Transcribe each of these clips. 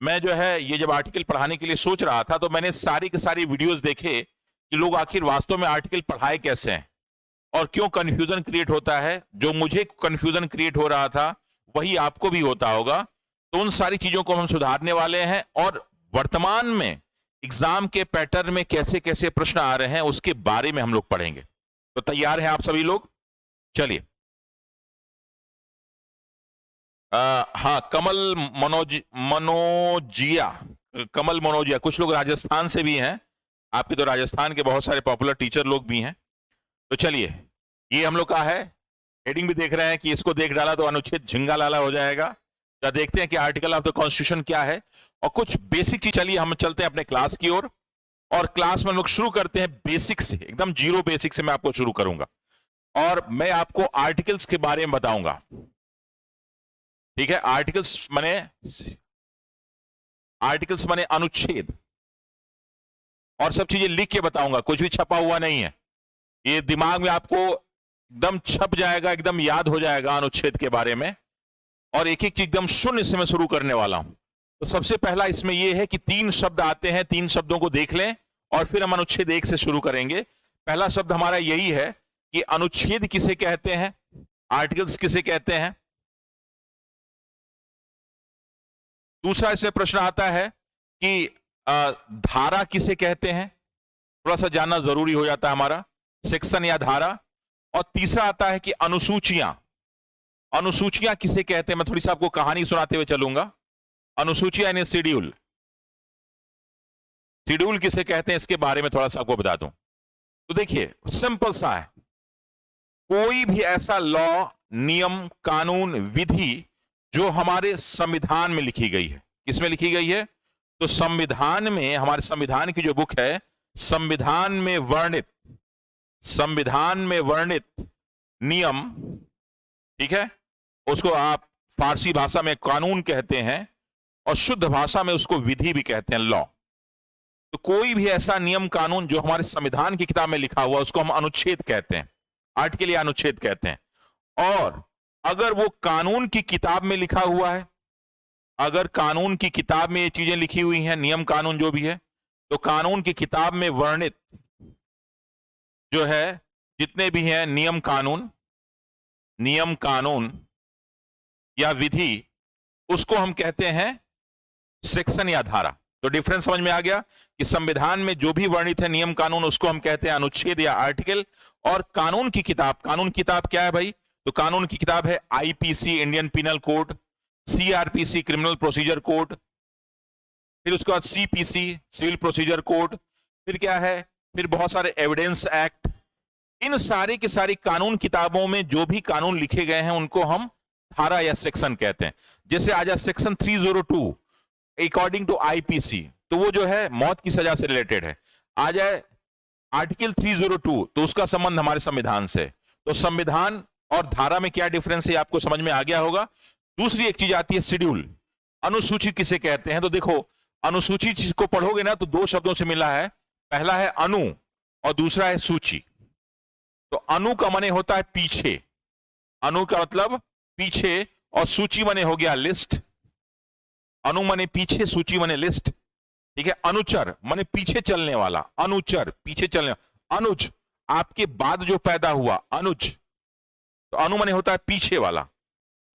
मैं जो है ये जब आर्टिकल पढ़ाने के लिए सोच रहा था तो मैंने सारी की सारी वीडियोस देखे कि लोग आखिर वास्तव में आर्टिकल पढ़ाए कैसे हैं और क्यों कंफ्यूजन क्रिएट होता है। जो मुझे कंफ्यूजन क्रिएट हो रहा था वही आपको भी होता होगा। तो उन सारी चीजों को हम सुधारने वाले हैं और वर्तमान में एग्जाम के पैटर्न में कैसे कैसे प्रश्न आ रहे हैं उसके बारे में हम लोग पढ़ेंगे। तो तैयार हैं आप सभी लोग? चलिए। हाँ, कमल मनोजिया, कुछ लोग राजस्थान से भी हैं। आपके तो राजस्थान के बहुत सारे पॉपुलर टीचर लोग भी हैं। तो चलिए, ये हम लोग का है। हेडिंग भी देख रहे हैं कि इसको देख डाला तो अनुच्छेद झिंगा लाला हो जाएगा। तो देखते हैं कि आर्टिकल ऑफ द कॉन्स्टिट्यूशन क्या है और कुछ बेसिक चीज। चलिए हम चलते हैं अपने क्लास की ओर और क्लास में हम लोग शुरू करते हैं बेसिक से, एकदम जीरो बेसिक से मैं आपको शुरू करूंगा और मैं आपको आर्टिकल्स के बारे में बताऊंगा। ठीक है, आर्टिकल्स माने अनुच्छेद और सब चीजें लिख के बताऊंगा, कुछ भी छपा हुआ नहीं है। ये दिमाग में आपको एकदम छप जाएगा, एकदम याद हो जाएगा अनुच्छेद के बारे में। और एक एक चीज एकदम शून्य से मैं शुरू करने वाला हूं। तो सबसे पहला इसमें यह है कि 3 शब्द आते हैं, 3 शब्दों को देख लें और फिर हम अनुच्छेद 1 से शुरू करेंगे। पहला शब्द हमारा यही है कि अनुच्छेद किसे कहते हैं, आर्टिकल्स किसे कहते हैं। दूसरा इसमें प्रश्न आता है कि धारा किसे कहते हैं, थोड़ा सा जानना जरूरी हो जाता है हमारा, सेक्शन या धारा। और तीसरा आता है कि अनुसूचियां किसे कहते हैं। मैं थोड़ी सी आपको कहानी सुनाते हुए चलूंगा। अनुसूचियां यानी शेड्यूल किसे कहते हैं, इसके बारे में थोड़ा सा आपको बता दूं। तो देखिए सिंपल सा है, कोई भी ऐसा लॉ, नियम, कानून, विधि जो हमारे संविधान में लिखी गई है। किसमें लिखी गई है? तो संविधान में, हमारे संविधान की जो बुक है, संविधान में वर्णित नियम, ठीक है, उसको आप फारसी भाषा में कानून कहते हैं और शुद्ध भाषा में उसको विधि भी कहते हैं, लॉ। तो कोई भी ऐसा नियम, कानून जो हमारे संविधान की किताब में लिखा हुआ उसको हम अनुच्छेद कहते हैं, आर्टिकल या अनुच्छेद कहते हैं। और अगर वो कानून की किताब में लिखा हुआ है, अगर कानून की किताब में ये चीजें लिखी हुई हैं, नियम कानून जो भी है, तो कानून की किताब में वर्णित जो है जितने भी हैं नियम कानून या विधि, उसको हम कहते हैं सेक्शन या धारा। तो डिफरेंस समझ में आ गया कि संविधान में जो भी वर्णित है नियम कानून, उसको हम कहते हैं अनुच्छेद या आर्टिकल। और कानून की किताब क्या है भाई? तो कानून की किताब है IPC, Indian penal code, CrPC, criminal procedure code, फिर उसके बाद सीपीसी, सिविल प्रोसीजर कोड, फिर क्या है, फिर बहुत सारे एविडेंस एक्ट। इन सारी की सारी कानून किताबों में जो भी कानून लिखे गए हैं उनको हम धारा या सेक्शन कहते हैं। जैसे आ जाए सेक्शन 302 अकॉर्डिंग टू आईपीसी, तो वो जो है मौत की सजा से रिलेटेड है। आ जाए आर्टिकल 302 तो उसका संबंध हमारे संविधान से। तो संविधान और धारा में क्या डिफरेंस है आपको समझ में आ गया होगा। दूसरी एक चीज आती है शेड्यूल। अनुसूची किसे कहते हैं? तो देखो, अनुसूची चीज को पढ़ोगे ना तो 2 शब्दों से मिला है। पहला है अनु और दूसरा है सूची। तो अनु का माने होता है पीछे, अनु का मतलब पीछे, और सूची माने हो गया लिस्ट। अनु माने पीछे, सूची माने लिस्ट, ठीक है। अनुचर माने पीछे चलने वाला, अनुचर पीछे चलने, अनुज आपके बाद जो पैदा हुआ, अनुज। तो अनु माने होता है पीछे वाला।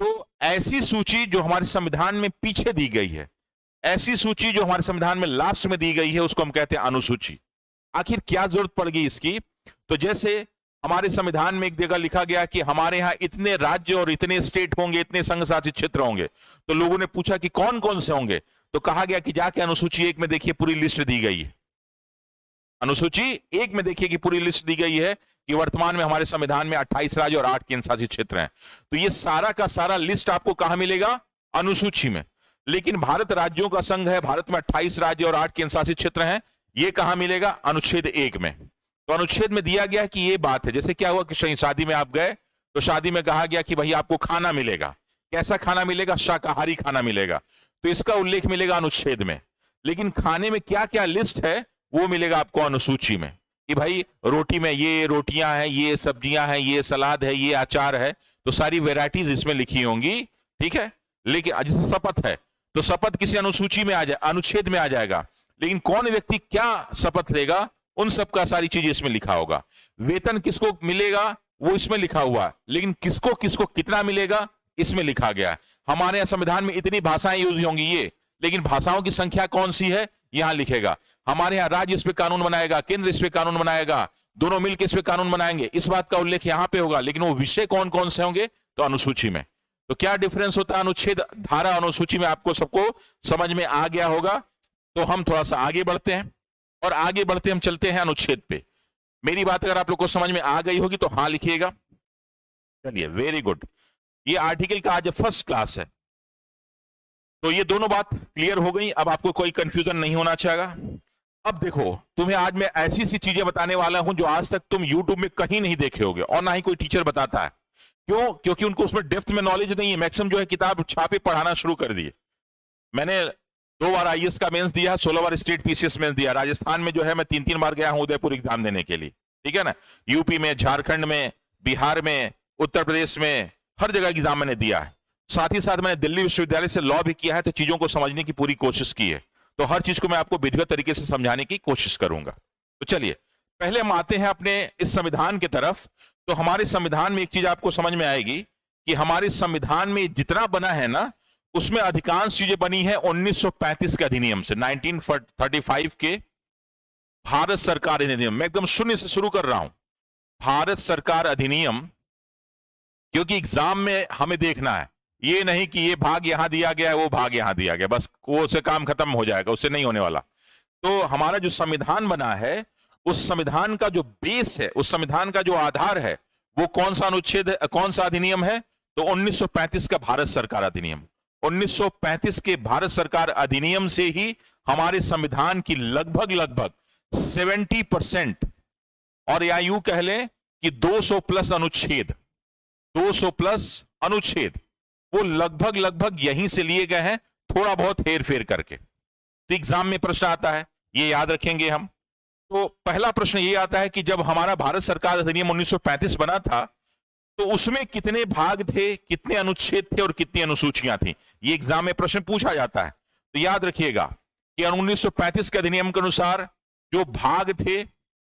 तो ऐसी सूची जो हमारे संविधान में पीछे दी गई है, ऐसी सूची जो हमारे संविधान में लास्ट में दी गई है, उसको हम कहते हैं अनुसूची। आखिर क्या जरूरत पड़ गई इसकी? तो जैसे हमारे संविधान में एक जगह लिखा गया कि हमारे यहां इतने राज्य और इतने स्टेट होंगे, इतने संघ शासित क्षेत्र होंगे। तो लोगों ने पूछा कि कौन कौन से होंगे, तो कहा गया कि जाके अनुसूची 1 में देखिए पूरी लिस्ट दी गई है। अनुसूची 1 में देखिए कि पूरी लिस्ट दी गई है कि वर्तमान में हमारे संविधान में 28 राज्य और 8 केंद्र शासित क्षेत्र हैं। तो ये सारा का सारा लिस्ट आपको कहां मिलेगा? अनुसूची में। लेकिन भारत राज्यों का संघ है, भारत में 28 राज्य और 8 केंद्र शासित क्षेत्र हैं, ये कहां मिलेगा? अनुच्छेद 1 में। तो अनुच्छेद में दिया गया कि ये बात है। जैसे क्या हुआ कि शादी में आप गए तो शादी में कहा गया कि भाई आपको खाना मिलेगा। कैसा खाना मिलेगा? शाकाहारी खाना मिलेगा। तो इसका उल्लेख मिलेगा अनुच्छेद में। लेकिन खाने में क्या क्या लिस्ट है वो मिलेगा आपको अनुसूची में, कि भाई रोटी में ये रोटियां हैं, ये सब्जियां हैं, ये सलाद है, ये अचार है। तो सारी वेराइटीज इसमें लिखी होंगी, ठीक है। लेकिन जैसे शपथ है तो शपथ किसी अनुसूची में आ जाए, अनुच्छेद में आ जाएगा। लेकिन कौन व्यक्ति क्या शपथ लेगा, उन सब का सारी चीजें इसमें लिखा होगा। वेतन किसको मिलेगा वो इसमें लिखा हुआ है, लेकिन किसको किसको कितना मिलेगा इसमें लिखा गया है। हमारे यहाँ संविधान में इतनी भाषाएं यूज होंगी ये, लेकिन भाषाओं की संख्या कौन सी है यहां लिखेगा। हमारे यहाँ राज्य इस पे कानून बनाएगा, केंद्र इस पे कानून बनाएगा, दोनों मिलकर इस पे कानून बनाएंगे, इस बात का उल्लेख यहां पे होगा। लेकिन वो विषय कौन कौन से होंगे तो अनुसूची में। तो क्या डिफरेंस होता है अनुच्छेद, धारा, अनुसूची में, आपको सबको समझ में आ गया होगा। तो हम थोड़ा सा आगे बढ़ते हैं, और आगे बढ़ते हम चलते हैं अनुच्छेद पे। मेरी बात अगर आप लोग को समझ में आ गई होगी तो हाँ लिखिएगा। चलिए, वेरी गुड। ये आर्टिकल का आज फर्स्ट क्लास है, तो ये दोनों बात क्लियर हो गई। अब आपको कोई कंफ्यूजन नहीं होना चाहिए। अब देखो, तुम्हें आज मैं ऐसी सी चीजें बताने वाला हूं जो आज तक तुम यूट्यूब में कहीं नहीं देखे होगे, और ना ही कोई टीचर बताता है। क्यों? क्योंकि उनको उसमें डेप्थ में नॉलेज नहीं है। मैक्सिमम जो है किताब छापे पढ़ाना शुरू कर दिए। मैंने 2 बार आईएएस का मेंस दिया, 16 बार स्टेट पीसीएस मेंस दिया। राजस्थान में जो है मैं 3-3 बार गया हूं उदयपुर एग्जाम देने के लिए, ठीक है ना। यूपी में, झारखंड में, बिहार में, उत्तर प्रदेश में, हर जगह एग्जाम मैंने दिया है। साथ ही साथ मैंने दिल्ली विश्वविद्यालय से लॉ भी किया है, तो चीजों को समझने की पूरी कोशिश की है। तो हर चीज को मैं आपको विधिवत तरीके से समझाने की कोशिश करूंगा। तो चलिए, पहले हम आते हैं अपने इस संविधान की तरफ। तो हमारे संविधान में एक चीज आपको समझ में आएगी कि हमारे संविधान में जितना बना है ना, उसमें अधिकांश चीजें बनी है 1935 के अधिनियम से, 1935 के भारत सरकार अधिनियम। मैं एकदम शून्य से शुरू कर रहा हूं। भारत सरकार अधिनियम, क्योंकि एग्जाम में हमें देखना है, ये नहीं कि ये भाग यहां दिया गया है, वो भाग यहां दिया गया, बस वो से काम खत्म हो जाएगा, उससे नहीं होने वाला। तो हमारा जो संविधान बना है, उस संविधान का जो बेस है, उस संविधान का जो आधार है, वो कौन सा अनुच्छेद, कौन सा अधिनियम है? तो 1935 का भारत सरकार अधिनियम। 1935 के भारत सरकार अधिनियम से ही हमारे संविधान की लगभग 70%, और या यूं कह लें कि 200 प्लस अनुच्छेद, 200 प्लस अनुच्छेद, वो लगभग यहीं से लिए गए हैं, थोड़ा बहुत हेर फेर करके। तो एग्जाम में प्रश्न आता है, ये याद रखेंगे हम। तो पहला प्रश्न ये आता है कि जब हमारा भारत सरकार अधिनियम 1935 बना था, तो उसमें कितने भाग थे, कितने अनुच्छेद थे और कितनी अनुसूचियां थी? ये एग्जाम में प्रश्न पूछा जाता है। तो याद रखिएगा कि 1935 के अधिनियम के अनुसार जो भाग थे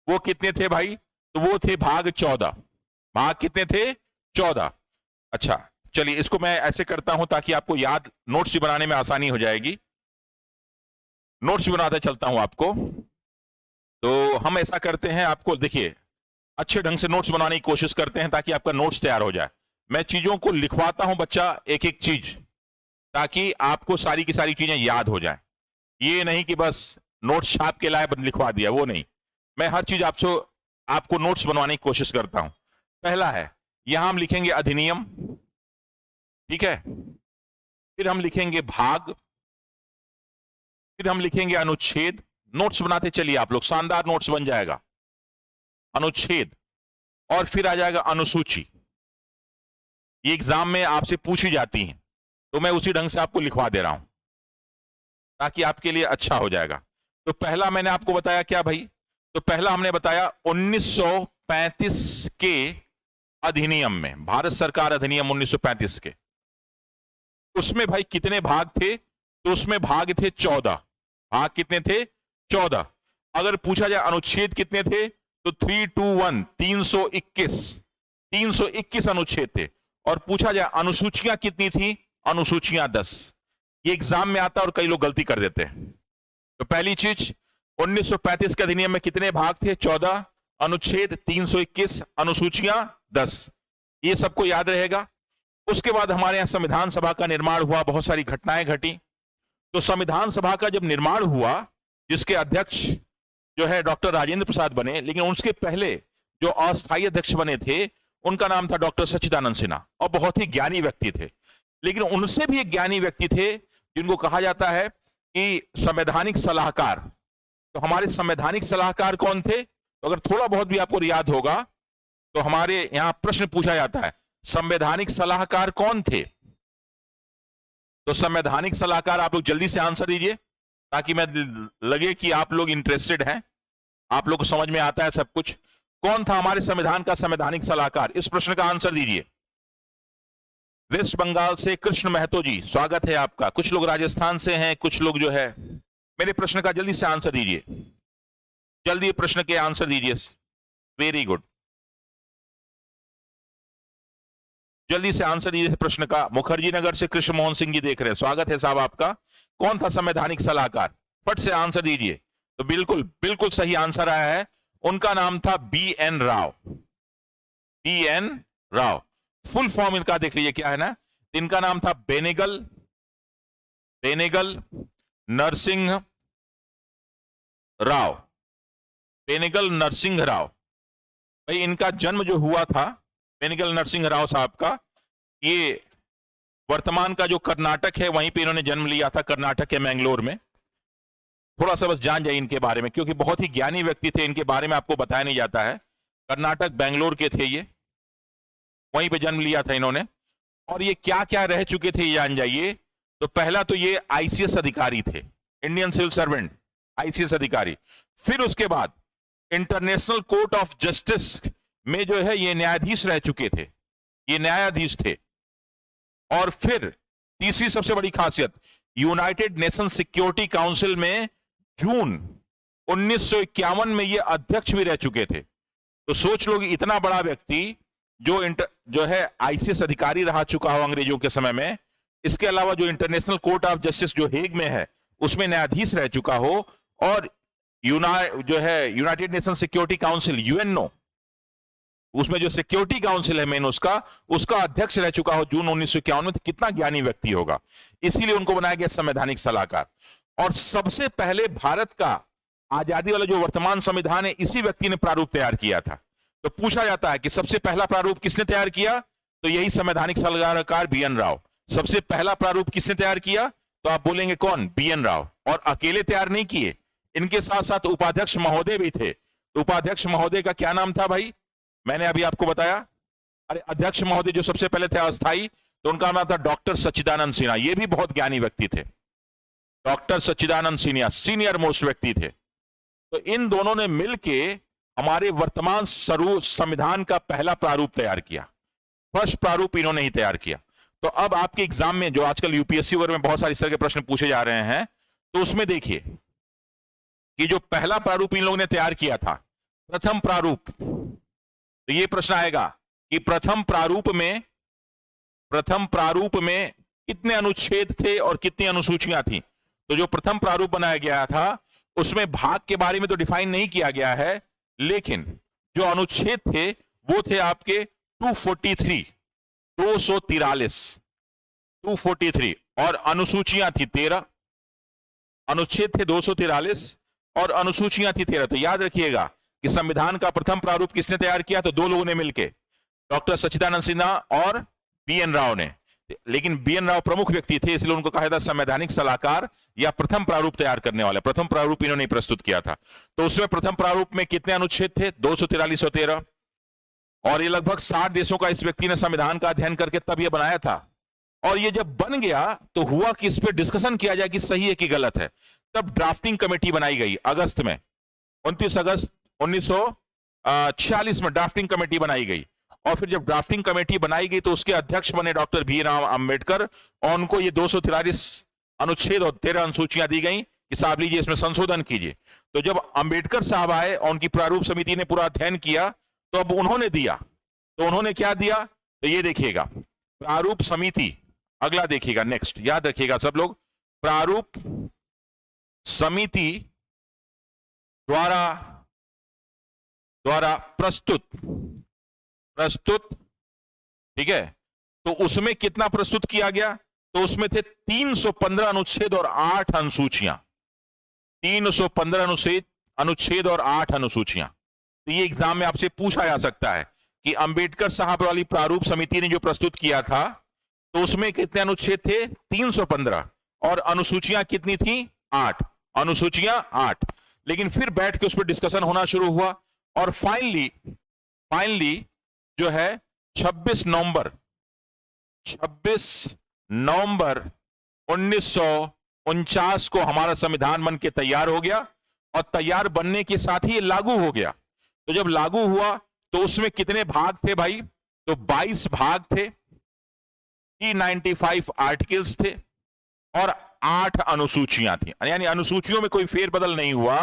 वो कितने थे भाई? तो वो थे भाग 14। भाग कितने थे? 14। अच्छा, चलिए इसको मैं ऐसे करता हूं ताकि आपको याद, नोट्स बनाने में आसानी हो जाएगी। नोट्स बनाते चलता हूं आपको। तो हम ऐसा करते हैं, आपको देखिए अच्छे ढंग से नोट्स बनाने की कोशिश करते हैं ताकि आपका नोट्स तैयार हो जाए। मैं चीजों को लिखवाता हूं बच्चा, एक एक चीज, ताकि आपको सारी की सारी चीजें याद हो जाए। ये नहीं कि बस नोट्स छाप के लाए लिखवा दिया, वो नहीं। मैं हर चीज आपको नोट्स बनवाने की कोशिश करता हूं। पहला है, यहां हम लिखेंगे अधिनियम, ठीक है। फिर हम लिखेंगे भाग, फिर हम लिखेंगे अनुच्छेद। नोट्स बनाते चलिए आप लोग, शानदार नोट्स बन जाएगा। अनुच्छेद, और फिर आ जाएगा अनुसूची। ये एग्जाम में आपसे पूछी जाती हैं, तो मैं उसी ढंग से आपको लिखवा दे रहा हूं ताकि आपके लिए अच्छा हो जाएगा। तो पहला मैंने आपको बताया क्या भाई? तो पहला हमने बताया 1935 के अधिनियम में, भारत सरकार अधिनियम 1935 के, उसमें भाई कितने भाग थे? तो उसमें भाग थे 14। भाग कितने थे? 14। अगर पूछा जाए अनुच्छेद कितने थे, तो 321, 321 अनुच्छेद थे। और पूछा जाए अनुसूचियां कितनी थी? अनुसूचियां 10। ये एग्जाम में आता है और कई लोग गलती कर देते हैं। तो पहली चीज, 1935 के अधिनियम में कितने भाग थे? 14, अनुच्छेद 321, अनुसूचियां 10। ये सबको याद रहेगा। उसके बाद हमारे यहां संविधान सभा का निर्माण हुआ, बहुत सारी घटनाएं घटी। तो संविधान सभा का जब निर्माण हुआ, जिसके अध्यक्ष जो है डॉक्टर राजेंद्र प्रसाद बने, लेकिन उसके पहले जो अस्थायी अध्यक्ष बने थे उनका नाम था डॉक्टर सच्चिदानंद सिन्हा, और बहुत ही ज्ञानी व्यक्ति थे। लेकिन उनसे भी एक ज्ञानी व्यक्ति थे जिनको कहा जाता है कि संवैधानिक सलाहकार। तो हमारे संवैधानिक सलाहकार कौन थे? तो अगर थोड़ा बहुत भी आपको याद होगा तो हमारे यहां प्रश्न पूछा जाता है, संवैधानिक सलाहकार कौन थे? तो संवैधानिक सलाहकार, आप लोग जल्दी से आंसर दीजिए ताकि मैं लगे कि आप लोग इंटरेस्टेड हैं, आप लोग को समझ में आता है सब कुछ। कौन था हमारे संविधान का संवैधानिक सलाहकार? इस प्रश्न का आंसर दीजिए। वेस्ट बंगाल से कृष्ण महतो जी, स्वागत है आपका। कुछ लोग राजस्थान से हैं, कुछ लोग जो है। मेरे प्रश्न का जल्दी से आंसर दीजिए, जल्दी प्रश्न के आंसर दीजिए। वेरी गुड, जल्दी से आंसर दीजिए प्रश्न का। मुखर्जी नगर से कृष्ण मोहन सिंह जी देख रहे हैं, स्वागत है साहब आपका। कौन था संवैधानिक सलाहकार? फट से आंसर दीजिए। तो बिल्कुल बिल्कुल सही आंसर आया है, उनका नाम था B N Rao. B N Rao, full form इनका देख लीजिए क्या है ना। इनका नाम था बेनेगल नरसिंह राव, बेनेगल नरसिंह राव। भाई इनका जन्म जो हुआ था बेनेगल नरसिंह राव साहब का, ये वर्तमान का जो कर्नाटक है वहीं पे इन्होंने जन्म लिया था, कर्नाटक के मैंगलोर में। थोड़ा सा बस जान जाइए इनके बारे में, क्योंकि बहुत ही ज्ञानी व्यक्ति थे, इनके बारे में आपको बताया नहीं जाता है। कर्नाटक बेंगलोर के थे ये, वहीं पे जन्म लिया था इन्होंने। और ये क्या क्या रह चुके थे ये जान जाइए। तो पहला तो ये आईसीएस अधिकारी थे, इंडियन सिविल सर्वेंट, आईसीएस अधिकारी। फिर उसके बाद इंटरनेशनल कोर्ट ऑफ जस्टिस में जो है ये न्यायाधीश रह चुके थे, ये न्यायाधीश थे। और फिर तीसरी सबसे बड़ी खासियत, यूनाइटेड नेशन सिक्योरिटी काउंसिल में जून 1951 में ये अध्यक्ष भी रह चुके थे। तो सोच लो कि इतना बड़ा व्यक्ति जो है आईसीएस अधिकारी रह चुका हो अंग्रेजों के समय में, इसके अलावा जो इंटरनेशनल कोर्ट ऑफ जस्टिस जो हेग में है उसमें न्यायाधीश रह चुका हो, और जो है United nation security council UNO, उसमें जो सिक्योरिटी काउंसिल है मेन उसका अध्यक्ष रह चुका हो जून 1951 में। तो कितना ज्ञानी व्यक्ति होगा, इसीलिए उनको बनाया गया संवैधानिक सलाहकार। और सबसे पहले भारत का आजादी वाला जो वर्तमान संविधान है इसी व्यक्ति ने प्रारूप तैयार किया था। तो पूछा जाता है कि सबसे पहला प्रारूप किसने तैयार किया, तो यही संवैधानिक सलाहकार बी एन राव। सबसे पहला प्रारूप किसने तैयार किया, तो आप बोलेंगे कौन, बी एन राव। और अकेले तैयार नहीं किए, इनके साथ साथ उपाध्यक्ष महोदय भी थे। तो उपाध्यक्ष महोदय का क्या नाम था भाई, मैंने अभी आपको बताया। अरे अध्यक्ष महोदय जो सबसे पहले थे अस्थाई, तो उनका नाम था डॉक्टर सच्चिदानंद सिन्हा। ये भी बहुत ज्ञानी व्यक्ति थे, डॉक्टर सच्चिदानंद सिन्हा सीनियर मोस्ट व्यक्ति थे। तो इन दोनों ने मिलके हमारे वर्तमान संविधान का पहला प्रारूप तैयार किया, फर्स्ट प्रारूप इन्होंने ही तैयार किया। तो अब आपके एग्जाम में जो आजकल यूपीएससी वगैरह में बहुत सारे इस तरह के प्रश्न पूछे जा रहे हैं, तो उसमें देखिए कि जो पहला प्रारूप इन लोगों ने तैयार किया था, प्रथम प्रारूप, तो ये प्रश्न आएगा कि प्रथम प्रारूप में कितने अनुच्छेद थे और कितनी अनुसूचियां थी। तो जो प्रथम प्रारूप बनाया गया था उसमें भाग के बारे में तो डिफाइन नहीं किया गया है, लेकिन जो अनुच्छेद थे वो थे आपके 243 243 और अनुसूचियां थी 13। अनुच्छेद थे 243 और अनुसूचियां थी 13। तो याद रखिएगा कि संविधान का प्रथम प्रारूप किसने तैयार किया, तो दो लोगों ने मिलकर, डॉक्टर सच्चिदानंद सिन्हा और बी एन राव ने। लेकिन बी एन राव प्रमुख व्यक्ति थे, इसलिए उनको कहा जाता संवैधानिक सलाहकार या प्रथम प्रारूप तैयार करने वाले। प्रथम प्रारूप इन्होंने प्रस्तुत किया था। तो उसमें प्रथम प्रारूप में कितने अनुच्छेद थे, 243 और 13। और ये लगभग 60 देशों का इस व्यक्ति ने संविधान का अध्ययन करके तब ये बनाया था। और ये जब बन गया तो हुआ कि इस पर डिस्कशन किया जाए कि सही है कि गलत है। तब ड्राफ्टिंग कमेटी बनाई गई अगस्त में, 29 अगस्त 1946 में ड्राफ्टिंग कमेटी बनाई गई। और फिर जब ड्राफ्टिंग कमेटी बनाई गई तो उसके अध्यक्ष बने डॉक्टर भीमराव अंबेडकर, और उनको ये 243 अनुच्छेद और 13 अनुसूचियां दी गई कि साहब लीजिए इसमें संशोधन कीजिए। तो जब अंबेडकर साहब आए और उनकी प्रारूप समिति ने पूरा अध्ययन किया तो अब उन्होंने दिया। तो उन्होंने क्या दिया, तो ये देखिएगा प्रारूप समिति, अगला देखिएगा नेक्स्ट, याद रखिएगा सब लोग, प्रारूप समिति द्वारा प्रस्तुत, ठीक है। तो उसमें कितना प्रस्तुत किया गया, तो उसमें थे 315 अनुच्छेद और 8 अनुसूचियां, 315 अनुच्छेद और 8 अनुसूचियां। तो ये एग्जाम में आपसे पूछा जा सकता है कि अंबेडकर साहब वाली प्रारूप समिति ने जो प्रस्तुत किया था तो उसमें कितने अनुच्छेद थे, 315, और अनुसूचियां कितनी थी, 8 अनुसूचियां 8। लेकिन फिर बैठ के उस पर डिस्कशन होना शुरू हुआ और फाइनली जो है 26 नवंबर 1949 को हमारा संविधान बन के तैयार हो गया। और तैयार बनने के साथ ही ये लागू हो गया। तो जब लागू हुआ तो उसमें कितने भाग थे भाई, तो 22 भाग थे। 395 आर्टिकल्स थे और 8 अनुसूचियां थी, यानी अनुसूचियों में कोई फेरबदल नहीं हुआ,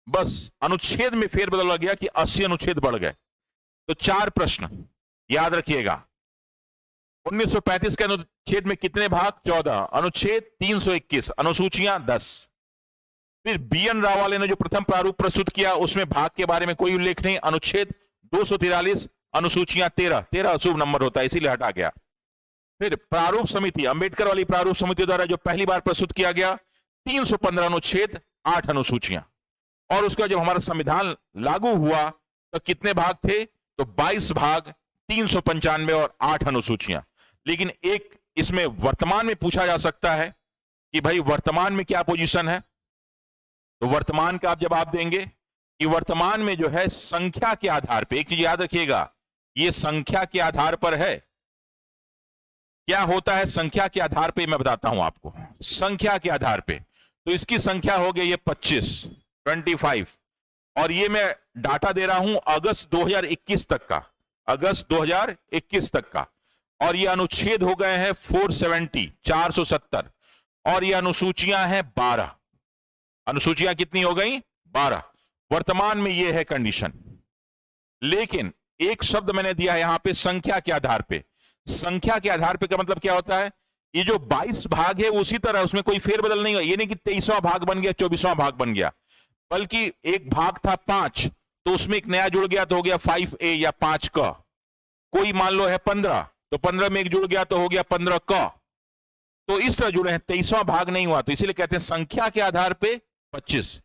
बस अनुच्छेद में फेरबदल हो गया कि 80 अनुच्छेद बढ़ गए। तो 4 प्रश्न याद रखिएगा। 1935 के अनुच्छेद में कितने भाग? 14, अनुच्छेद 321, अनुसूचियां 10। फिर BN राव वाले ने जो प्रथम प्रारूप प्रस्तुत किया उसमें भाग के बारे में कोई उल्लेख नहीं, अनुच्छेद 243, अनुसूचियां 13, 13 अशुभ नंबर होता है इसीलिए हटा गया। फिर प्रारूप समिति, अंबेडकर वाली प्रारूप समिति द्वारा जो पहली बार प्रस्तुत किया गया, 315 अनुच्छेद, 8 अनुसूचियां। और उसका जब हमारा संविधान लागू हुआ तो कितने भाग थे? तो 22 भाग, 395 और 8 अनुसूचियां। लेकिन एक इसमें वर्तमान में पूछा जा सकता है कि भाई वर्तमान में क्या पोजीशन है, तो वर्तमान का आप जवाब देंगे कि वर्तमान में जो है संख्या के आधार पे, एक चीज याद रखिएगा, ये संख्या के आधार पर है। क्या होता है संख्या के आधार पे? मैं बताता हूं आपको। संख्या के आधार पे तो इसकी संख्या हो गई ये 25, और ये मैं डाटा दे रहा हूं अगस्त 2021 तक का, अगस्त 2021 तक का। और ये अनुच्छेद हो गए हैं 470, 470, और ये अनुसूचियां हैं 12। अनुसूचियां कितनी हो गई? 12। वर्तमान में ये है कंडीशन। लेकिन एक शब्द मैंने दिया है यहां पे, संख्या के आधार पे। संख्या के आधार पे का मतलब क्या होता है? ये जो 22 भाग है उसी तरह, उसमें कोई फेरबदल नहीं हुआ। ये नहीं कि 23वां भाग बन गया, 24वां भाग बन गया, बल्कि एक भाग था 5 तो उसमें एक नया जुड़ गया तो हो गया 5A या 5 क। कोई मान लो है 15 तो 15 में एक जुड़ गया तो हो गया 15 क। तो इस तरह जुड़े हैं, 23वां भाग नहीं हुआ, तो इसीलिए कहते हैं संख्या के आधार पे 25।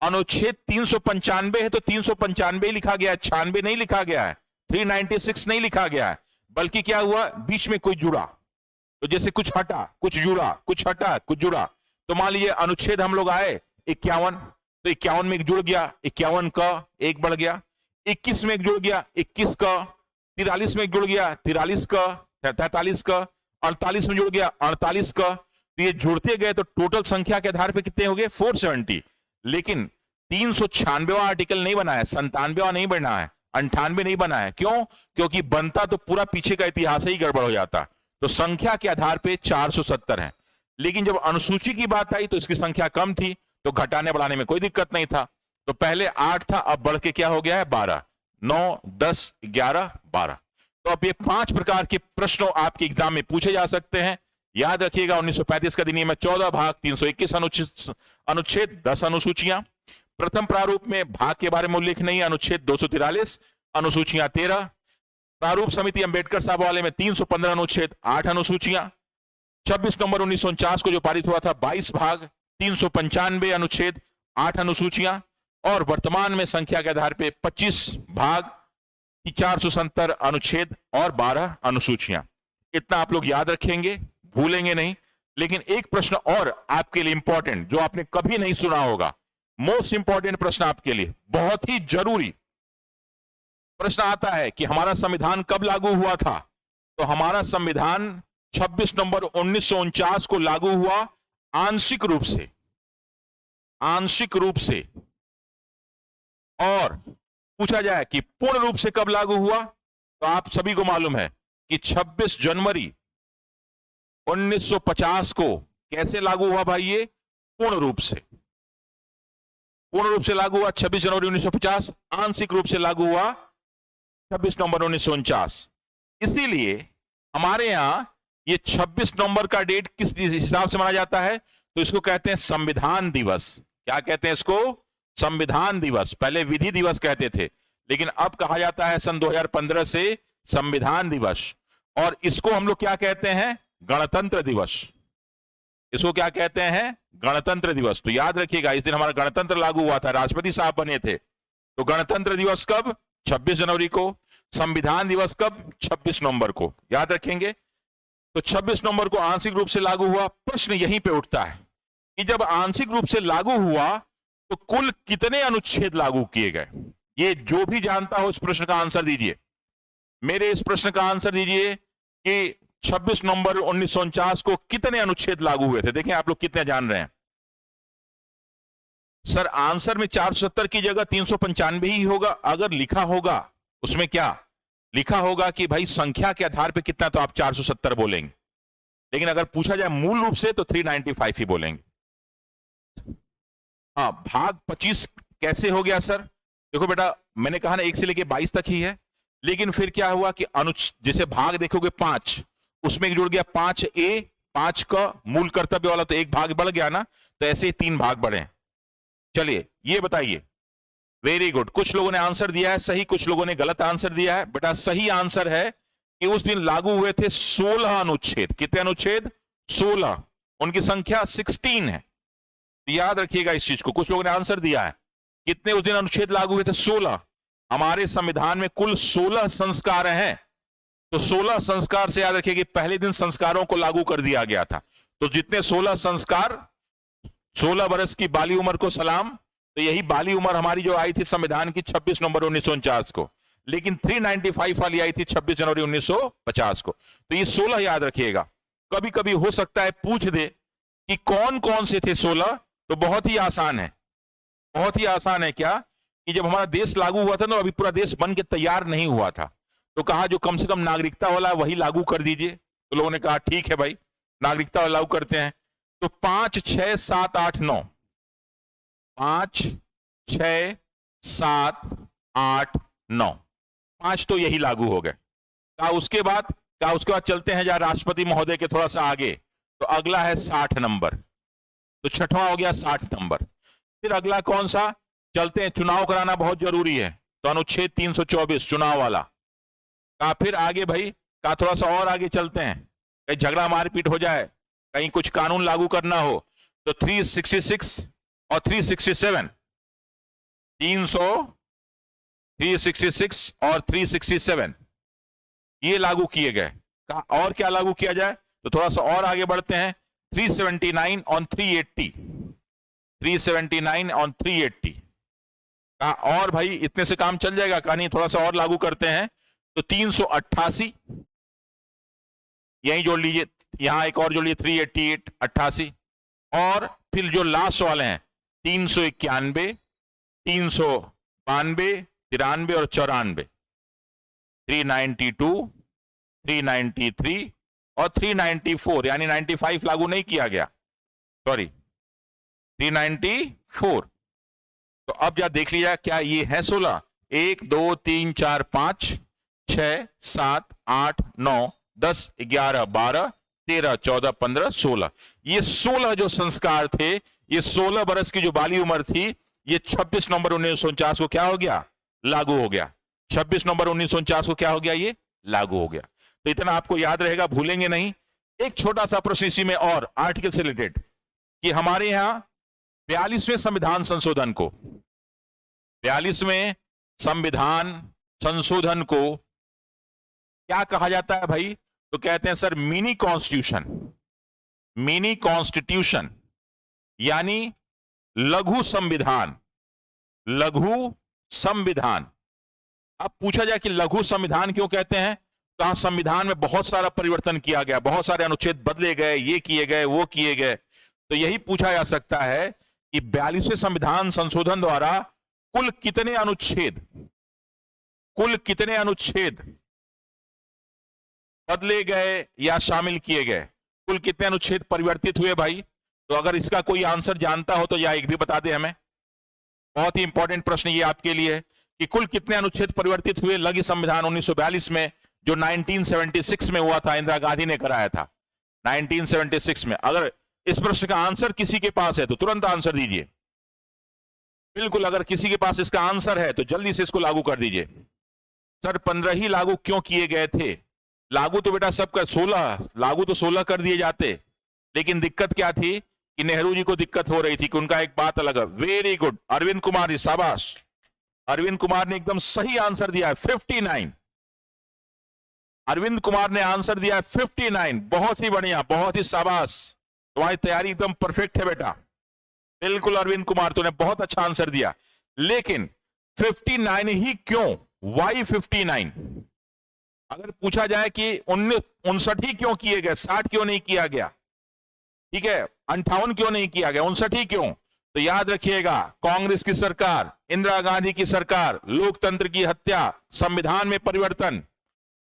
अनुच्छेद 395 है तो 395 लिखा गया है, 96 नहीं लिखा गया है, 396 नहीं लिखा गया है, बल्कि क्या हुआ बीच में कोई जुड़ा। तो जैसे कुछ हटा कुछ जुड़ा, कुछ हटा कुछ जुड़ा। तो मान लीजिए अनुच्छेद हम लोग आए 51, तो 51 में एक जुड़ गया, 51 का एक बढ़ गया, 21 में एक जुड़ गया, 21 का, 43 में एक जुड़ गया, 43 का, 43 का, 48 में जुड़ गया, 48 का। तो ये जुड़ते गए तो टोटल संख्या के आधार पे कितने हो गए? 470। लेकिन 396वां आर्टिकल नहीं बना है, 97वां नहीं बना है, 98 नहीं बना है। क्यों? क्योंकि बनता तो पूरा पीछे का इतिहास ही गड़बड़ हो जाता। तो संख्या के आधार पे 470 है। लेकिन जब अनुसूची की बात आई तो इसकी संख्या कम थी, तो घटाने बढ़ाने में कोई दिक्कत नहीं था। तो पहले 8 था, अब बढ़ के क्या हो गया है? 12, 9, 10, 11, 12। तो अब ये 5 प्रकार के प्रश्नों आपके एग्जाम में पूछे जा सकते हैं। याद रखिएगा 1935 का अधिनियम में 14 भाग, 321 अनुच्छेद, 10 अनुसूचियां। प्रथम प्रारूप में भाग के बारे में उल्लेख नहीं, अनुच्छेद 243, अनुसूचियां 13। प्रारूप समिति अंबेडकर साहब वाले में 315 अनुच्छेद, 8 अनुसूचियां। 26 नवंबर 1949 को जो पारित हुआ था 22 भाग, 395 अनुच्छेद, 8 अनुसूचियां। और वर्तमान में संख्या के आधार पे 25 भाग, 470 अनुच्छेद और 12 अनुसूचियां। इतना आप लोग याद रखेंगे, भूलेंगे नहीं। लेकिन एक प्रश्न और आपके लिए इंपॉर्टेंट, जो आपने कभी नहीं सुना होगा, मोस्ट इंपॉर्टेंट प्रश्न आपके लिए, बहुत ही जरूरी प्रश्न आता है कि हमारा संविधान कब लागू हुआ था? तो हमारा संविधान 26 नवंबर 1949 को लागू हुआ, आंशिक रूप से, आंशिक रूप से। और पूछा जाए कि पूर्ण रूप से कब लागू हुआ, तो आप सभी को मालूम है कि 26 जनवरी 1950 को कैसे लागू हुआ भाई? ये पूर्ण रूप से, पूर्ण रूप से लागू हुआ 26 जनवरी 1950, आंशिक रूप से लागू हुआ 26 नवंबर 1949। इसीलिए हमारे यहां ये 26 नवंबर का डेट किस हिसाब से माना जाता है? तो इसको कहते हैं संविधान दिवस। क्या कहते हैं इसको? संविधान दिवस। पहले विधि दिवस कहते थे, लेकिन अब कहा जाता है सन 2015 से संविधान दिवस। और इसको हम लोग क्या कहते हैं? गणतंत्र दिवस। इसको क्या कहते हैं? गणतंत्र दिवस। तो याद रखिएगा इस दिन हमारा गणतंत्र लागू हुआ था, राष्ट्रपति साहब बने थे। तो गणतंत्र दिवस कब? 26 जनवरी को। संविधान दिवस कब? 26 नवंबर को। याद रखेंगे। तो 26 नवंबर को आंशिक रूप से लागू हुआ। प्रश्न यहीं पे उठता है कि जब आंशिक रूप से लागू हुआ तो कुल कितने अनुच्छेद लागू किए गए? ये जो भी जानता हो इस प्रश्न का आंसर दीजिए। मेरे इस प्रश्न का आंसर दीजिए कि 26 नवंबर 1949 को कितने अनुच्छेद लागू हुए थे? देखें आप लोग कितने जान रहे हैं। सर आंसर में 470 की जगह 395 ही होगा। अगर लिखा होगा उसमें क्या लिखा होगा कि भाई संख्या के आधार पे कितना, तो आप 470 बोलेंगे। लेकिन अगर पूछा जाए मूल रूप से तो 395 ही बोलेंगे। हाँ, भाग 25 कैसे हो गया सर? देखो बेटा, मैंने कहा ना 1 से लेके 22 तक ही है, लेकिन फिर क्या हुआ कि जैसे भाग देखोगे 5, उसमें एक जुड़ गया 5A, 5 का मूल कर्तव्य वाला, तो एक भाग बढ़ गया ना, तो ऐसे ही 3 भाग बढ़े। चलिए ये बताइए। वेरी गुड, कुछ लोगों ने आंसर दिया है सही, कुछ लोगों ने गलत आंसर दिया है। बेटा सही आंसर है कि उस दिन लागू हुए थे 16 अनुच्छेद। कितने अनुच्छेद? 16। उनकी संख्या 16 है। याद रखिएगा इस चीज को। कुछ लोगों ने आंसर दिया है कितने उस दिन अनुच्छेद लागू हुए थे? 16। हमारे संविधान में कुल 16 संस्कार हैं, तो 16 संस्कार से याद रखिए कि पहले दिन संस्कारों को लागू कर दिया गया था। तो जितने 16 संस्कार, 16 बरस की बाली उम्र को सलाम। तो यही बाली उम्र हमारी जो आई थी संविधान की 26 नवंबर 1949 को, लेकिन 395 वाली आई थी 26 जनवरी 1950 को। तो ये 16 याद रखिएगा। कभी कभी हो सकता है पूछ दे कि कौन कौन से थे 16, तो बहुत ही आसान है, बहुत ही आसान है। क्या कि जब हमारा देश लागू हुआ था ना, अभी पूरा देश बन के तैयार नहीं हुआ था, तो कहा जो कम से कम नागरिकता वाला वही लागू कर दीजिए। तो लोगों ने कहा ठीक है भाई, नागरिकता वाला लागू करते हैं। तो 5, 6, 7, 8, 9, 5, 6, 7, 8, 9, 5 तो यही लागू हो गए। कहा उसके बाद चलते हैं जरा राष्ट्रपति महोदय के थोड़ा सा आगे, तो अगला है 60 नंबर, तो छठवां हो गया 60 नंबर। फिर अगला कौन सा? चलते हैं, चुनाव कराना बहुत जरूरी है, तो अनुच्छेद 324 चुनाव वाला। कहा फिर आगे भाई, कहा थोड़ा सा और आगे चलते हैं, कहीं झगड़ा मारपीट हो जाए, कहीं कुछ कानून लागू करना हो, तो 366 और 367, 366 और 367 ये लागू किए गए। कहा और क्या लागू किया जाए? तो थोड़ा सा और आगे बढ़ते हैं, 379 और 380, 379 और 380। कहा और भाई इतने से काम चल जाएगा? कहा नहीं, थोड़ा सा और लागू करते हैं, तो 388 यहीं जोड़ लीजिए, यहां एक और जोड़ लीजिए, 388, 88। और फिर जो लास्ट वाले हैं 391, 392, 93 और 94, 392, 393 और 394, यानी 95 लागू नहीं किया गया, सॉरी 394। तो अब जा देख लिया क्या ये है 16? 1 2 3 4 5 6 7 8 9 10 11 12 13 14 15 16। ये 16 जो संस्कार थे, ये 16 बरस की जो बाली उम्र थी, ये 26 नवंबर 1949 को क्या हो गया? लागू हो गया। 26 नवंबर 1949 को क्या हो गया? ये लागू हो गया। तो इतना आपको याद रहेगा, भूलेंगे नहीं। एक छोटा सा प्रश्न इसी में और आर्टिकल से रिलेटेड, कि हमारे यहां 42वें संविधान संशोधन को, 42वें संविधान संशोधन को क्या कहा जाता है भाई? तो कहते हैं sir mini constitution, mini constitution यानी लघु संविधान, लघु संविधान। अब पूछा जाए कि लघु संविधान क्यों कहते हैं? कहा संविधान में बहुत सारा परिवर्तन किया गया, बहुत सारे अनुच्छेद बदले गए, ये किए गए, वो किए गए। तो यही पूछा जा सकता है कि 42वें संविधान संशोधन द्वारा कुल कितने अनुच्छेद, कुल कितने अनुच्छेद बदले गए या शामिल किए गए? कुल कितने अनुच्छेद परिवर्तित हुए भाई? तो अगर इसका कोई आंसर जानता हो तो या एक भी बता दे हमें। बहुत ही इंपॉर्टेंट प्रश्न ये आपके लिए है कि कुल कितने अनुच्छेद परिवर्तित हुए लघु संविधान 1942 में, जो 1976 में हुआ था, इंदिरा गांधी ने कराया था 1976 में। अगर इस प्रश्न का आंसर किसी के पास है तो तुरंत आंसर दीजिए। बिल्कुल, अगर किसी के पास इसका आंसर है तो जल्दी से इसको लागू कर दीजिए। सर 15 ही लागू क्यों किए गए थे? लागू तो बेटा सबका 16, लागू तो 16 कर दिए जाते, लेकिन दिक्कत क्या थी कि नेहरू जी को दिक्कत हो रही थी कि उनका एक बात अलग है। वेरी गुड अरविंद कुमार जी, शाबाश। अरविंद कुमार ने एकदम सही आंसर दिया है, 59। अरविंद कुमार ने आंसर दिया है 59। बहुत ही बढ़िया, बहुत ही शाबाश, तुम्हारी तैयारी एकदम परफेक्ट है बेटा। बिल्कुल अरविंद कुमार, तूने बहुत अच्छा आंसर दिया। लेकिन 59 ही क्यों? वाई 59? अगर पूछा जाए कि 59 ही क्यों किए गए, 60 क्यों नहीं किया गया, ठीक है, 58 क्यों नहीं किया गया, 59 ही क्यों? तो याद रखिएगा, कांग्रेस की सरकार, इंदिरा गांधी की सरकार, लोकतंत्र की हत्या, संविधान में परिवर्तन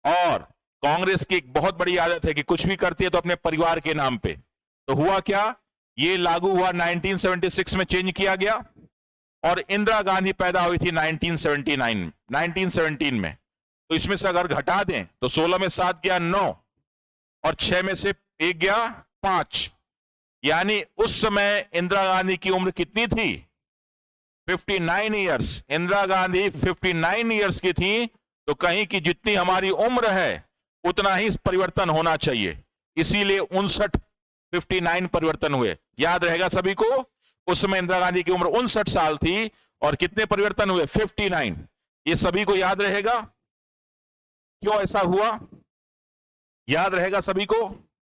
और कांग्रेस की एक बहुत बड़ी आदत है कि कुछ भी करती है तो अपने परिवार के नाम पे। तो हुआ क्या, ये लागू हुआ 1976 में, चेंज किया गया, और इंदिरा गांधी पैदा हुई थी 1917 में। तो इसमें से अगर घटा दें तो 16 में 7 गया 9, और 6 में से 1 गया 5, यानी उस समय इंदिरा गांधी की उम्र कितनी थी? 59 ईयर्स। इंदिरा गांधी 59 ईयर्स की थी। तो कहीं की जितनी हमारी उम्र है उतना ही परिवर्तन होना चाहिए, इसीलिए 59 परिवर्तन हुए। याद रहेगा सभी को, उस समय इंदिरा गांधी की उम्र 59 साल थी और कितने परिवर्तन हुए? 59। ये सभी को याद रहेगा। क्यों ऐसा हुआ? याद रहेगा सभी को?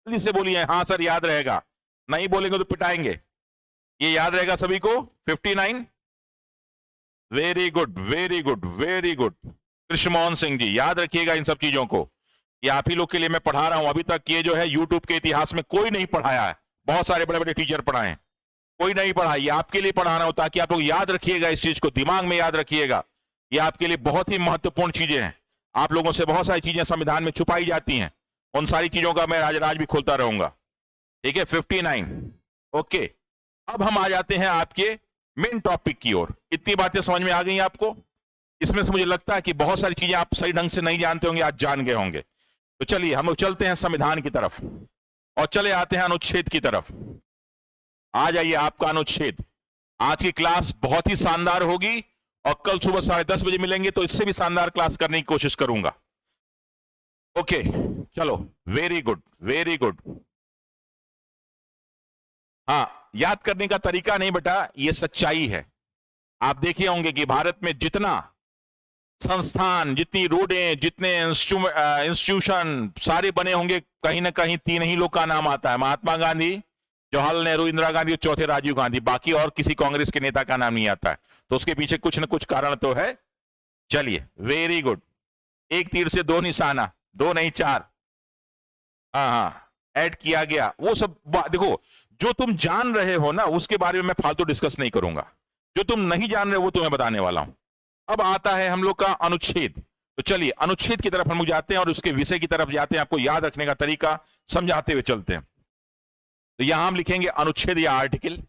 जल्दी से बोलिए हां सर याद रहेगा, नहीं बोलेंगे तो पिटाएंगे। ये याद रहेगा सभी को 59? Very good very good very good. Krishnamohan Singh ji याद रखिएगा इन सब चीजों को, ये आप ही लोग के लिए मैं पढ़ा रहा हूं। अभी तक ये जो है यूट्यूब के इतिहास में कोई नहीं पढ़ाया है, बहुत सारे बड़े बड़े टीचर पढ़ाए, कोई नहीं पढ़ा। ये आपके लिए पढ़ा रहा हूं ताकि आप लोग याद रखिएगा, इस चीज को दिमाग में याद रखिएगा। ये आपके लिए बहुत ही महत्वपूर्ण चीजें हैं। आप लोगों से बहुत सारी चीजें संविधान में छुपाई जाती हैं, उन सारी चीजों का मैं आज भी खोलता रहूंगा। ठीक है, 59। ओके, अब हम आ जाते हैं आपके मेन टॉपिक की ओर। इतनी बातें समझ में आ गई आपको? इसमें से मुझे लगता है कि बहुत सारी चीजें आप सही ढंग से नहीं जानते होंगे, आज जान गए होंगे। तो चलिए हम लोग चलते हैं संविधान की तरफ और चले आते हैं अनुच्छेद की तरफ। आ जाइए, आपका अनुच्छेद। आज की क्लास बहुत ही शानदार होगी और कल सुबह 10:30 बजे मिलेंगे तो इससे भी शानदार क्लास करने की कोशिश करूंगा। ओके चलो, वेरी गुड वेरी गुड। हाँ, याद करने का तरीका नहीं बेटा, ये सच्चाई है। आप देखे होंगे कि भारत में जितना संस्थान, जितनी रोडें, जितने इंस्टीट्यूशन सारे बने होंगे, कहीं ना कहीं 3 ही लोग का नाम आता है, महात्मा गांधी, जवाहरलाल नेहरू, इंदिरा गांधी और चौथे राजीव गांधी। बाकी और किसी कांग्रेस के नेता का नाम नहीं आता है। तो उसके पीछे कुछ न कुछ कारण तो है। चलिए, वेरी गुड। एक तीर से 2 निशाना, 2 नहीं 4। हाँ, ऐड किया गया। वो सब देखो, जो तुम जान रहे हो ना उसके बारे में मैं फालतू डिस्कस नहीं करूंगा, जो तुम नहीं जान रहे वो तुम्हें बताने वाला हूं। अब आता है हम लोग का अनुच्छेद। तो चलिए अनुच्छेद की तरफ हम लोग जाते हैं और उसके विषय की तरफ जाते हैं, आपको याद रखने का तरीका समझाते हुए चलते हैं। तो यहां हम लिखेंगे अनुच्छेद या आर्टिकल,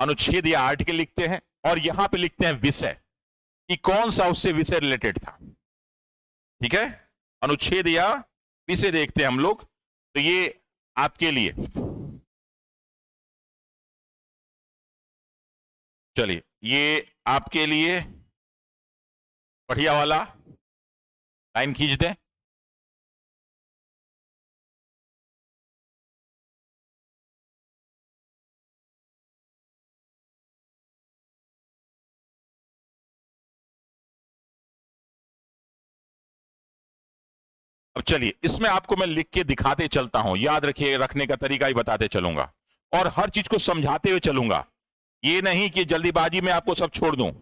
अनुच्छेद या आर्टिकल लिखते हैं, और यहां पे लिखते हैं विषय कि कौन सा उससे विषय रिलेटेड था। ठीक है, अनुच्छेद या विषय देखते हैं हम लोग। तो ये आपके लिए, चलिए ये आपके लिए बढ़िया वाला लाइन खींच दें। अब चलिए इसमें आपको मैं लिख के दिखाते चलता हूं, याद रखिए, रखने का तरीका ही बताते चलूंगा और हर चीज को समझाते हुए चलूंगा। ये नहीं कि जल्दीबाजी में आपको सब छोड़ दूं।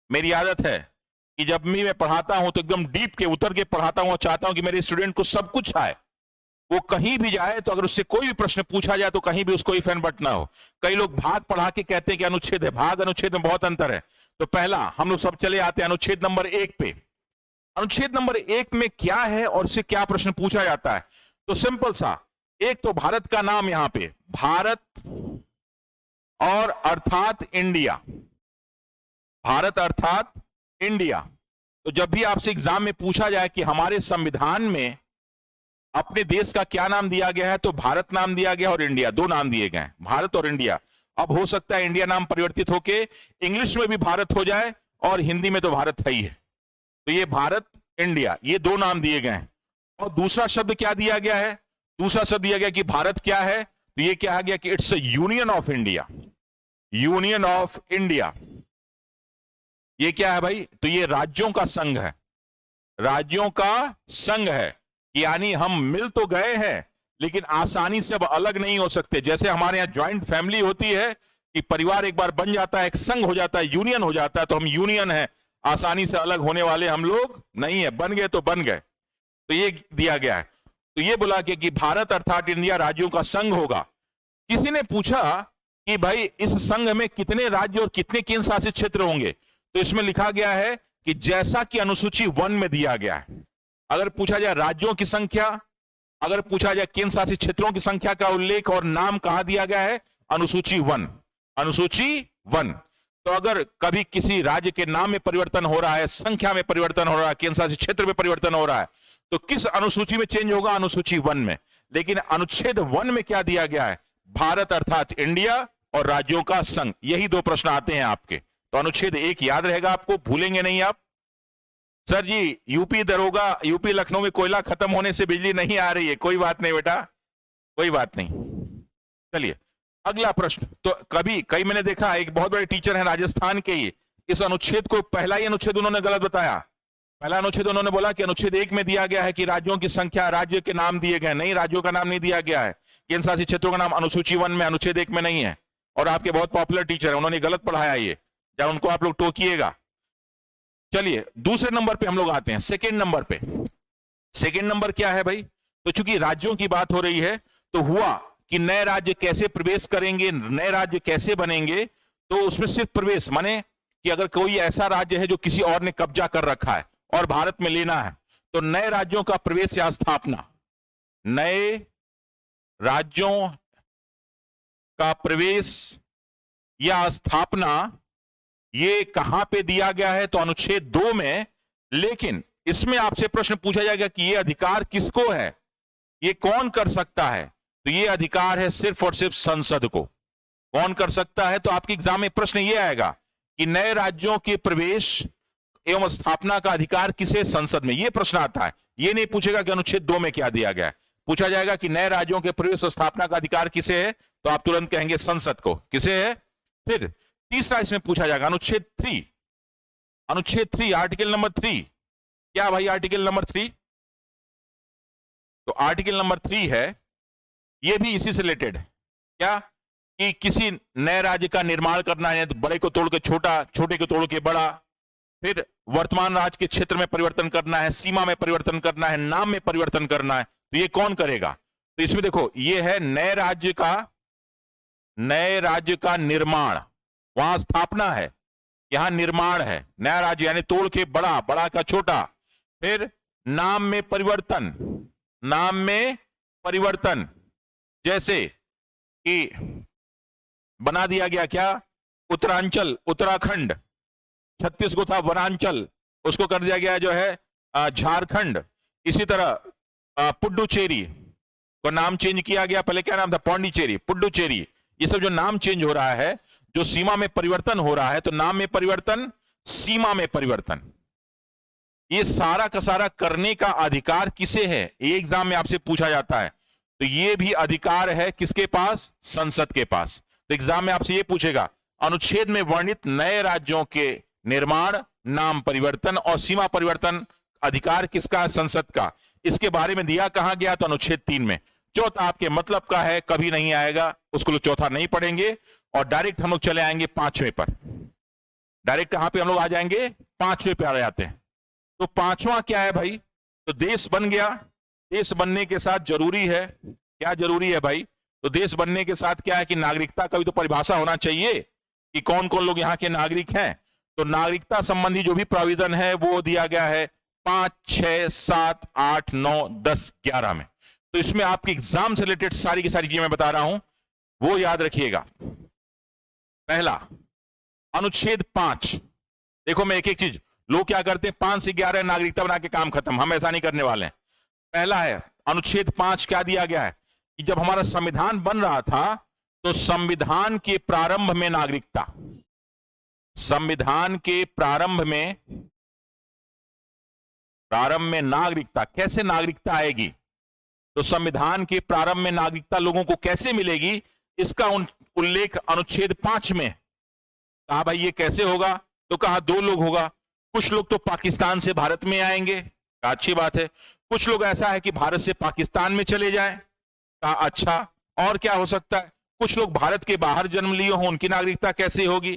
मेरी आदत है कि जब भी मैं पढ़ाता हूं तो एकदम डीप के उतर के पढ़ाता हूं और चाहता हूं कि मेरे स्टूडेंट को सब कुछ आए। वो कहीं भी जाए तो अगर उससे कोई भी प्रश्न पूछा जाए तो कहीं भी उसको इफ एंड बट ना हो। कई लोग भाग पढ़ा के कहते हैं कि अनुच्छेद है, भाग अनुच्छेद में बहुत अंतर है। तो पहला हम लोग सब चले आते हैं अनुच्छेद नंबर 1 पे। अनुच्छेद नंबर 1 में क्या है और इससे क्या प्रश्न पूछा जाता है? तो सिंपल सा, एक तो भारत का नाम, यहां पे भारत और अर्थात इंडिया, भारत अर्थात इंडिया। तो जब भी आपसे एग्जाम में पूछा जाए कि हमारे संविधान में अपने देश का क्या नाम दिया गया है, तो भारत नाम दिया गया और इंडिया, 2 नाम दिए गए हैं, भारत और इंडिया। अब हो सकता है इंडिया नाम परिवर्तित होके इंग्लिश में भी भारत हो जाए और हिंदी में तो भारत है ही है। तो ये भारत इंडिया, ये 2 नाम दिए गए हैं। और दूसरा शब्द क्या दिया गया है? दूसरा शब्द दिया गया कि भारत क्या है, तो ये क्या आ गया कि it's a union of India, union of India. ये क्या है भाई? तो ये राज्यों का संघ है, राज्यों का संघ है। यानी हम मिल तो गए हैं लेकिन आसानी से अब अलग नहीं हो सकते। जैसे हमारे यहां ज्वाइंट फैमिली होती है कि परिवार एक बार बन जाता है, एक संघ हो जाता है, यूनियन हो जाता है, तो हम यूनियन है, आसानी से अलग होने वाले हम लोग नहीं है। बन गए तो बन गए। तो ये दिया गया है। तो ये बोला कि भारत अर्थात इंडिया राज्यों का संघ होगा। किसी ने पूछा कि भाई इस संघ में कितने राज्य और कितने केंद्र शासित क्षेत्र होंगे? तो इसमें लिखा गया है कि जैसा कि अनुसूची 1 में दिया गया है, अगर पूछा जाए राज्यों की संख्या, अगर पूछा जाए केंद्र शासित क्षेत्रों की संख्या का उल्लेख और नाम कहां दिया गया है, अनुसूची 1, अनुसूची 1। तो अगर कभी किसी राज्य के नाम में परिवर्तन हो रहा है, संख्या में परिवर्तन हो रहा है, केंद्र शासित क्षेत्र में परिवर्तन हो रहा है, तो किस अनुसूची में चेंज होगा, अनुसूची 1 में। लेकिन अनुच्छेद 1 में क्या दिया गया है, भारत अर्थात इंडिया और राज्यों का संघ। यही दो प्रश्न आते हैं आपके, तो अनुच्छेद 1 याद रहेगा आपको, भूलेंगे नहीं आप। सर जी यूपी दरोगा, यूपी लखनऊ में कोयला खत्म होने से बिजली नहीं आ रही है, कोई बात नहीं बेटा, कोई बात नहीं। चलिए अगला प्रश्न। तो कई मैंने देखा, एक बहुत बड़े टीचर हैं राजस्थान के, ही इस अनुच्छेद को, पहला ही अनुच्छेद उन्होंने गलत बताया। पहला अनुच्छेद उन्होंने बोला कि अनुच्छेद 1 में दिया गया है कि राज्यों की संख्या, राज्य के नाम दिए गए, नहीं, राज्यों का नाम नहीं दिया गया है। केंद्र शासित क्षेत्रों का नाम अनुसूची 1 में, अनुच्छेद 1 में नहीं है। और आपके बहुत पॉपुलर टीचर है, उन्होंने गलत पढ़ाया ये, या उनको आप लोग टोकिएगा। चलिए दूसरे नंबर पे हम लोग आते हैं, सेकेंड नंबर पे। सेकेंड नंबर क्या है भाई, तो चूंकि राज्यों की बात हो रही है, तो हुआ कि नए राज्य कैसे प्रवेश करेंगे, नए राज्य कैसे बनेंगे। तो उसमें सिर्फ प्रवेश माने कि अगर कोई ऐसा राज्य है जो किसी और ने कब्जा कर रखा है और भारत में लेना है, तो नए राज्यों का प्रवेश या स्थापना, नए राज्यों का प्रवेश या स्थापना, ये कहां पे दिया गया है, तो अनुच्छेद 2 में। लेकिन इसमें आपसे प्रश्न पूछा जाएगा कि ये अधिकार किसको है, ये कौन कर सकता है, तो ये अधिकार है सिर्फ और सिर्फ संसद को। कौन कर सकता है, तो आपके एग्जाम में प्रश्न ये आएगा कि नए राज्यों के प्रवेश एवं स्थापना का अधिकार किसे, संसद में। ये प्रश्न आता है, ये नहीं पूछेगा कि अनुच्छेद 2 में क्या दिया गया है। पूछा जाएगा कि नए राज्यों के प्रवेश और स्थापना का अधिकार किसे है, तो आप तुरंत कहेंगे संसद को। किसे है। फिर तीसरा इसमें पूछा जाएगा अनुच्छेद 3, अनुच्छेद 3 आर्टिकल नंबर 3। क्या भाई आर्टिकल नंबर 3, तो आर्टिकल नंबर 3 है, ये भी इसी से रिलेटेड है। क्या कि किसी नए राज्य का निर्माण करना है, तो बड़े को तोड़ के छोटा, छोटे को तोड़ के बड़ा। फिर वर्तमान राज्य के क्षेत्र में परिवर्तन करना है, सीमा में परिवर्तन करना है, नाम में परिवर्तन करना है, तो ये कौन करेगा। तो इसमें देखो ये है नए राज्य का निर्माण, वहां स्थापना है, यहां निर्माण है। नया राज्य यानी तोड़ के बड़ा, बड़ा का छोटा। फिर नाम में परिवर्तन, नाम में परिवर्तन, जैसे कि बना दिया गया क्या, उत्तरांचल उत्तराखंड, छत्तीस को था वनांचल, उसको कर दिया गया जो है झारखंड। इसी तरह पुडुचेरी को नाम चेंज किया गया, पहले क्या नाम था, पौंडीचेरी, पुडुचेरी। ये सब जो नाम चेंज हो रहा है, जो सीमा में परिवर्तन हो रहा है, तो नाम में परिवर्तन, सीमा में परिवर्तन, ये सारा का सारा करने का अधिकार किसे है, ये एग्जाम में आपसे पूछा जाता है। तो ये भी अधिकार है किसके पास, संसद के पास। तो एग्जाम में आपसे ये पूछेगा अनुच्छेद में वर्णित नए राज्यों के निर्माण, नाम परिवर्तन और सीमा परिवर्तन अधिकार किसका है, संसद का। इसके बारे में दिया कहां गया, तो अनुच्छेद 3 में। चौथा आपके मतलब का है, कभी नहीं आएगा, उसको लोग चौथा नहीं पढ़ेंगे और डायरेक्ट हम लोग चले आएंगे 5वें पर। डायरेक्ट यहां पे हम लोग आ जाएंगे 5वें पे आ जाते हैं। तो 5वां क्या है भाई, तो देश बन गया। देश बनने के साथ जरूरी है, क्या जरूरी है भाई, तो देश बनने के साथ क्या है कि नागरिकता का भी तो परिभाषा होना चाहिए कि कौन कौन लोग यहाँ के नागरिक हैं। तो नागरिकता संबंधी जो भी प्रोविजन है वो दिया गया है 5, 6, 7, 8, 9, 10, 11 में। तो इसमें आपके एग्जाम से रिलेटेड सारी की सारी चीजें मैं बता रहा हूं, वो याद रखिएगा। पहला अनुच्छेद 5, देखो मैं एक एक चीज, लोग क्या करते हैं 5 से 11 नागरिकता बना के काम खत्म, हम ऐसा नहीं करने वाले हैं। पहला है अनुच्छेद 5, क्या दिया गया है कि जब हमारा संविधान बन रहा था तो संविधान के प्रारंभ में नागरिकता, संविधान के प्रारंभ में नागरिकता, कैसे नागरिकता आएगी, तो संविधान के प्रारंभ में नागरिकता लोगों को कैसे मिलेगी, इसका उल्लेख अनुच्छेद 5 में। कहा भाई ये कैसे होगा, तो कहा 2 लोग होगा, कुछ लोग तो पाकिस्तान से भारत में आएंगे, कहा अच्छी बात है। कुछ लोग ऐसा है कि भारत से पाकिस्तान में चले जाएं, कहा अच्छा। और क्या हो सकता है, कुछ लोग भारत के बाहर जन्म लिए हों, उनकी नागरिकता कैसे होगी,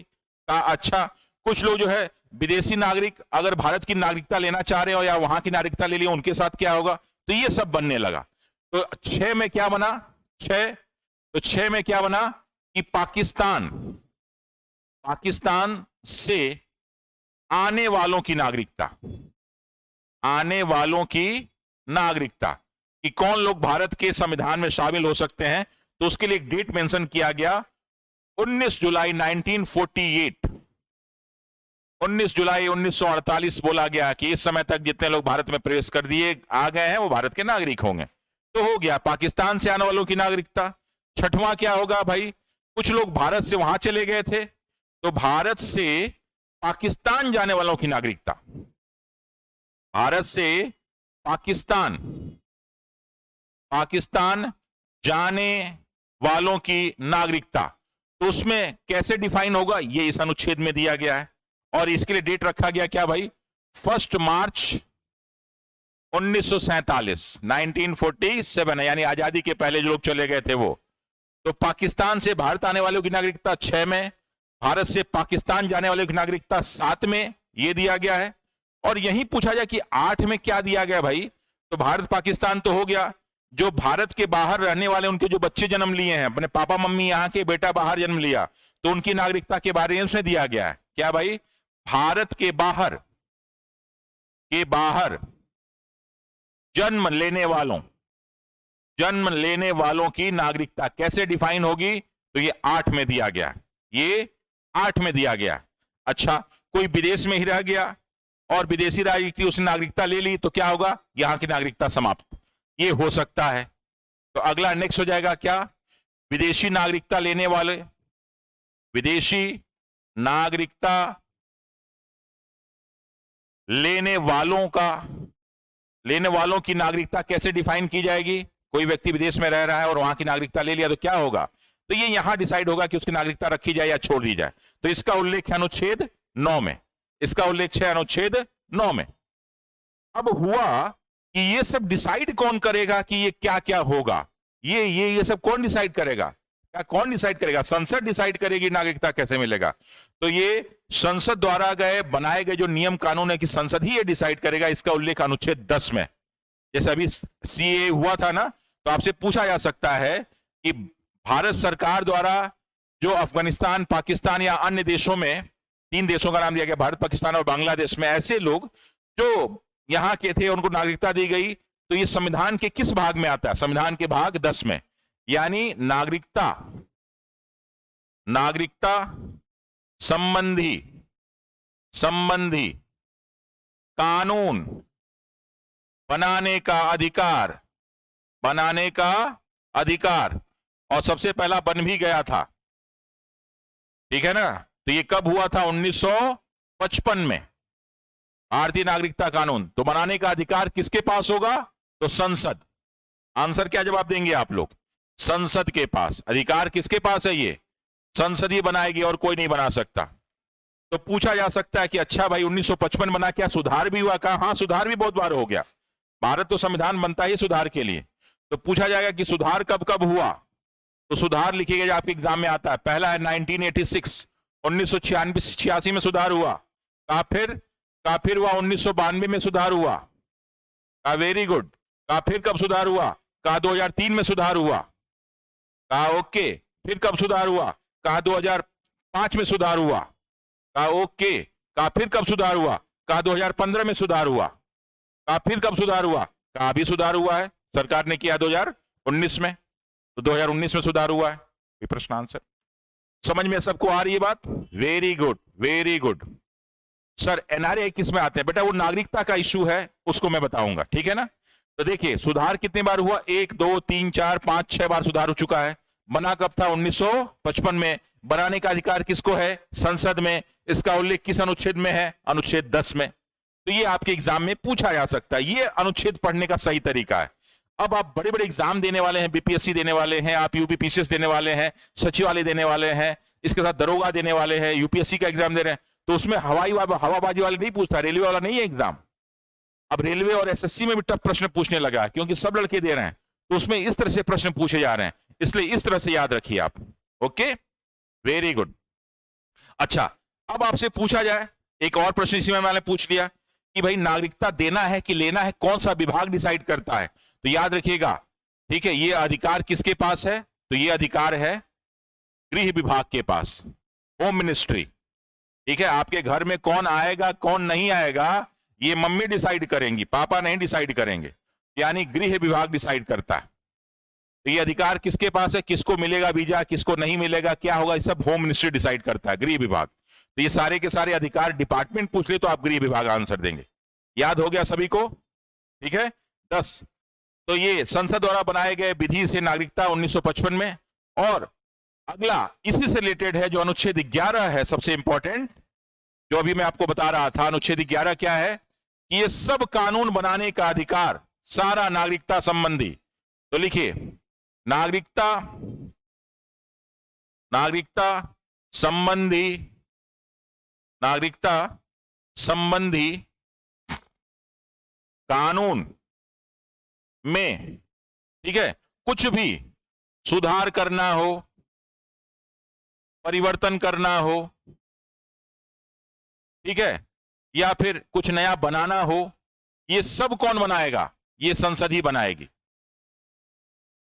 कहा अच्छा। कुछ लोग जो है विदेशी नागरिक अगर भारत की नागरिकता लेना चाह रहे हो या वहां की नागरिकता ले लिए, उनके साथ क्या होगा, तो ये सब बनने लगा। तो 6 में क्या बना, 6, तो 6 में क्या बना कि पाकिस्तान से आने वालों की नागरिकता, आने वालों की नागरिकता, कि कौन लोग भारत के संविधान में शामिल हो सकते हैं। तो उसके लिए एक डेट मेंशन किया गया, 19 जुलाई 1948, 19 जुलाई 1948 बोला गया कि इस समय तक जितने लोग भारत में प्रवेश कर दिए आ गए हैं वो भारत के नागरिक होंगे। तो हो गया पाकिस्तान से आने वालों की नागरिकता। छठवां क्या होगा भाई, कुछ लोग भारत से वहां चले गए थे, तो भारत से पाकिस्तान जाने वालों की नागरिकता, भारत से पाकिस्तान, पाकिस्तान जाने वालों की नागरिकता, तो उसमें कैसे डिफाइन होगा, ये इस अनुच्छेद में दिया गया है। और इसके लिए डेट रखा गया क्या भाई, 1 मार्च 1947, 1947 है, यानी आजादी के पहले जो लोग चले गए थे वो। तो पाकिस्तान से भारत आने वालों की नागरिकता 6 में, भारत से पाकिस्तान जाने वालों की नागरिकता 7 में, ये दिया गया है। और यही पूछा जाए कि 8 में क्या दिया गया भाई, तो भारत पाकिस्तान तो हो गया, जो भारत के बाहर रहने वाले उनके जो बच्चे जन्म लिए हैं, अपने पापा मम्मी यहां के, बेटा बाहर जन्म लिया, तो उनकी नागरिकता के बारे में उसने दिया गया है क्या भाई, भारत के बाहर जन्म लेने वालों की नागरिकता कैसे डिफाइन होगी, तो ये 8 में दिया गया, ये 8 में दिया गया। अच्छा, कोई विदेश में ही रह गया और विदेशी नागरिकता उसने नागरिकता ले ली, तो क्या होगा, यहां की नागरिकता समाप्त, ये हो सकता है। तो अगला नेक्स्ट हो जाएगा क्या, विदेशी नागरिकता लेने वाले, विदेशी नागरिकता लेने वालों की नागरिकता कैसे डिफाइन की जाएगी। कोई व्यक्ति विदेश में रह रहा है और वहां की नागरिकता ले लिया तो क्या होगा, तो ये यहां डिसाइड होगा कि उसकी नागरिकता रखी जाए या छोड़ दी जाए। तो इसका उल्लेख है अनुच्छेद 9 में, इसका उल्लेख है अनुच्छेद 9 में। अब हुआ कि ये सब डिसाइड कौन करेगा कि ये क्या क्या होगा, ये सब कौन डिसाइड करेगा, क्या कौन डिसाइड करेगा, संसद डिसाइड करेगी नागरिकता कैसे मिलेगा। तो ये संसद द्वारा बनाए गए जो नियम कानून है कि संसद ही ये डिसाइड करेगा, इसका उल्लेख अनुच्छेद 10 में। जैसे अभी सीए हुआ था ना, तो आपसे पूछा जा सकता है कि भारत सरकार द्वारा जो अफगानिस्तान, पाकिस्तान या अन्य देशों में, 3 देशों का नाम दिया गया, भारत, पाकिस्तान और बांग्लादेश में, ऐसे लोग जो यहां के थे उनको नागरिकता दी गई, तो ये संविधान के किस भाग में आता है, संविधान के भाग 10 में। यानी नागरिकता संबंधी कानून बनाने का अधिकार, और सबसे पहला बन भी गया था, ठीक है ना। तो ये कब हुआ था, 1955 में, भारतीय नागरिकता कानून। तो बनाने का अधिकार किसके पास होगा, तो संसद। आंसर क्या जवाब देंगे आप लोग, संसद के पास। अधिकार किसके पास है, ये संसद ही बनाएगी और कोई नहीं बना सकता। तो पूछा जा सकता है कि अच्छा भाई 1955 बना, क्या सुधार भी हुआ, कहा हाँ सुधार भी बहुत बार हो गया, भारत तो संविधान बनता ही सुधार के लिए। तो पूछा जाएगा कि सुधार कब कब हुआ, तो सुधार लिखिएगा, आपके एग्जाम में आता है। पहला है 1986, 1986 में सुधार हुआ। कहा फिर हुआ 1992 में सुधार हुआ, कहा वेरी गुड। कहा फिर कब सुधार हुआ, कहा 2003 में सुधार हुआ, कहा ओके। फिर कब सुधार हुआ, कहा 2005 में सुधार हुआ, कहा ओके। कहा फिर कब सुधार हुआ, कहा 2015 में सुधार हुआ, कहा फिर कब सुधार हुआ, कहा अभी सुधार हुआ है, सरकार ने किया 2019 में, तो 2019 में सुधार हुआ है। ये प्रश्न आंसर समझ में सबको आ रही है बात, very good very good. Sir NRI किस में आते हैं, बेटा वो नागरिकता का इशू है, उसको मैं बताऊंगा, ठीक है ना। तो देखिए सुधार कितने बार हुआ, 1 2 3 4 5 6 बार सुधार हो चुका है। बना कब था, 1955 में। बनाने का अधिकार किसको है, संसद में। इसका उल्लेख किस अनुच्छेद में है, अनुच्छेद 10 में। तो ये आपके एग्जाम में पूछा जा सकता है, ये अनुच्छेद पढ़ने का सही तरीका है। अब आप बड़े बड़े एग्जाम देने वाले हैं, बीपीएससी देने वाले हैं, आप यूपीपीसीएस देने वाले हैं, सचिवालय देने वाले हैं, इसके साथ दरोगा देने वाले हैं, यूपीएससी का एग्जाम दे रहे हैं, तो उसमें हवाबाजी वाले नहीं पूछता, रेलवे वाला नहीं है एग्जाम। अब रेलवे और एसएससी में भी टफ प्रश्न पूछने लगा क्योंकि सब लड़के दे रहे हैं, तो उसमें इस तरह से प्रश्न पूछे जा रहे हैं, इसलिए इस तरह से याद रखिए आप। Okay very good. अच्छा अब आपसे पूछा जाए एक और प्रश्न, इसी में मैंने पूछ लिया कि भाई नागरिकता देना है कि लेना है, कौन सा विभाग डिसाइड करता है। तो याद रखिएगा, ठीक है, ये अधिकार किसके पास है, तो ये अधिकार है गृह विभाग के पास, होम मिनिस्ट्री। ठीक है, आपके घर में कौन आएगा कौन नहीं आएगा, ये मम्मी डिसाइड करेंगी, पापा नहीं डिसाइड करेंगे, यानी गृह विभाग डिसाइड करता है। तो ये अधिकार किसके पास है, किसको मिलेगा वीजा, किसको नहीं मिलेगा, क्या होगा, ये सब होम मिनिस्ट्री डिसाइड करता है, गृह विभाग। तो ये सारे के सारे अधिकार डिपार्टमेंट पूछ ले तो आप गृह विभाग आंसर देंगे। याद हो गया सभी को? ठीक है। 10, तो ये संसद द्वारा बनाए गए विधि से नागरिकता 1955 में। और अगला इसी से रिलेटेड है जो अनुच्छेद 11 है, सबसे इंपॉर्टेंट, जो अभी मैं आपको बता रहा था। अनुच्छेद 11 क्या है कि ये सब कानून बनाने का अधिकार सारा नागरिकता संबंधी। तो लिखिए, नागरिकता संबंधी कानून में, ठीक है, कुछ भी सुधार करना हो, परिवर्तन करना हो, ठीक है, या फिर कुछ नया बनाना हो, ये सब कौन बनाएगा? ये संसद ही बनाएगी।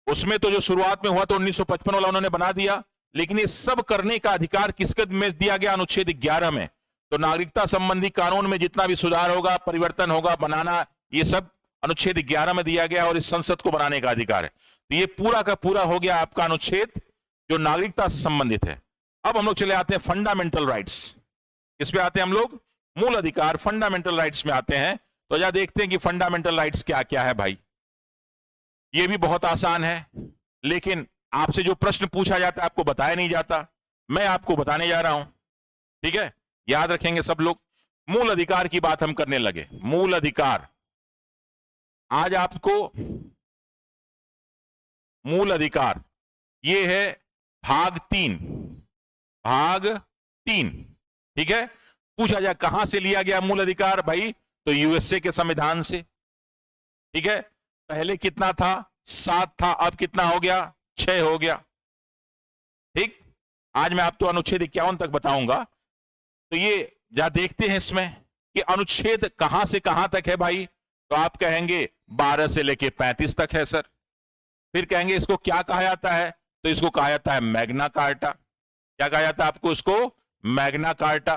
उसमें तो जो शुरुआत में हुआ तो 1955 वाला उन्होंने बना दिया, लेकिन ये सब करने का अधिकार किसके में दिया गया? अनुच्छेद 11 में। तो नागरिकता संबंधी कानून में जितना भी सुधार होगा, परिवर्तन होगा, बनाना, ये सब अनुच्छेद 11 में दिया गया और इस संसद को बनाने का अधिकार है। तो ये पूरा का पूरा हो गया आपका अनुच्छेद जो नागरिकता से संबंधित है। अब हम लोग चले आते हैं फंडामेंटल राइट्स। इस पे आते हैं हम लोग, मूल अधिकार, फंडामेंटल राइट्स में आते हैं। तो जा देखते हैं कि फंडामेंटल राइट्स क्या क्या है भाई। ये भी बहुत आसान है, लेकिन आपसे जो प्रश्न पूछा जाता है आपको बताया नहीं जाता, मैं आपको बताने जा रहा हूं। ठीक है, याद रखेंगे सब लोग। मूल अधिकार की बात हम करने लगे। मूल अधिकार, आज आपको मूल अधिकार ये है भाग 3। ठीक है, पूछा जाए कहां से लिया गया मूल अधिकार भाई, तो यूएसए के संविधान से। ठीक है, पहले कितना था? 7 था, अब कितना हो गया? 6 हो गया। ठीक, आज मैं आपको अनुच्छेद 51 तक बताऊंगा। तो ये जा देखते हैं इसमें कि अनुच्छेद कहां से कहां तक है भाई। तो आप कहेंगे 12 से लेके 35 तक है सर। फिर कहेंगे इसको क्या कहा जाता है, तो इसको कहा जाता है मैग्ना कार्टा। क्या कहा जाता है आपको इसको? Magna carta.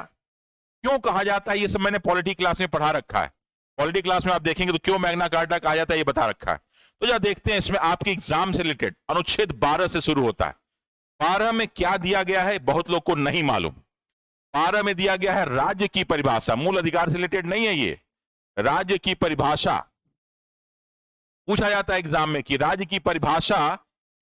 क्यों कहा जाता है ये सब मैंने पॉलिटी क्लास में पढ़ा रखा है। पॉलिटी क्लास में आप देखेंगे तो क्यों मैग्ना कार्टा कहा जाता है ये बता रखा है। तो जा देखते हैं इसमें आपके एग्जाम से रिलेटेड। अनुच्छेद 12 से शुरू होता है। 12 में क्या दिया गया है बहुत लोग को नहीं मालूम। 12 में दिया गया है राज्य की परिभाषा। मूल अधिकार से रिलेटेड नहीं है ये, राज्य की परिभाषा। पूछा जाता है एग्जाम में कि राज्य की परिभाषा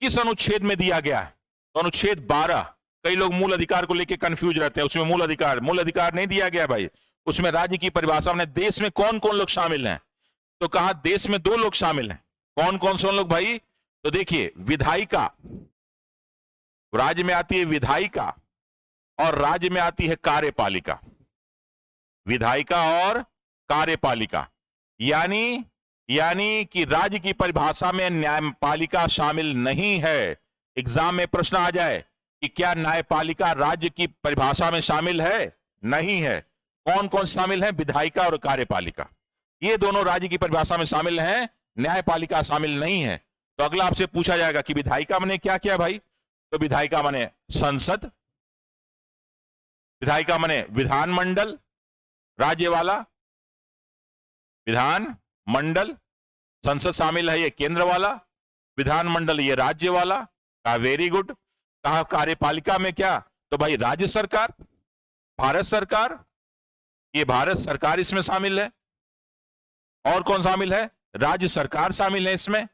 किस अनुच्छेद में दिया गया है, तो अनुच्छेद 12। कई लोग मूल अधिकार को लेकर कंफ्यूज रहते हैं, उसमें मूल अधिकार नहीं दिया गया भाई। उसमें राज्य की परिभाषा में देश में कौन कौन लोग शामिल हैं, तो कहा देश में 2 लोग शामिल हैं। कौन कौन से लोग भाई? तो देखिए, विधायिका, राज्य में आती है विधायिका और राज्य में आती है कार्यपालिका। विधायिका और कार्यपालिका, यानी कि राज्य की परिभाषा में न्यायपालिका शामिल नहीं है। एग्जाम में प्रश्न आ जाए कि क्या न्यायपालिका राज्य की परिभाषा में शामिल है? नहीं है। कौन कौन शामिल है? विधायिका और कार्यपालिका, ये दोनों राज्य की परिभाषा में शामिल हैं, न्यायपालिका शामिल नहीं है। तो अगला आपसे पूछा जाएगा कि विधायिका माने क्या क्या भाई, तो विधायिका माने संसद, विधायिका माने विधानमंडल, राज्य वाला विधानमंडल, संसद शामिल है ये केंद्र वाला, विधानमंडल ये राज्य वाला। कहा वेरी गुड। कहा कार्यपालिका में क्या, तो भाई राज्य सरकार, भारत सरकार, ये भारत सरकार इसमें शामिल है। और कौन शामिल है? राज्य सरकार शामिल है इसमें।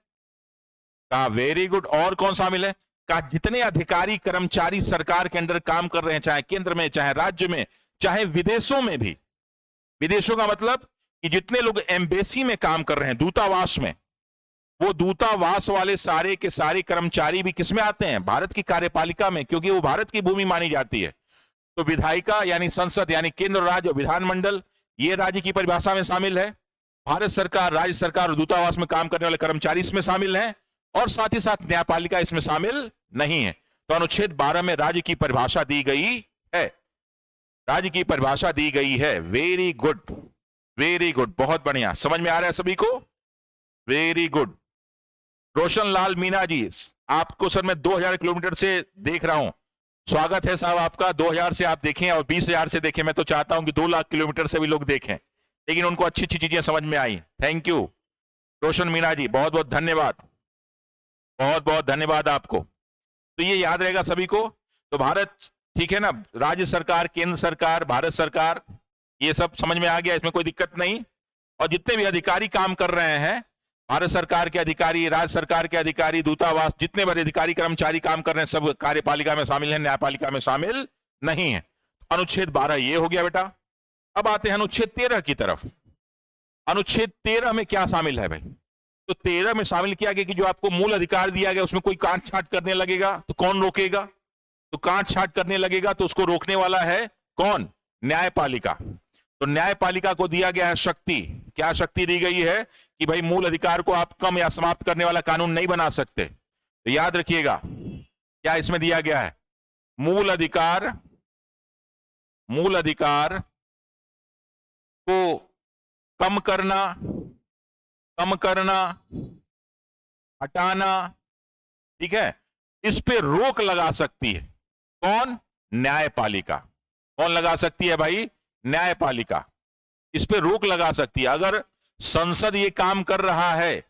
कहा वेरी गुड। और कौन शामिल है? कहा जितने अधिकारी कर्मचारी सरकार के अंदर काम कर रहे हैं, चाहे केंद्र में, चाहे राज्य में, चाहे विदेशों में भी। विदेशों का मतलब कि जितने लोग एम्बेसी में काम कर रहे हैं, दूतावास में, वो दूतावास वाले सारे के सारे कर्मचारी भी किसमें आते हैं? भारत की कार्यपालिका में, क्योंकि वो भारत की भूमि मानी जाती है। तो विधायिका यानी संसद यानी केंद्र, राज्य और विधानमंडल ये राज्य की परिभाषा में शामिल है। भारत सरकार, राज्य सरकार और दूतावास में काम करने वाले कर्मचारी इसमें शामिल हैं, और साथ ही साथ न्यायपालिका इसमें शामिल नहीं है। तो अनुच्छेद 12 में राज्य की परिभाषा दी गई है। राज्य की परिभाषा दी गई है। वेरी गुड, वेरी गुड, बहुत बढ़िया। समझ में आ रहा है सभी को? Very good. रोशन लाल मीना जी, आपको सर मैं 2000 किलोमीटर से देख रहा हूं। स्वागत है साहब आपका। 2000 से आप देखें और 20,000 से देखें। मैं तो चाहता हूं कि 2 लाख किलोमीटर से भी लोग देखें। लेकिन उनको अच्छी अच्छी चीजें समझ में आई। थैंक यू रोशन मीना जी, बहुत बहुत धन्यवाद, बहुत बहुत धन्यवाद आपको। तो ये याद रहेगा सभी को। तो भारत, ठीक है ना, राज्य सरकार, केंद्र सरकार, भारत सरकार, ये सब समझ में आ गया, इसमें कोई दिक्कत नहीं। और जितने भी अधिकारी काम कर रहे हैं, भारत सरकार के अधिकारी, राज्य सरकार के अधिकारी, दूतावास, जितने बड़े अधिकारी कर्मचारी काम कर रहे हैं, सब कार्यपालिका में शामिल हैं, न्यायपालिका में शामिल नहीं है। अनुच्छेद 12 ये हो गया बेटा। अब आते हैं अनुच्छेद 13 की तरफ। अनुच्छेद 13 में क्या शामिल है भाई? तो 13 में शामिल किया गया कि जो आपको मूल अधिकार दिया गया, उसमें कोई काट छांट करने लगेगा तो कौन रोकेगा? तो काट छांट करने लगेगा तो उसको रोकने वाला है कौन? न्यायपालिका। तो न्यायपालिका को दिया गया है शक्ति। क्या शक्ति दी गई है? कि भाई मूल अधिकार को आप कम या समाप्त करने वाला कानून नहीं बना सकते। तो याद रखिएगा क्या इसमें दिया गया है? मूल अधिकार को कम करना, हटाना, ठीक है, इस पे रोक लगा सकती है कौन? न्यायपालिका। कौन लगा सकती है भाई? न्यायपालिका। इस पे रोक लगा सकती है। अगर संसद ये काम कर रहा है,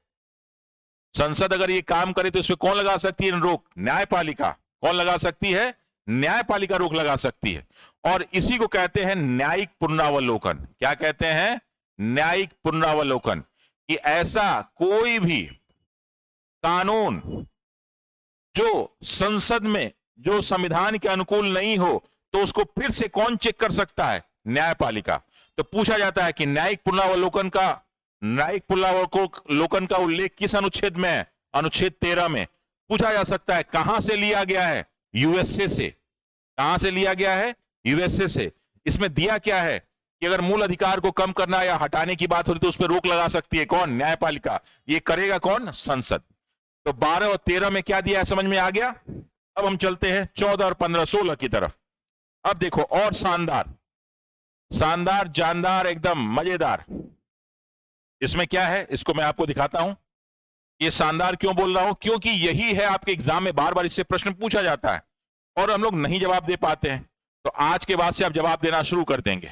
संसद अगर ये काम करे तो इस पे कौन लगा सकती है रोक? न्यायपालिका। कौन लगा सकती है? न्यायपालिका रोक लगा सकती है। और इसी को कहते हैं न्यायिक पुनरावलोकन। क्या कहते हैं? न्यायिक पुनरावलोकन। कि ऐसा कोई भी कानून जो संसद में, जो संविधान के अनुकूल नहीं हो, तो उसको फिर से कौन चेक कर सकता है? न्यायपालिका। तो पूछा जाता है कि न्यायिक पुनरावलोकन का उल्लेख किस अनुच्छेद में है? अनुच्छेद 13 में। पूछा जा सकता है कहां से लिया गया है? यूएसए से। कहां से लिया गया है? यूएसए से। इसमें दिया क्या है कि अगर मूल अधिकार को कम करना या हटाने की बात होती तो उस पर रोक लगा सकती है कौन? न्यायपालिका। ये करेगा कौन? संसद। तो 12 और 13 में क्या दिया है समझ में आ गया। अब हम चलते हैं 14 और 15 16 की तरफ। अब देखो और शानदार, जानदार, एकदम मजेदार। इसमें क्या है इसको मैं आपको दिखाता हूं। ये शानदार क्यों बोल रहा हूं? क्योंकि यही है आपके एग्जाम में बार बार इससे प्रश्न पूछा जाता है और हम लोग नहीं जवाब दे पाते हैं। तो आज के बाद से आप जवाब देना शुरू कर देंगे,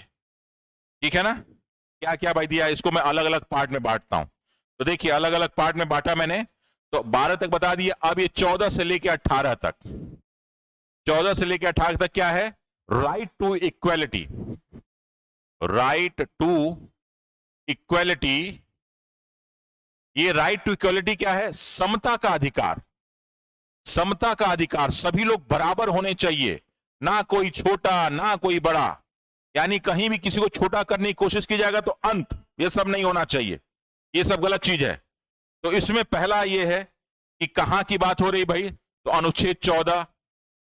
ठीक है ना? क्या क्या भाई दिया? इसको मैं अलग अलग पार्ट में बांटता हूं। तो देखिए अलग अलग पार्ट में बांटा मैंने। तो 12 तक बता दिया। अब ये 14 से लेकर 18 तक, 14 से लेकर 18 तक क्या है? Right to equality. Right to equality. ये राइट टू इक्वेलिटी क्या है? समता का अधिकार। समता का अधिकार, सभी लोग बराबर होने चाहिए, ना कोई छोटा ना कोई बड़ा। यानी कहीं भी किसी को छोटा करने की कोशिश की जाएगा तो अंत, ये सब नहीं होना चाहिए, ये सब गलत चीज है। तो इसमें पहला ये है कि कहां की बात हो रही भाई? तो अनुच्छेद 14।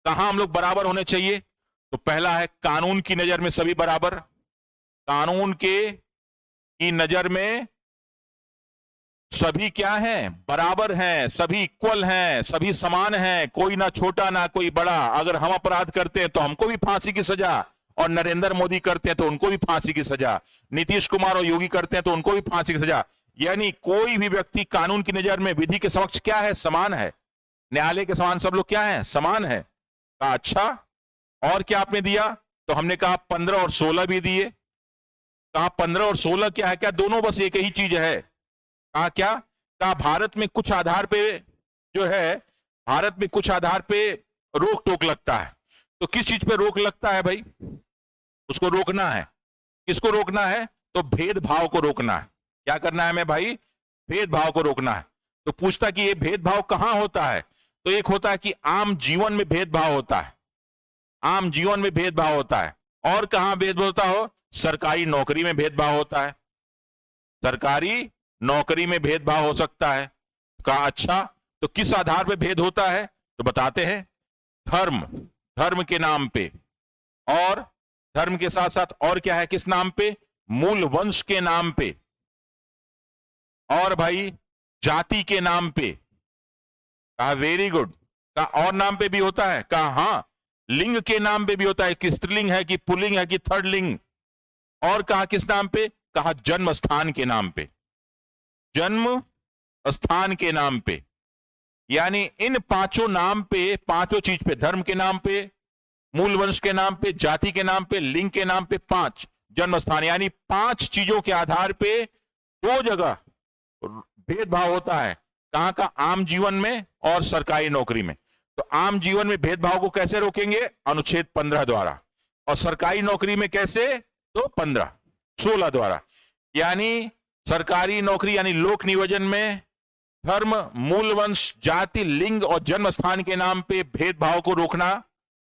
कहां हम लोग बराबर होने चाहिए? तो पहला है कानून की नजर में सभी बराबर। कानून की नजर में सभी क्या हैं? बराबर हैं, सभी इक्वल हैं, सभी समान हैं, कोई ना छोटा ना कोई बड़ा। अगर हम अपराध करते हैं तो हमको भी फांसी की सजा, और नरेंद्र मोदी करते हैं तो उनको भी फांसी की सजा, नीतीश कुमार और योगी करते हैं तो उनको भी फांसी की सजा। यानी कोई भी व्यक्ति कानून की नजर में विधि के समक्ष क्या है? समान है। न्यायालय के समान सब लोग क्या है? समान है। कहा अच्छा, और क्या आपने दिया? तो हमने कहा 15 और 16 भी दिए। कहा 15 और 16 क्या है? क्या दोनों बस एक ही चीज है? कहा क्या? कहा भारत में कुछ आधार पे जो है, भारत में कुछ आधार पे रोक टोक लगता है। तो किस चीज पे रोक लगता है भाई? उसको रोकना है। किसको रोकना है? तो भेदभाव को रोकना है। क्या करना है हमें भाई? भेदभाव को रोकना है। तो पूछता कि ये भेदभाव कहां होता है? तो एक होता है कि आम जीवन में भेदभाव होता है, आम जीवन में भेदभाव होता है। और कहां भेदभाव होता हो? सरकारी नौकरी में भेदभाव होता है, सरकारी नौकरी में भेदभाव हो सकता है। कहा अच्छा, तो किस आधार पे भेद होता है? तो बताते हैं, धर्म के नाम पे, और धर्म के साथ साथ और क्या है? किस नाम पे? मूल वंश के नाम पे, और भाई जाति के नाम पे। कहा वेरी गुड। कहा और नाम पे भी होता है? कहा हां, लिंग के नाम पे भी होता है, कि स्त्रीलिंग है कि पुल्लिंग है कि थर्ड लिंग। और कहा किस नाम पे? कहा जन्म स्थान के नाम पे, जन्म स्थान के नाम पे। यानी इन पांचों नाम पे, पांचों चीज पे, धर्म के नाम पे, मूल वंश के नाम पे, जाति के नाम पे, लिंग के नाम पे, 5 जन्म स्थान, यानी 5 चीजों के आधार पे 2 जगह भेदभाव होता है। कहां का? आम जीवन में और सरकारी नौकरी में। तो आम जीवन में भेदभाव को कैसे रोकेंगे? अनुच्छेद 15 द्वारा। और सरकारी नौकरी में कैसे? तो 16 द्वारा। यानी सरकारी नौकरी यानी लोक नियोजन में धर्म, मूल वंश, जाति, लिंग और जन्म स्थान के नाम पे भेदभाव को रोकना।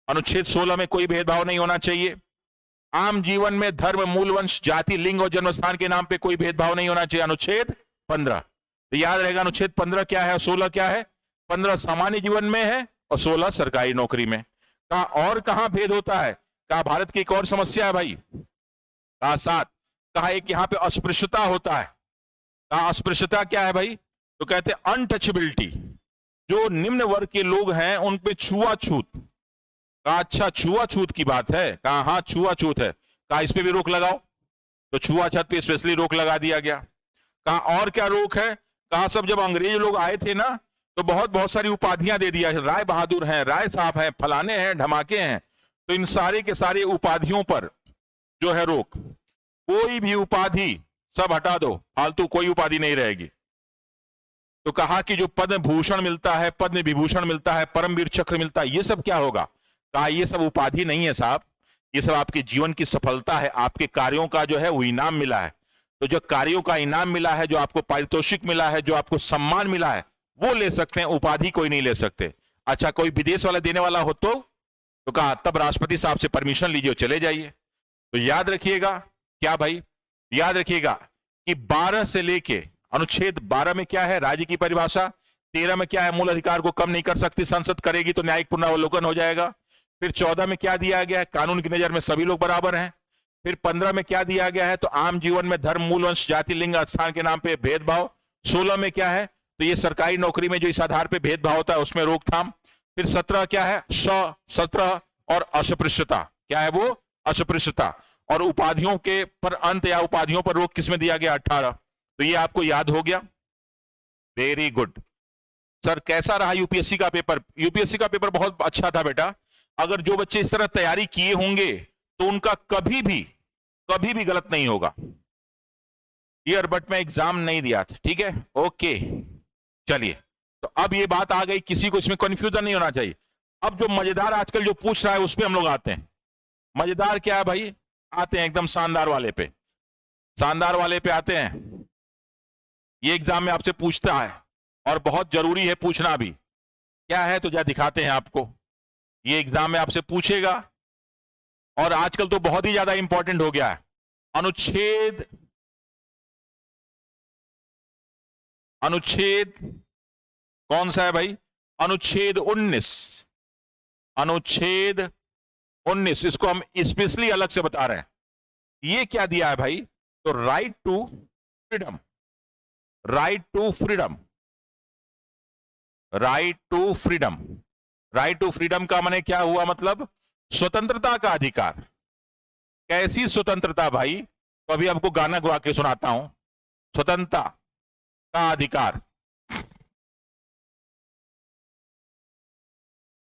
अनुच्छेद 16 में कोई भेदभाव नहीं होना चाहिए। आम जीवन में धर्म, मूल वंश, जाति, लिंग और जन्म स्थान के नाम पे कोई भेदभाव नहीं होना चाहिए। अनुच्छेद 15। तो याद रहेगा अनुच्छेद 15 क्या है और 16 क्या है? 15 सामान्य जीवन में है और 16 सरकारी नौकरी में। कहा और कहां भेद होता है? कहा भारत की एक और समस्या है भाई। कहा 7। कहा एक यहां पे अस्पृश्यता होता है। कहा अस्पृश्यता क्या है भाई? तो कहते हैं अनटचेबिलिटी, जो निम्न वर्ग के लोग हैं उन पे छुआछूत। कहा अच्छा छुआछूत की बात है? कहा हाँ छुआछूत है। कहा इस पे भी रोक लगाओ। तो छुआछूत पे स्पेशली रोक लगा दिया गया। कहा और क्या रोक है? कहा सब जब अंग्रेज लोग आए थे ना तो बहुत सारी उपाधियां दे दिया, राय बहादुर हैं, राय साहब हैं, फलाने हैं, ढमाके हैं। तो इन सारे के सारे उपाधियों पर जो है रोक। कोई भी उपाधि सब हटा दो, फालतू कोई उपाधि नहीं रहेगी। तो कहा कि जो पद्म भूषण मिलता है, पद्म विभूषण मिलता है, परमवीर चक्र मिलता है, ये सब क्या होगा? कहा ये सब उपाधि नहीं है साहब, ये सब आपके जीवन की सफलता है, आपके कार्यों का जो है वो इनाम मिला है। तो जो कार्यों का इनाम मिला है, जो आपको पारितोषिक मिला है, जो आपको सम्मान मिला है, वो ले सकते हैं, उपाधि कोई नहीं ले सकते। अच्छा कोई विदेश वाला देने वाला हो तो कहा तब राष्ट्रपति साहब से परमिशन लीजिए, चले जाइए। तो याद रखिएगा क्या भाई? याद रखिएगा कि 12 से लेके अनुच्छेद 12 में क्या है? राज्य की परिभाषा। 13 में क्या है? मूल अधिकार को कम नहीं कर सकती संसद, करेगी तो न्यायिक पुनरावलोकन हो जाएगा। फिर 14 में क्या दिया गया है? कानून की नजर में सभी लोग बराबर हैं। फिर 15 में क्या दिया गया है? तो आम जीवन में धर्म, मूल वंश, जाति, लिंग, स्थान के नाम पे भेदभाव। 16 में क्या है? तो ये सरकारी नौकरी में जो इस आधार पे भेदभाव होता है उसमें रोकथाम। फिर 17 क्या है? 17 और अस्पृश्यता। क्या है वो? अस्पृश्यता। और उपाधियों के पर अंत या उपाधियों पर रोक किसमें दिया गया? 18। तो ये आपको याद हो गया? Very good. सर कैसा रहा यूपीएससी का पेपर? यूपीएससी का पेपर बहुत अच्छा था बेटा। अगर जो बच्चे इस तरह तैयारी किए होंगे तो उनका कभी भी गलत नहीं होगा। ईयर बट मैं एग्जाम नहीं दिया था, ठीक है? ओके चलिए, तो अब ये बात आ गई, किसी को इसमें कंफ्यूजन नहीं होना चाहिए। अब जो मजेदार आजकल जो पूछ रहा है उस पर हम लोग आते हैं। मजेदार क्या है भाई? आते हैं एकदम शानदार वाले पे। शानदार वाले पे आते हैं। ये एग्जाम में आपसे पूछता है और बहुत जरूरी है पूछना भी। क्या है तो जा दिखाते हैं आपको। ये एग्जाम में आपसे पूछेगा और आजकल तो बहुत ही ज्यादा इंपॉर्टेंट हो गया है। अनुच्छेद कौन सा है भाई? अनुच्छेद 19। अनुच्छेद 19 इसको हम स्पेशली अलग से बता रहे हैं। ये क्या दिया है भाई? तो right to freedom. Right to freedom. Right to freedom. Right to freedom का माने क्या हुआ? मतलब स्वतंत्रता का अधिकार। कैसी स्वतंत्रता भाई? तो अभी आपको गाना गा के सुनाता हूं। स्वतंत्रता का अधिकार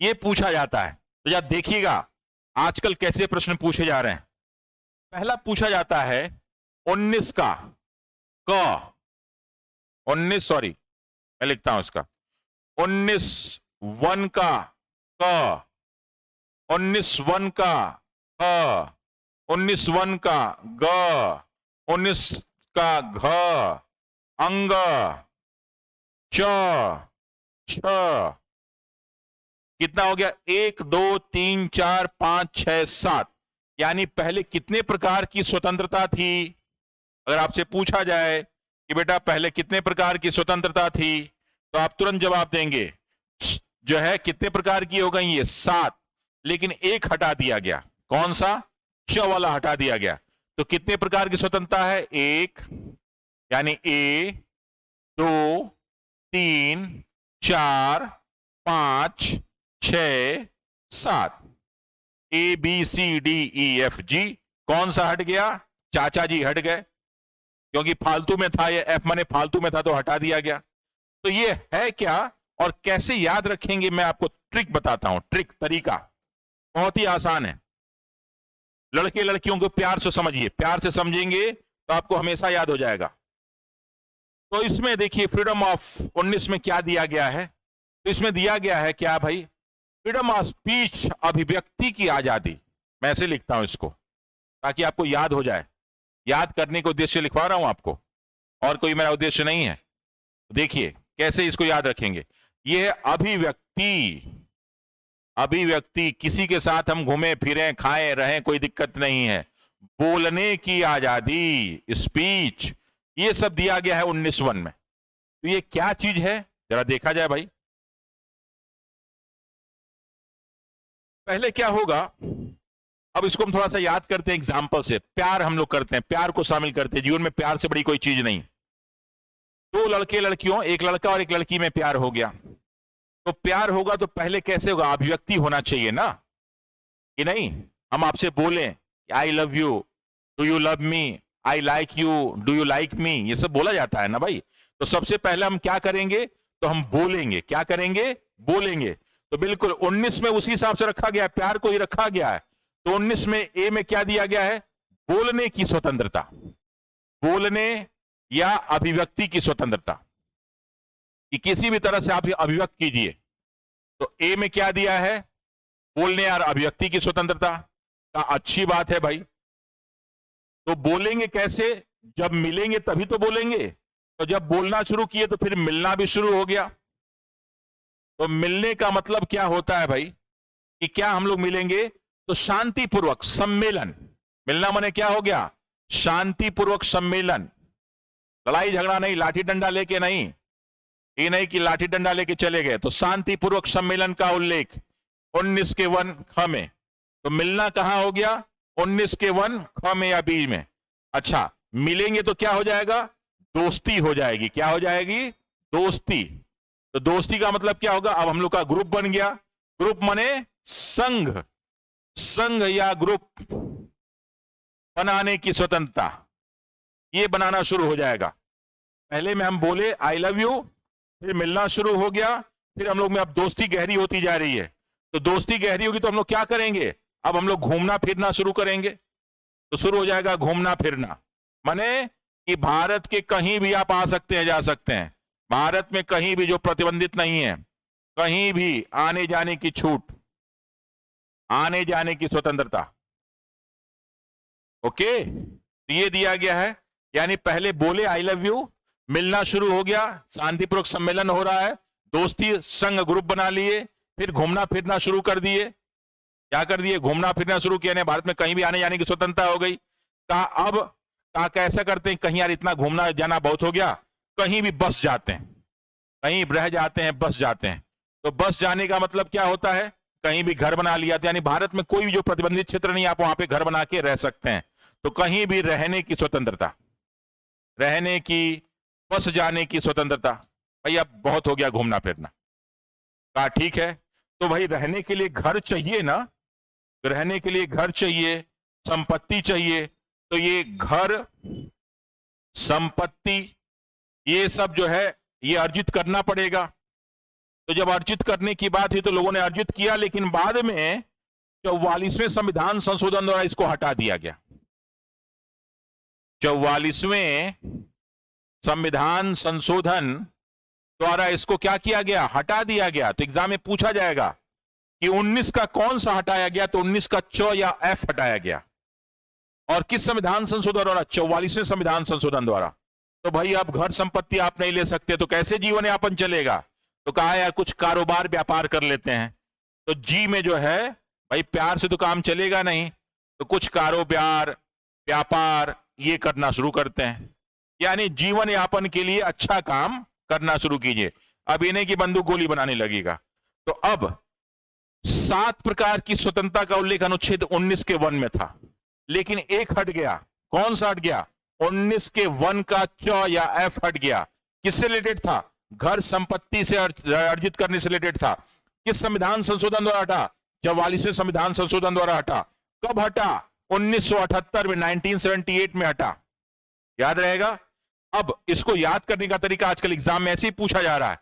ये पूछा जाता है। तो या देखिएगा आजकल कैसे प्रश्न पूछे जा रहे हैं। पहला पूछा जाता है 19 का क। 19 सॉरी मैं लिखता हूं इसका। 19(1) का क, 19(1) का ख, 19(1) का ग, 19 का घ, अंग, च, छ। कितना हो गया? 1 2 3 4 5 6 7। यानी पहले कितने प्रकार की स्वतंत्रता थी? अगर आपसे पूछा जाए कि बेटा पहले कितने प्रकार की स्वतंत्रता थी तो आप तुरंत जवाब देंगे जो है कितने प्रकार की हो गई? ये 7। लेकिन एक हटा दिया गया। कौन सा? च वाला हटा दिया गया। तो कितने प्रकार की स्वतंत्रता है? 1 यानी A, 2 3 4 5 6 7। A B C D E F G। कौन सा हट गया? चाचा जी हट गए, क्योंकि फालतू में था। ये F माने फालतू में था तो हटा दिया गया। तो ये है क्या और कैसे याद रखेंगे मैं आपको ट्रिक बताता हूं। ट्रिक, तरीका बहुत ही आसान है। लड़के लड़कियों को प्यार से समझिए, प्यार से समझेंगे तो आपको हमेशा याद हो जाएगा। तो इसमें देखिए फ्रीडम ऑफ 19 में क्या दिया गया है, तो इसमें दिया गया है क्या भाई, फ्रीडम ऑफ स्पीच, अभिव्यक्ति की आजादी। मैं ऐसे लिखता हूं इसको ताकि आपको याद हो जाए, याद करने के उद्देश्य लिखवा रहा हूं आपको, और कोई मेरा उद्देश्य नहीं है। देखिए कैसे इसको याद रखेंगे, यह अभिव्यक्ति, अभिव्यक्ति, किसी के साथ हम घूमे फिरें खाएं रहें कोई दिक्कत नहीं है, बोलने की आजादी, स्पीच, ये सब दिया गया है 19 में। तो ये क्या चीज है जरा देखा जाए भाई। पहले क्या होगा, अब इसको हम थोड़ा सा याद करते हैं एग्जाम्पल से। प्यार हम लोग करते हैं, प्यार को शामिल करते हैं जीवन में, प्यार से बड़ी कोई चीज नहीं। दो लड़के लड़कियों, एक लड़का और एक लड़की में प्यार हो गया, तो प्यार होगा तो पहले कैसे होगा, अभिव्यक्ति होना चाहिए ना, कि नहीं। हम आपसे बोलें I love you, do you love me, I like you, do you like me, ये सब बोला जाता है ना भाई। तो सबसे पहले हम क्या करेंगे, तो हम बोलेंगे, क्या करेंगे, बोलेंगे। तो बिल्कुल 19 में उसी हिसाब से रखा गया है, प्यार को ही रखा गया है। तो 19 में ए में क्या दिया गया है, बोलने की स्वतंत्रता, बोलने या अभिव्यक्ति की स्वतंत्रता, कि किसी भी तरह से आप अभिव्यक्त कीजिए। तो ए में क्या दिया है, बोलने और अभिव्यक्ति की स्वतंत्रता का, अच्छी बात है भाई। तो बोलेंगे कैसे, जब मिलेंगे तभी तो बोलेंगे, तो जब बोलना शुरू किए तो फिर मिलना भी शुरू हो गया। तो मिलने का मतलब क्या होता है भाई, कि क्या हम लोग मिलेंगे, तो शांतिपूर्वक सम्मेलन, मिलना माने क्या हो गया, शांतिपूर्वक सम्मेलन, लड़ाई झगड़ा नहीं, लाठी डंडा लेके नहीं, ये नहीं कि लाठी डंडा लेके चले गए। तो शांतिपूर्वक सम्मेलन का उल्लेख 19 के 1 ख में। तो मिलना कहां हो गया, 19 के 1 ख में या बी में। अच्छा, मिलेंगे तो क्या हो जाएगा, दोस्ती हो जाएगी, क्या हो जाएगी, दोस्ती। तो दोस्ती का मतलब क्या होगा, अब हम लोग का ग्रुप बन गया, ग्रुप माने संघ, संघ या ग्रुप बनाने की स्वतंत्रता, ये बनाना शुरू हो जाएगा। पहले में हम बोले आई लव यू, फिर मिलना शुरू हो गया, फिर हम लोग में अब दोस्ती गहरी होती जा रही है। तो दोस्ती गहरी होगी तो हम लोग क्या करेंगे, अब हम लोग घूमना फिरना शुरू करेंगे। तो शुरू हो जाएगा घूमना फिरना, माने कि भारत के कहीं भी आप आ सकते हैं, जा सकते हैं, भारत में कहीं भी जो प्रतिबंधित नहीं है, कहीं भी आने जाने की छूट, आने जाने की स्वतंत्रता। ओके, तो ये दिया गया है। यानी पहले बोले आई लव यू, मिलना शुरू हो गया, शांतिपूर्वक सम्मेलन हो रहा है, दोस्ती संघ ग्रुप बना लिए, फिर घूमना फिरना शुरू कर दिए। क्या कर दिए, घूमना फिरना शुरू किया, भारत में कहीं भी आने जाने की स्वतंत्रता हो गई। कहा अब कहा कैसा करते हैं, कहीं यार इतना घूमना जाना बहुत हो गया, कहीं भी बस जाते हैं, कहीं रह जाते हैं, बस जाते हैं। तो बस जाने का मतलब क्या होता है, कहीं भी घर बना लिया। यानी भारत में कोई भी जो प्रतिबंधित क्षेत्र नहीं, आप वहां पे घर बना के रह सकते हैं। तो कहीं भी रहने की स्वतंत्रता, रहने की, बस जाने की स्वतंत्रता। भाई अब बहुत हो गया घूमना फिरना। कहा ठीक है, तो भाई रहने के लिए घर चाहिए ना, रहने के लिए घर चाहिए, संपत्ति चाहिए। तो ये घर, संपत्ति, ये सब जो है ये अर्जित करना पड़ेगा। तो जब अर्जित करने की बात हुई तो लोगों ने अर्जित किया, लेकिन बाद में 44वें संविधान संशोधन द्वारा इसको हटा दिया गया। 44वें संविधान संशोधन द्वारा इसको क्या किया गया, हटा दिया गया। तो एग्जाम में पूछा जाएगा कि 19 का कौन सा हटाया गया, तो 19 का च या एफ हटाया गया। और किस संविधान संशोधन द्वारा, 44वें संविधान संशोधन द्वारा। तो भाई अब घर संपत्ति आप नहीं ले सकते, तो कैसे जीवन यापन चलेगा। तो कहा यार कुछ कारोबार व्यापार कर लेते हैं। तो जी में जो है भाई प्यार से तो काम चलेगा नहीं, तो कुछ कारोबार व्यापार ये करना शुरू करते हैं। यानी जीवन यापन के लिए अच्छा काम करना शुरू कीजिए। अब ये नहीं कि बंदूक गोली बनाने लगेगा। तो अब 7 प्रकार की स्वतंत्रता का उल्लेख अनुच्छेद 19 के 1 में था, लेकिन एक हट गया। कौन सा हट गया, 19 के 1 का च या एफ हट गया। किससे रिलेटेड था, घर संपत्ति से अर्जित करने से रिलेटेड था। किस संविधान संशोधन द्वारा हटा, 44वें संविधान संशोधन द्वारा हटा। कब हटा, 1978 में, 1978 में हटा। याद रहेगा। अब इसको याद करने का तरीका आजकल एग्जाम में ऐसे ही पूछा जा रहा है।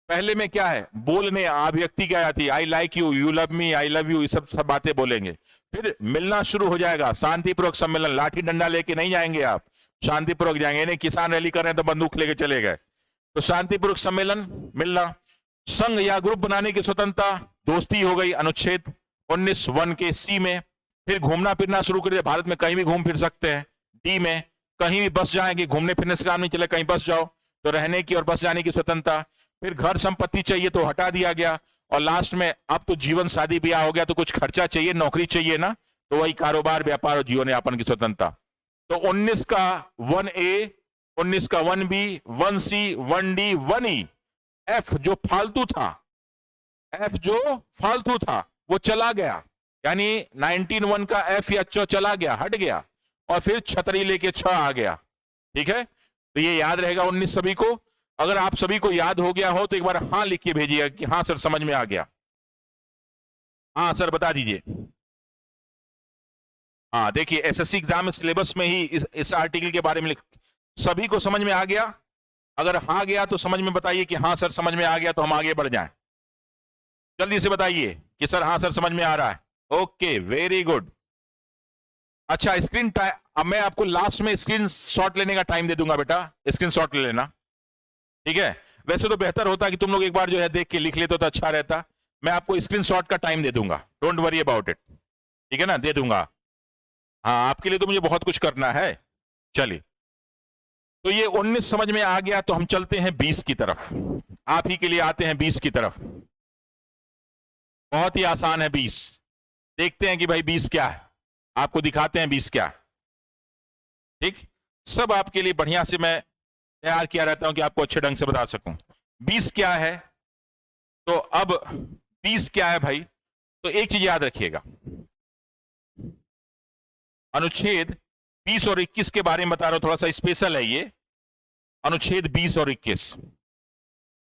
पहले में क्या है, बोलने, अभिव्यक्ति क्या आती है, I like you, you love me, I love you, ये सब बातें बोलेंगे। फिर मिलना शुरू हो जाएगा, शांतिपूर्वक सम्मेलन, लाठी डंडा लेके नहीं जाएंगे आप, शांतिपूर्वक जाएंगे। नहीं किसान रैली कर रहे हैं तो बंदूक लेके चले गए, तो शांतिपूर्वक सम्मेलन, मिलना। संघ या ग्रुप बनाने की स्वतंत्रता, दोस्ती हो गई अनुच्छेद 19(1) के सी में। फिर घूमना फिरना शुरू करिए, भारत में कहीं भी घूम फिर सकते हैं। डी में कहीं भी बस जाएंगे, घूमने फिरने से काम नहीं चले, कहीं बस जाओ, तो रहने की और बस जाने की स्वतंत्रता। फिर घर संपत्ति चाहिए तो हटा दिया गया। और लास्ट में अब तो जीवन शादी ब्याह हो गया तो कुछ खर्चा चाहिए, नौकरी चाहिए ना, तो वही कारोबार व्यापार और जीवन यापन की स्वतंत्रता। तो 19 का 1A, 19 का 1B, 1C, 1D, 1E। F जो फालतू था, F जो फालतू था वो चला गया, यानी 19(1) का F या च चला गया, हट गया, और फिर छतरी लेके 6 आ गया। ठीक है, तो ये याद रहेगा 19 सभी को। अगर आप सभी को याद हो गया हो तो एक बार हाँ लिख के भेजिएगा कि हाँ सर समझ में आ गया। हाँ सर बता दीजिए। हाँ देखिए, एसएससी एग्जाम में सिलेबस में ही इस आर्टिकल के बारे में लिख, सभी को समझ में आ गया? अगर हाँ गया तो समझ में बताइए कि हाँ सर समझ में आ गया, तो हम आगे बढ़ जाएं। जल्दी से बताइए कि सर हाँ सर समझ में आ रहा है। Okay, very good. अच्छा, स्क्रीन टाइम, अब मैं आपको लास्ट में स्क्रीन शॉट लेने का टाइम दे दूंगा बेटा, स्क्रीन शॉट ले लेना, ठीक है। वैसे तो बेहतर होता कि तुम लोग एक बार जो है देख के लिख लेते तो अच्छा रहता। मैं आपको स्क्रीन शॉट का टाइम दे दूंगा, डोंट वरी अबाउट इट, ठीक है ना, दे दूंगा। हाँ, आपके लिए तो मुझे बहुत कुछ करना है। चलिए, तो ये 19 समझ में आ गया, तो हम चलते हैं 20 की तरफ। आप ही के लिए आते हैं 20 की तरफ। बहुत ही आसान है 20। देखते हैं कि भाई 20 क्या है, आपको दिखाते हैं 20 क्या है। ठीक, सब आपके लिए बढ़िया से मैं तैयार किया रहता हूं कि आपको अच्छे ढंग से बता सकूं 20 क्या है। तो अब 20 क्या है भाई, तो एक चीज याद रखिएगा, अनुच्छेद 20 और 21 के बारे में बता रहा हूं, थोड़ा सा स्पेशल है ये। अनुच्छेद 20 और 21,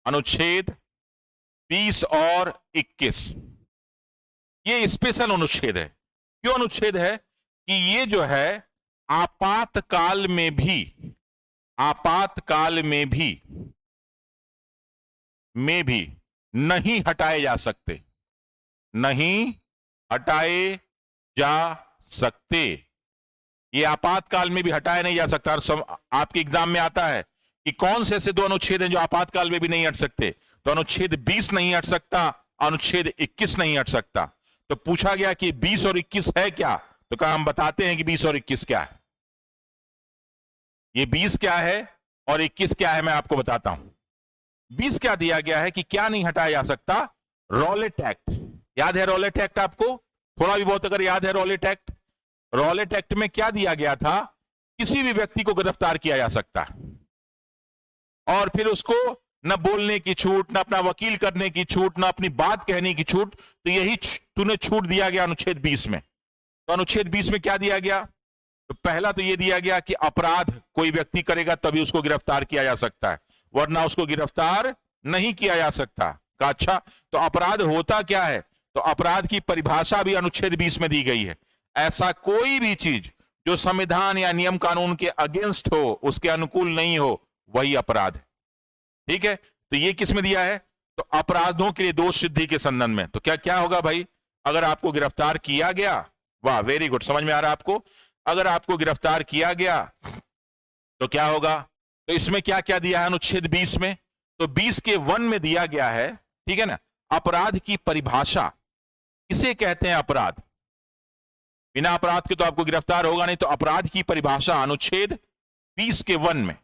अनुच्छेद 20 और 21 ये स्पेशल अनुच्छेद है। क्यों अनुच्छेद है? कि ये जो है आपातकाल में भी नहीं हटाए जा सकते, नहीं हटाए जा सकते। ये आपातकाल में भी हटाया नहीं जा सकता। आपके एग्जाम में आता है कि कौन से ऐसे दो अनुच्छेद हैं जो आपातकाल में भी नहीं हट सकते, तो अनुच्छेद 20 नहीं हट सकता, अनुच्छेद 21 नहीं हट सकता। तो पूछा गया कि 20 और 21 है क्या, तो कहा हम बताते हैं कि 20 और 21 क्या है। ये 20 क्या है और 21 क्या है, मैं आपको बताता हूं। 20 क्या दिया गया है कि क्या नहीं हटाया जा सकता, रॉलेट एक्ट। याद है रॉलेट एक्ट आपको, थोड़ा भी बहुत अगर याद है रॉलेट एक्ट? रॉलेट एक्ट में क्या दिया गया था, किसी भी व्यक्ति को गिरफ्तार किया जा सकता है और फिर उसको न बोलने की छूट, न अपना वकील करने की छूट, न अपनी बात कहने की छूट, तो यही तूने छूट दिया गया अनुच्छेद 20 में। तो अनुच्छेद 20 में क्या दिया गया, तो पहला तो यह दिया गया कि अपराध कोई व्यक्ति करेगा तभी उसको गिरफ्तार किया जा सकता है, वरना उसको गिरफ्तार नहीं किया जा सकता। का अच्छा, तो अपराध होता क्या है, तो अपराध की परिभाषा भी अनुच्छेद 20 में दी गई है। ऐसा कोई भी चीज जो संविधान या नियम कानून के अगेंस्ट हो, उसके अनुकूल नहीं हो, वही अपराध है। ठीक है, तो ये किस में दिया है, तो अपराधों के लिए दोष सिद्धि के संबंध में। तो क्या क्या होगा भाई, अगर आपको गिरफ्तार किया गया, वाह वेरी गुड, समझ में आ रहा है आपको, अगर आपको गिरफ्तार किया गया तो क्या होगा, तो इसमें क्या क्या दिया है अनुच्छेद 20 में, तो 20 के 1 में दिया गया है, ठीक है ना, अपराध की परिभाषा, इसे कहते हैं अपराध। बिना अपराध के तो आपको गिरफ्तार होगा नहीं, तो अपराध की परिभाषा अनुच्छेद 20 के 1 में।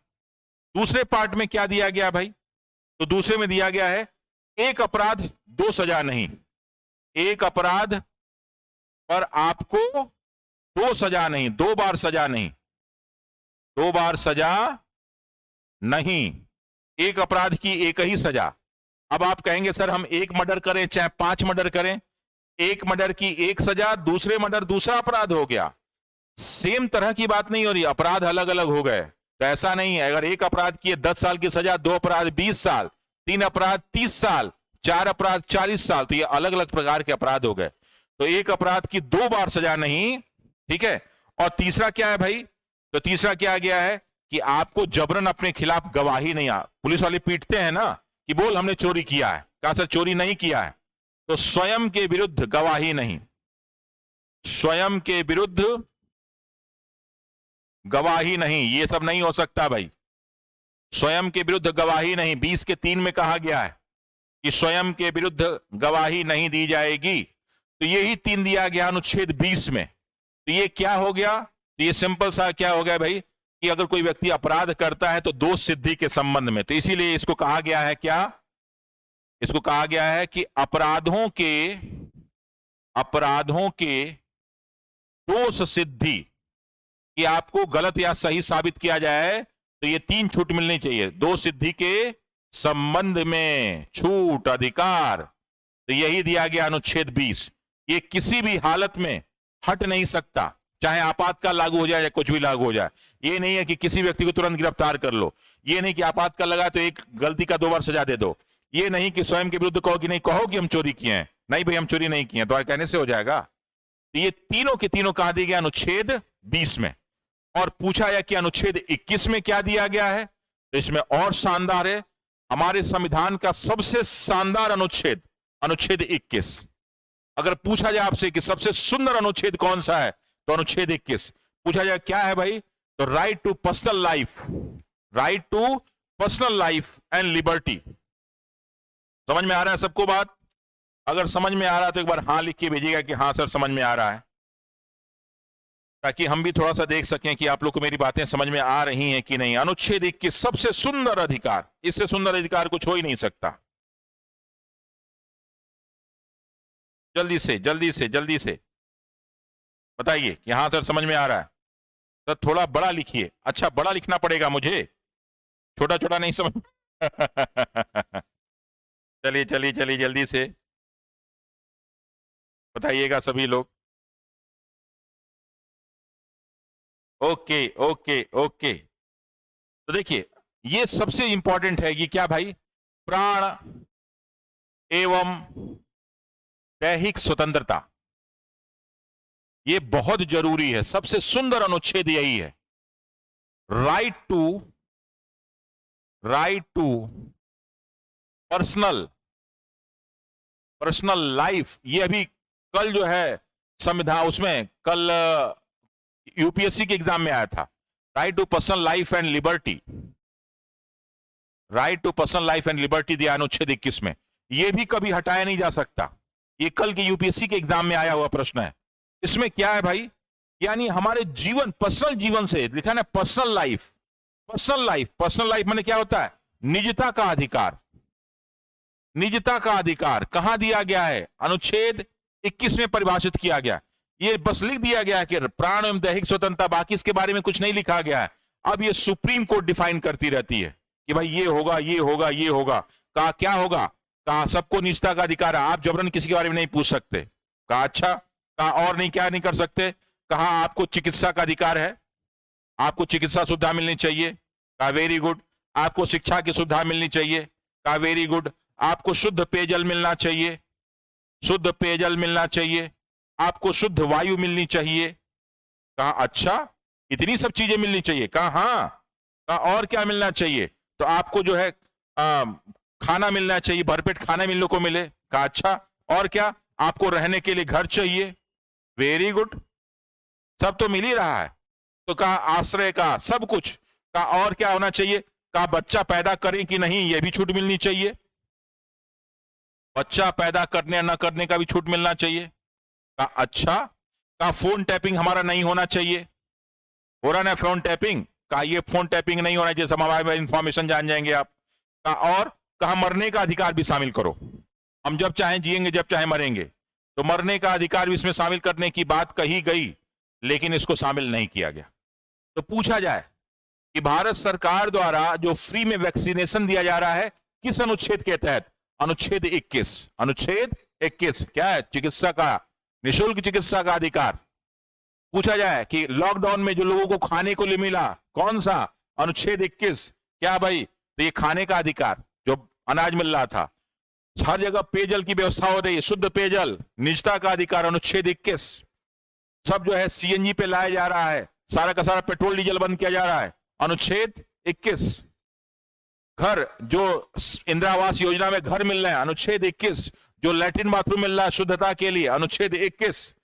दूसरे पार्ट में क्या दिया गया भाई, तो दूसरे में दिया गया है एक अपराध 2 सजा नहीं, एक अपराध पर आपको 2 सजा नहीं, 2 बार सजा नहीं, 2 बार सजा नहीं, एक अपराध की एक ही सजा। अब आप कहेंगे सर हम एक मर्डर करें चाहे 5 मर्डर करें, एक मर्डर की एक सजा, दूसरे मर्डर दूसरा अपराध हो गया, सेम तरह की बात नहीं हो रही, अपराध अलग अलग हो गए। तो ऐसा नहीं है, अगर एक अपराध की 10 साल की सजा, 2 अपराध 20 साल, 3 अपराध 30 साल, 4 अपराध 40 साल, तो ये अलग अलग प्रकार के अपराध हो गए। तो एक अपराध की 2 बार सजा नहीं, ठीक है। और तीसरा क्या है भाई, तो तीसरा क्या गया है कि आपको जबरन अपने खिलाफ गवाही नहीं, पुलिस वाले पीटते हैं ना कि बोल हमने चोरी किया है, कहा सर चोरी नहीं किया है, तो स्वयं के विरुद्ध गवाही नहीं। स्वयं के विरुद्ध गवाही नहीं, ये सब नहीं हो सकता भाई। स्वयं के विरुद्ध गवाही नहीं, 20 के 3 में कहा गया है कि स्वयं के विरुद्ध गवाही नहीं दी जाएगी, तो यही 3 दिया गया अनुच्छेद 20 में। तो ये क्या हो गया? तो ये सिंपल सा क्या हो गया भाई कि अगर कोई व्यक्ति अपराध करता है तो दोष सिद्धि के संबंध में, तो इसीलिए इसको कहा गया है क्या? इसको कहा गया है कि अपराधों के दोष सिद्धि, कि आपको गलत या सही साबित किया जाए तो ये 3 छूट मिलनी चाहिए। दोष सिद्धि के संबंध में छूट अधिकार, तो यही दिया गया अनुच्छेद 20। ये किसी भी हालत में हट नहीं सकता, चाहे आपातकाल लागू हो जाए या कुछ भी लागू हो जाए। ये नहीं है कि किसी व्यक्ति को तुरंत गिरफ्तार कर लो, ये नहीं कि आपातकाल लगा तो एक गलती का 2 बार सजा दे दो, ये नहीं कि स्वयं के विरुद्ध कहो कि नहीं, कहो कि हम चोरी किए हैं, नहीं भाई हम चोरी नहीं किए, तो कहने से हो जाएगा। तो ये तीनों के तीनों कहा दिए गए अनुच्छेद 20 में। और पूछा गया कि अनुच्छेद 21 में क्या दिया गया है, तो इसमें और शानदार है, हमारे संविधान का सबसे शानदार अनुच्छेद, अनुच्छेद 21। अगर पूछा जाए आपसे कि सबसे सुंदर अनुच्छेद कौन सा है, तो अनुच्छेद 21। पूछा जाए क्या है भाई, तो right to personal life, right to personal life and liberty. समझ में आ रहा है सबको बात? अगर समझ में आ रहा है तो एक बार हाँ लिख के भेजिएगा कि हाँ सर समझ में आ रहा है, ताकि हम भी थोड़ा सा देख सकें कि आप लोग को मेरी बातें समझ में आ रही हैं कि नहीं। अनुच्छेद 21 सबसे सुंदर अधिकार, इससे सुंदर अधिकार कुछ हो ही नहीं सकता। जल्दी से जल्दी से जल्दी से बताइए कि हाँ सर समझ में आ रहा है। सर थोड़ा बड़ा लिखिए। अच्छा बड़ा लिखना पड़ेगा मुझे, छोटा छोटा नहीं समझ चलिए चलिए चलिए जल्दी से बताइएगा सभी लोग। ओके ओके ओके, तो देखिए ये सबसे इंपॉर्टेंट है कि क्या भाई, प्राण एवं दैहिक स्वतंत्रता, ये बहुत जरूरी है। सबसे सुंदर अनुच्छेद यही है, राइट टू पर्सनल लाइफ। ये अभी कल जो है संविधान, उसमें कल यूपीएससी के एग्जाम में आया था, right to personal life and liberty, right to personal life and liberty दिया अनुच्छेद 21 में। यह भी कभी हटाया नहीं जा सकता। ये कल के यूपीएससी के एग्जाम में आया हुआ प्रश्न है। इसमें क्या है भाई, यानी हमारे जीवन, पर्सनल जीवन से लिखा ना, personal life, personal life, personal life माने क्या होता है, निजता का अधिकार। निजता का अधिकार कहां दिया गया है, अनुच्छेद 21 में परिभाषित किया गया। ये बस लिख दिया गया है कि प्राण एवं दैहिक स्वतंत्रता, बाकी इसके बारे में कुछ नहीं लिखा गया है। अब ये सुप्रीम कोर्ट डिफाइन करती रहती है कि भाई ये होगा ये होगा ये होगा। कहा क्या होगा, कहा सबको निजता का अधिकार है, आप जबरन किसी के बारे में नहीं पूछ सकते। कहा अच्छा, कहा और नहीं, क्या नहीं कर सकते, कहा आपको चिकित्सा का अधिकार है, आपको चिकित्सा सुविधा मिलनी चाहिए। कहा वेरी गुड। आपको शिक्षा की सुविधा मिलनी चाहिए। कहा वेरी गुड। आपको शुद्ध पेयजल मिलना चाहिए, शुद्ध पेयजल मिलना चाहिए। आपको शुद्ध वायु मिलनी चाहिए। कहा अच्छा, इतनी सब चीजें मिलनी चाहिए। कहा हाँ। कहा और क्या मिलना चाहिए, तो आपको जो है खाना मिलना चाहिए, भरपेट खाना मिलने को मिले। कहा अच्छा, और क्या, आपको रहने के लिए घर चाहिए। वेरी गुड, सब तो मिल ही रहा है। तो कहा आश्रय का, सब कुछ। कहा और क्या होना चाहिए, कहा बच्चा पैदा करें कि नहीं यह भी छूट मिलनी चाहिए, बच्चा पैदा करने न करने का भी छूट मिलना चाहिए। कहा अच्छा। कहा फोन टैपिंग हमारा नहीं होना चाहिए, हो रहा ना फोन टैपिंग। कहा ये फोन टैपिंग नहीं होना चाहिए, हमारे इंफॉर्मेशन जान जाएंगे आप। कहा और, कहा मरने का अधिकार भी शामिल करो, हम जब चाहें जिएंगे जब चाहे मरेंगे, तो मरने का अधिकार भी इसमें शामिल करने की बात कही गई, लेकिन इसको शामिल नहीं किया गया। तो पूछा जाए कि भारत सरकार द्वारा जो फ्री में वैक्सीनेशन दिया जा रहा है किस अनुच्छेद के तहत, अनुच्छेद 21। अनुच्छेद 21 क्या है, चिकित्सा का, निःशुल्क चिकित्सा का अधिकार। पूछा जाए कि लॉकडाउन में जो लोगों को खाने को मिला कौन सा, अनुच्छेद 21। क्या भाई, तो ये खाने का अधिकार, जो अनाज मिल रहा था, हर जगह पेयजल की व्यवस्था हो रही है, शुद्ध पेयजल, निजता का अधिकार, अनुच्छेद 21। सब जो है सीएनजी पे लाया जा रहा है, सारा का सारा पेट्रोल डीजल बंद किया जा रहा है, अनुच्छेद 21। घर, जो इंदिरा आवास योजना में घर मिल रहे हैं, अनुच्छेद 21। जो लैट्रिन बाथरूम मिल रहा है शुद्धता के लिए, अनुच्छेद 21।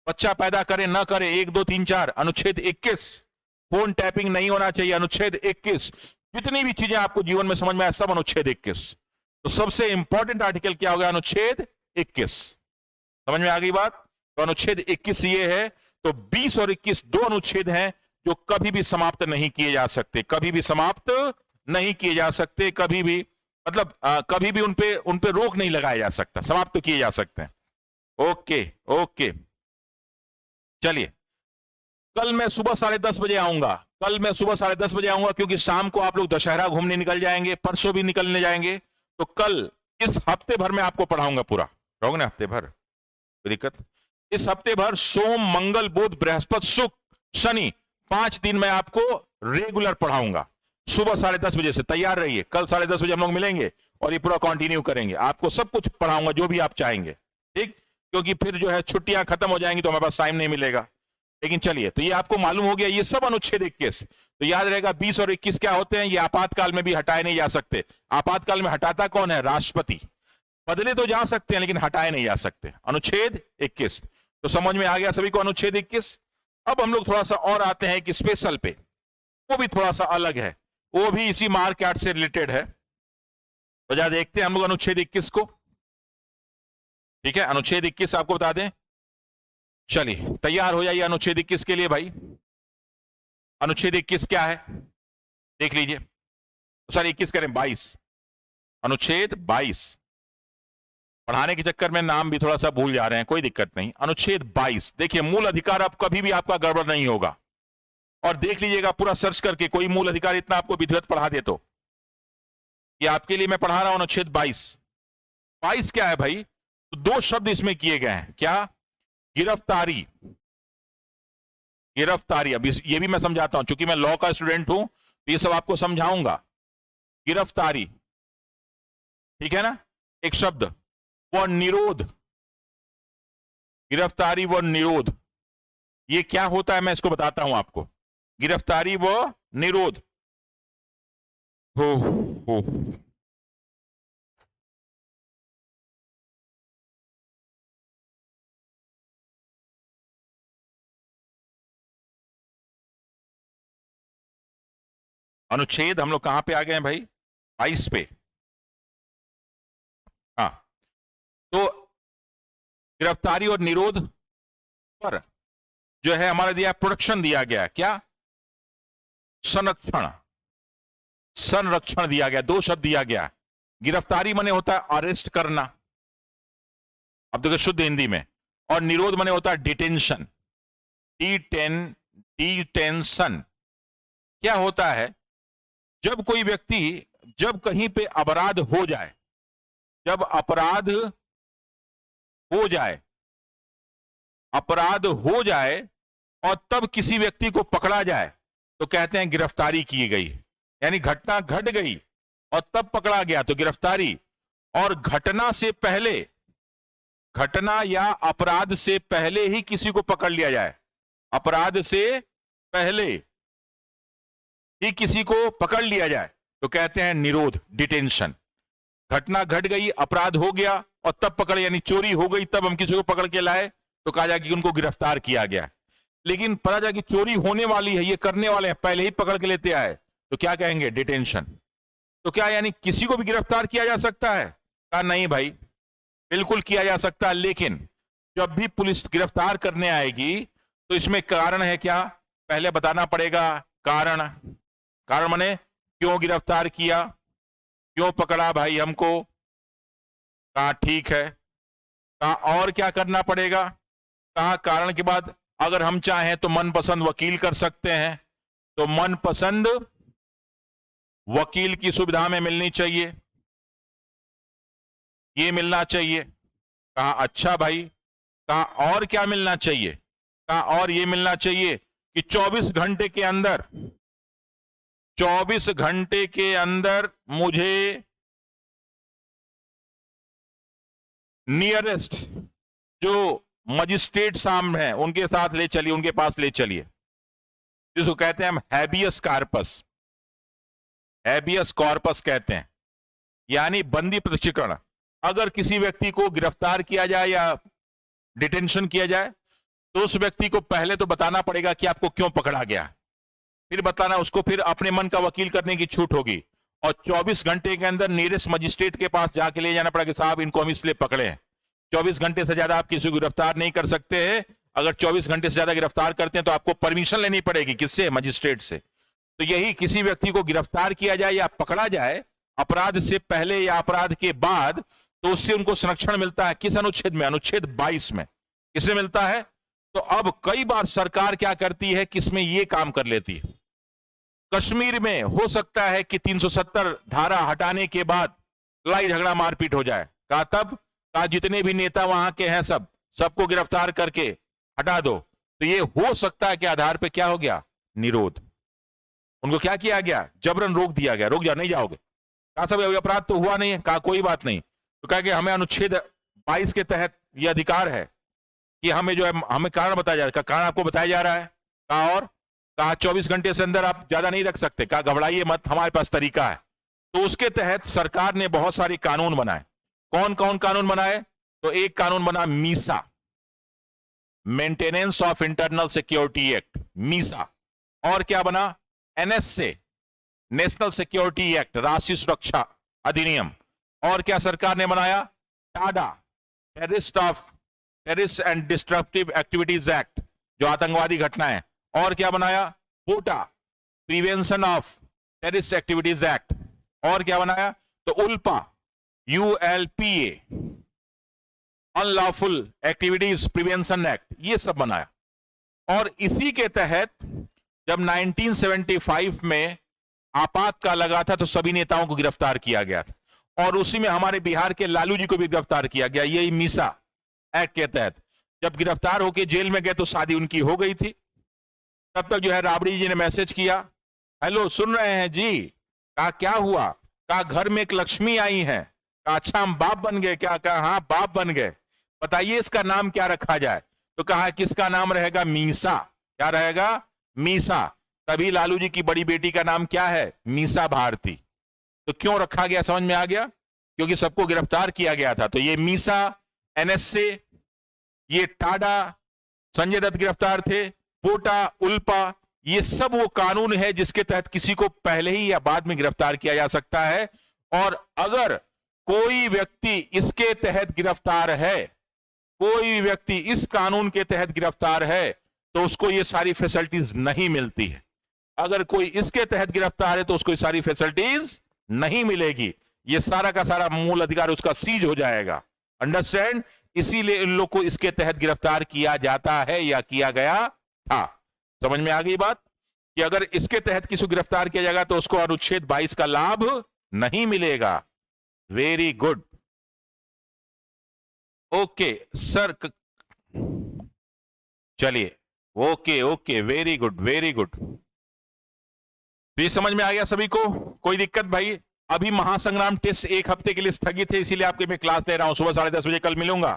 बच्चा पैदा करे ना करे, 1 2 3 4, अनुच्छेद 21, फोन टैपिंग नहीं होना चाहिए, अनुच्छेद 21, जितनी भी चीजें आपको जीवन में समझ में आए सब अनुच्छेद 21। तो सबसे इंपॉर्टेंट आर्टिकल क्या हो गया? अनुच्छेद 21। समझ में आ गई बात? तो अनुच्छेद 21 ये है। तो 20 और 21 दो अनुच्छेद हैं जो कभी भी समाप्त नहीं किए जा सकते, कभी भी समाप्त नहीं किए जा सकते, कभी भी मतलब कभी भी उनपे रोक नहीं लगाया जा सकता, समाप्त तो किए जा सकते हैं। ओके ओके, चलिए कल मैं सुबह 10:30 बजे आऊंगा, कल मैं सुबह 10:30 बजे आऊंगा, क्योंकि शाम को आप लोग दशहरा घूमने निकल जाएंगे, परसों भी निकलने जाएंगे। तो कल इस हफ्ते भर में आपको पढ़ाऊंगा पूरा, रहोगे ना हफ्ते भर? कोई दिक्कत? इस हफ्ते भर सोम मंगल बुध बृहस्पति शुक्र शनि 5 दिन मैं आपको रेगुलर पढ़ाऊंगा सुबह 10:30 बजे से। तैयार रहिए, कल 10:30 बजे हम लोग मिलेंगे और ये पूरा कंटिन्यू करेंगे। आपको सब कुछ पढ़ाऊंगा जो भी आप चाहेंगे, ठीक? क्योंकि फिर जो है छुट्टियां खत्म हो जाएंगी तो हमारे पास टाइम नहीं मिलेगा। लेकिन चलिए, तो ये आपको मालूम हो गया, ये सब अनुच्छेद 21। तो याद रहेगा 20 और 21 क्या होते हैं? ये आपातकाल में भी हटाए नहीं जा सकते। आपातकाल में हटाता कौन है? राष्ट्रपति। बदले तो जा सकते हैं लेकिन हटाए नहीं जा सकते। अनुच्छेद 21। तो समझ में आ गया सभी को अनुच्छेद 21? अब हम लोग थोड़ा सा और आते हैं कि स्पेशल पे, वो भी थोड़ा सा अलग है, वो भी इसी मार्केट से रिलेटेड है। तो जा देखते हैं हम लोग अनुच्छेद 21 को। ठीक है, अनुच्छेद 21 आपको बता दें। चलिए तैयार हो जाइए अनुच्छेद 21 के लिए भाई। अनुच्छेद 21 क्या है देख लीजिए। सॉरी 21 करें 22, अनुच्छेद 22। पढ़ाने के चक्कर में नाम भी थोड़ा सा भूल जा रहे हैं, कोई दिक्कत नहीं। अनुच्छेद 22 देखिए, मूल अधिकार अब कभी भी आपका गड़बड़ नहीं होगा। और देख लीजिएगा पूरा सर्च करके, कोई मूल अधिकार इतना आपको विधिवत पढ़ा दे तो। ये आपके लिए मैं पढ़ा रहा हूं अनुच्छेद 22। 22 क्या है भाई? तो दो शब्द इसमें किए गए हैं। क्या? गिरफ्तारी। गिरफ्तारी, अब ये भी मैं समझाता हूं, चूंकि मैं लॉ का स्टूडेंट हूं तो ये सब आपको समझाऊंगा। गिरफ्तारी, ठीक है ना? एक शब्द, व निरोध। गिरफ्तारी व निरोध, ये क्या होता है मैं इसको बताता हूं आपको। गिरफ्तारी व निरोध। हो अनुच्छेद हम लोग कहां पे आ गए हैं भाई? 22 पे। हाँ, तो गिरफ्तारी और निरोध पर जो है हमारा दिया प्रोटेक्शन दिया गया। क्या? संरक्षण। संरक्षण दिया गया, दो शब्द दिया गया। गिरफ्तारी माने होता है अरेस्ट करना, अब देखो शुद्ध हिंदी में, और निरोध माने होता है डिटेंशन। डिटेंशन क्या होता है? जब कोई व्यक्ति, जब कहीं पे अपराध हो जाए, जब अपराध हो जाए, अपराध हो जाए और तब किसी व्यक्ति को पकड़ा जाए तो कहते हैं गिरफ्तारी की गई। यानी घटना घट गई और तब पकड़ा गया तो गिरफ्तारी। और घटना से पहले, घटना या अपराध से पहले ही किसी को पकड़ लिया जाए, अपराध से पहले ही किसी को पकड़ लिया जाए तो कहते हैं निरोध, डिटेंशन। घटना घट गई, अपराध हो गया और तब पकड़, यानी चोरी हो गई तब हम किसी को पकड़ के लाए तो कहा जाए कि उनको गिरफ्तार किया गया। लेकिन पता जाए कि चोरी होने वाली है, ये करने वाले हैं, पहले ही पकड़ के लेते आए तो क्या कहेंगे? डिटेंशन। तो क्या यानी किसी को भी गिरफ्तार किया जा सकता है? कहा नहीं भाई, बिल्कुल किया जा सकता है, लेकिन जब भी पुलिस गिरफ्तार करने आएगी तो इसमें कारण है क्या, पहले बताना पड़ेगा। कारण, कारण माने क्यों गिरफ्तार किया, क्यों पकड़ा भाई हमको? कहा ठीक है। कहा और क्या करना पड़ेगा? कहा कारण के बाद अगर हम चाहें तो मनपसंद वकील कर सकते हैं, तो मनपसंद वकील की सुविधा में मिलनी चाहिए, ये मिलना चाहिए। कहा अच्छा भाई। कहा और क्या मिलना चाहिए? कहा और ये मिलना चाहिए कि 24 घंटे के अंदर, 24 घंटे के अंदर मुझे नियरेस्ट जो मजिस्ट्रेट साहब हैं उनके साथ ले चलिए, उनके पास ले चलिए, जिसको कहते हैं हम हैबियस कॉर्पस। हैबियस कॉर्पस कहते हैं, यानी बंदी प्रत्यक्षीकरण। अगर किसी व्यक्ति को गिरफ्तार किया जाए या डिटेंशन किया जाए तो उस व्यक्ति को पहले तो बताना पड़ेगा कि आपको क्यों पकड़ा गया, फिर बताना, उसको फिर अपने मन का वकील करने की छूट होगी, और 24 घंटे के अंदर नियरेस्ट मजिस्ट्रेट के पास जाके ले जाना पड़ेगा कि साहब इनको हम इसलिए पकड़े हैं। 24 घंटे से ज्यादा आप किसी को गिरफ्तार नहीं कर सकते हैं। अगर 24 घंटे से ज्यादा गिरफ्तार करते हैं तो आपको परमिशन लेनी पड़ेगी, किससे? मजिस्ट्रेट से। तो यही किसी व्यक्ति को गिरफ्तार किया जाए या पकड़ा जाए अपराध से पहले या अपराध के बाद, तो उससे उनको संरक्षण मिलता है। किस अनुच्छेद में? अनुच्छेद 22 में। किसमें मिलता है? तो अब कई बार सरकार क्या करती है, किसमें ये काम कर लेती है। कश्मीर में हो सकता है कि 370 धारा हटाने के बाद लड़ाई झगड़ा मारपीट हो जाए। कहा तब, कहा जितने भी नेता वहां के हैं सबको गिरफ्तार करके हटा दो। तो ये हो सकता है कि आधार पे क्या हो गया? निरोध। उनको क्या किया गया? जबरन रोक दिया गया, रोक जा, नहीं जाओगे। कहा सब अपराध तो हुआ नहीं है। कहा कोई बात नहीं। तो कहा कि हमें अनुच्छेद 22 के तहत यह अधिकार है कि हमें जो है हमें कारण बताया जा रहा है। कारण आपको बताया जा रहा है। कहा और कहा 24 घंटे से अंदर आप ज्यादा नहीं रख सकते। कहा घबराइए मत, हमारे पास तरीका है। तो उसके तहत सरकार ने बहुत सारे कानून बनाए। कौन कौन कानून बनाए? तो एक कानून बना Misa, maintenance of internal security act, Misa. और क्या बना? एनएसए, नेशनल सिक्योरिटी एक्ट, राष्ट्रीय सुरक्षा अधिनियम। और क्या सरकार ने बनाया? TADA, terrorist and disruptive activities act, जो आतंकवादी घटनाएं। और क्या बनाया? POTA, prevention of terrorist activities act. और क्या बनाया? तो ULPA, ULPA, unlawful activities prevention act, ये सब बनाया। और इसी के तहत जब 1975 में आपातकाल लगा था तो सभी नेताओं को गिरफ्तार किया गया था, और उसी में हमारे बिहार के लालू जी को भी गिरफ्तार किया गया, यही मीसा एक्ट के तहत। जब गिरफ्तार होकर जेल में गए तो शादी उनकी हो गई थी। तब तक जो है राबड़ी जी ने मैसेज किया, हेलो सुन रहे हैं जी? कहा क्या हुआ? कहा घर में एक लक्ष्मी आई है। कहा अच्छा हम बाप बन गए क्या? कहा हाँ बाप बन गए, बताइए इसका नाम क्या रखा जाए? तो कहा किसका नाम रहेगा? मीसा। क्या रहेगा? मीसा। तभी लालू जी की बड़ी बेटी का नाम क्या है? मीसा भारती। तो क्यों रखा गया? समझ में आ गया, क्योंकि सबको गिरफ्तार किया गया था। तो ये मीसा, एनएसए, ये टाडा, संजय दत्त गिरफ्तार थे, पोटा, उल्पा, ये सब वो कानून है जिसके तहत किसी को पहले ही या बाद में गिरफ्तार किया जा सकता है। और अगर कोई व्यक्ति इसके तहत गिरफ्तार है, कोई व्यक्ति इस कानून के तहत गिरफ्तार है, तो उसको ये सारी फैसिलिटीज नहीं मिलती है। अगर कोई इसके तहत गिरफ्तार है तो उसको ये सारी फैसिलिटीज नहीं मिलेगी। ये सारा का सारा मूल अधिकार उसका सीज हो जाएगा। अंडरस्टैंड? इसीलिए इन लोग को इसके तहत गिरफ्तार किया जाता है या किया गया था। समझ में आ गई बात? कि अगर इसके तहत किसी को गिरफ्तार किया जाएगा तो उसको अनुच्छेद 22 का लाभ नहीं मिलेगा। वेरी गुड, ओके सर, चलिए, okay okay, very good very good. ये समझ में आ गया सभी को? कोई दिक्कत भाई? अभी महासंग्राम टेस्ट एक हफ्ते के लिए स्थगित है, इसीलिए आपके मैं क्लास ले रहा हूं। सुबह 10:30 बजे कल मिलूंगा,